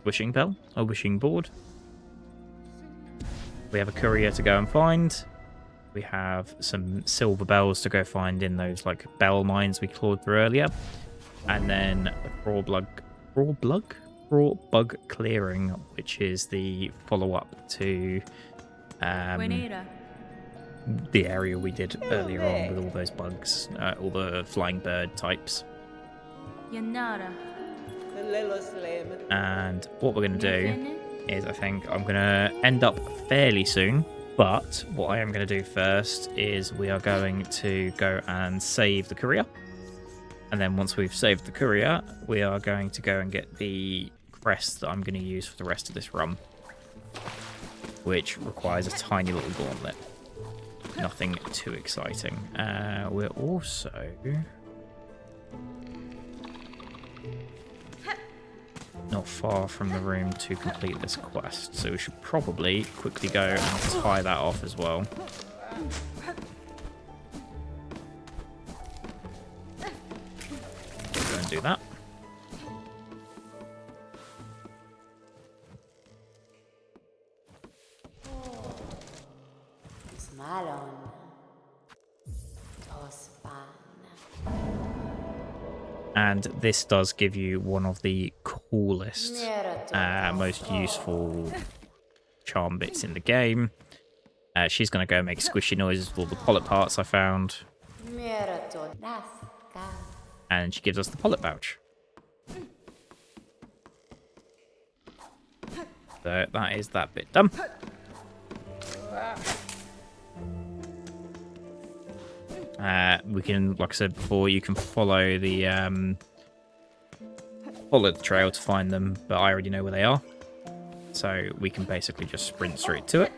Wishing bell? A wishing board. We have a courier to go and find. We have some silver bells to go find in those like bell mines we clawed through earlier. And then a crawl bug clearing, which is the follow-up to Buenera. the area we did earlier on with all those bugs, all the flying bird types. Yanara. And what we're going to do is I think I'm going to end up fairly soon. But what I am going to do first is we are going to go and save the courier. And then once we've saved the courier, we are going to go and get the crest that I'm going to use for the rest of this run. Which requires a tiny little gauntlet. Nothing too exciting. We're also... not far from the room to complete this quest, so we should probably quickly go and tie that off as well. Go and do that. Smalon. Tospan. And this does give you one of the coolest, most useful charm bits in the game. She's going to go make squishy noises with all the polyp parts I found. And she gives us the polyp pouch. So that is that bit done. We can, like I said before, you can follow the trail to find them, but I already know where they are. So we can basically just sprint straight to it.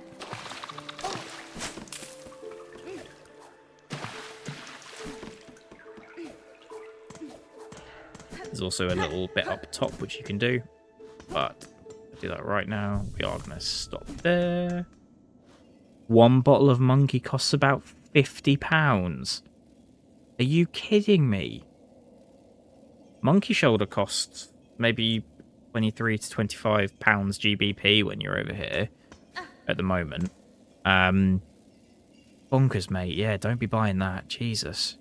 There's also a little bit up top which you can do, but I'll do that right now. We are going to stop there. One bottle of monkey costs about £50. Are you kidding me? Monkey shoulder costs maybe 23 to 25 pounds GBP when you're over here at the moment. Bonkers, mate. Yeah, don't be buying that. Jesus.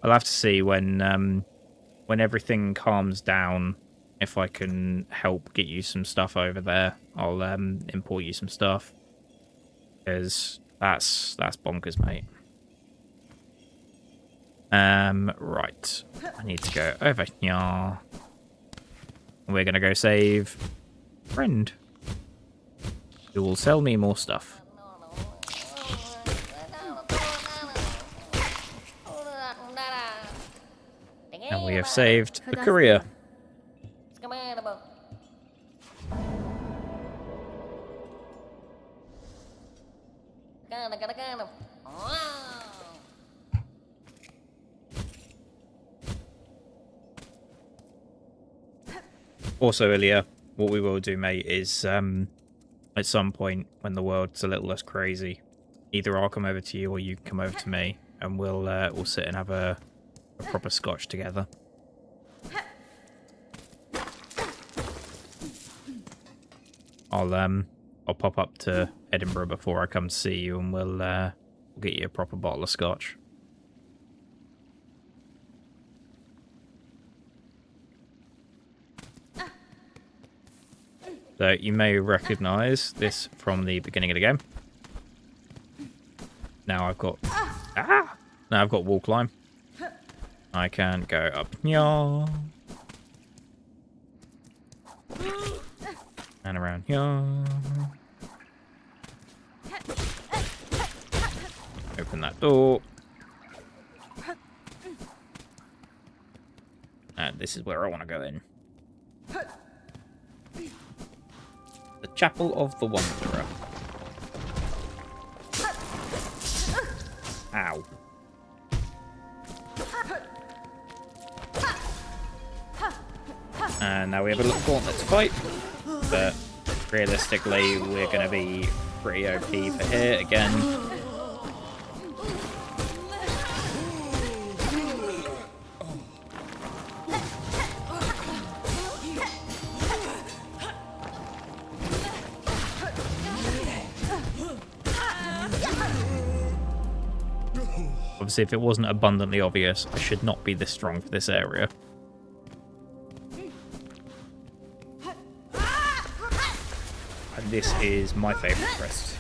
I'll have to see when everything calms down if I can help get you some stuff over there. I'll import you some stuff, because that's bonkers, mate. Right. I need to go over here. We're gonna go save friend, who will sell me more stuff. And we have saved the courier. Also, Ilya, what we will do, mate, is at some point when the world's a little less crazy, either I'll come over to you or you can come over to me, and we'll sit and have a proper scotch together. I'll pop up to Edinburgh before I come to see you, and we'll get you a proper bottle of scotch. So you may recognise this from the beginning of the game. Now I've got Now I've got wall climb. I can go up here. And around here. Open that door. And this is where I want to go in. The Chapel of the Wanderer. Ow. And now we have a little gauntlet to fight. But realistically, we're going to be pretty OP for here again. Obviously, if it wasn't abundantly obvious, I should not be this strong for this area. And this is my favourite quest.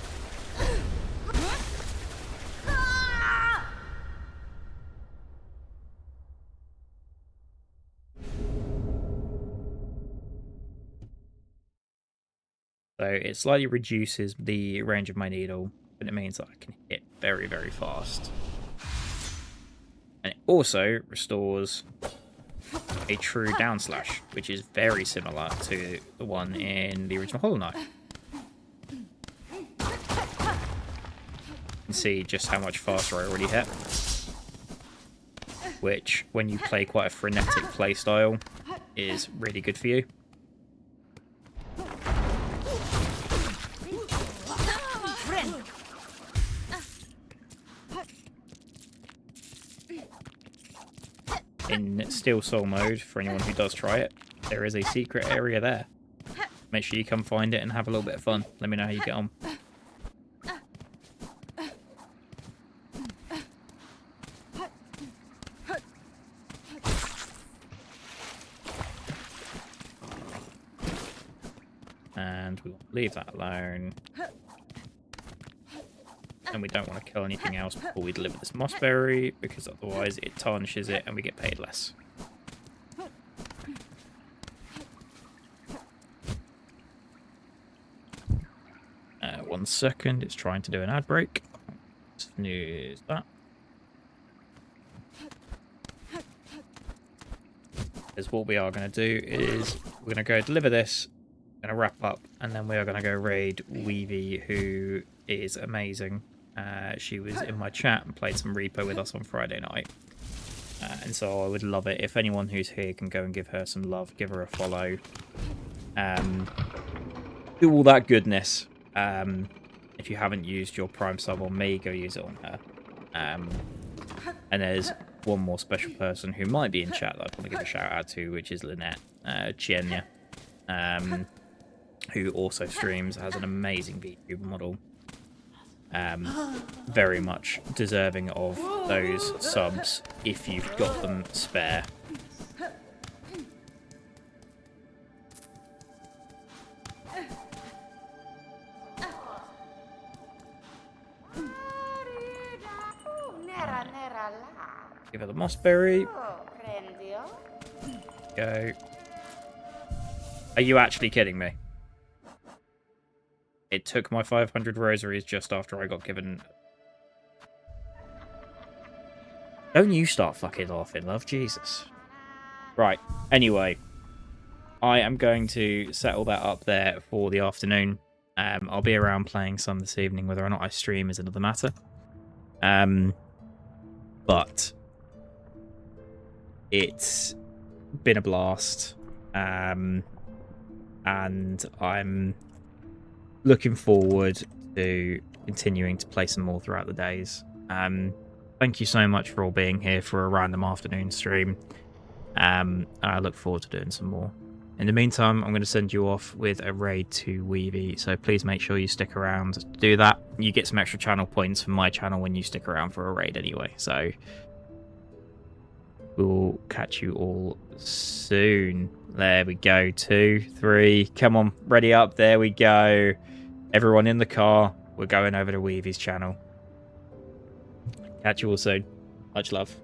So it slightly reduces the range of my needle, but it means that I can hit very, very fast. And it also restores a true down slash, which is very similar to the one in the original Hollow Knight. You can see just how much faster I already hit. Which, when you play quite a frenetic playstyle, is really good for you. In Silksong mode, for anyone who does try it, there is a secret area there. Make sure you come find it and have a little bit of fun. Let me know how you get on. And we'll leave that alone. And we don't want to kill anything else before we deliver this mossberry, because otherwise it tarnishes it and we get paid less. 1 second, it's trying to do an ad break. Snooze that. Because what we are going to do is we're going to go deliver this, going to wrap up, and then we are going to go raid Weavy, who is amazing. She was in my chat and played some Reaper with us on Friday night. And so I would love it if anyone who's here can go and give her some love, give her a follow. Do all that goodness. If you haven't used your Prime sub on me, go use it on her. And there's one more special person who might be in chat that I want to give a shout out to, which is Lynette Chienya, who also streams, has an amazing VTuber model. Very much deserving of those subs if you've got them spare. Give her the mossberry. Go. Are you actually kidding me? It took my 500 rosaries just after I got given... Don't you start fucking laughing, love. Jesus. Right. Anyway. I am going to settle that up there for the afternoon. I'll be around playing some this evening. Whether or not I stream is another matter. But... it's been a blast. And I'm... looking forward to continuing to play some more throughout the days. Thank you so much for all being here for a random afternoon stream. I look forward to doing some more. In the meantime, I'm going to send you off with a raid to Weavy, so please make sure you stick around to do that. You get some extra channel points from my channel when you stick around for a raid anyway, so we'll catch you all soon. There we go. 2, 3. Come on, ready up. There we go. Everyone in the car. We're going over to Weavy's channel. Catch you all soon. Much love.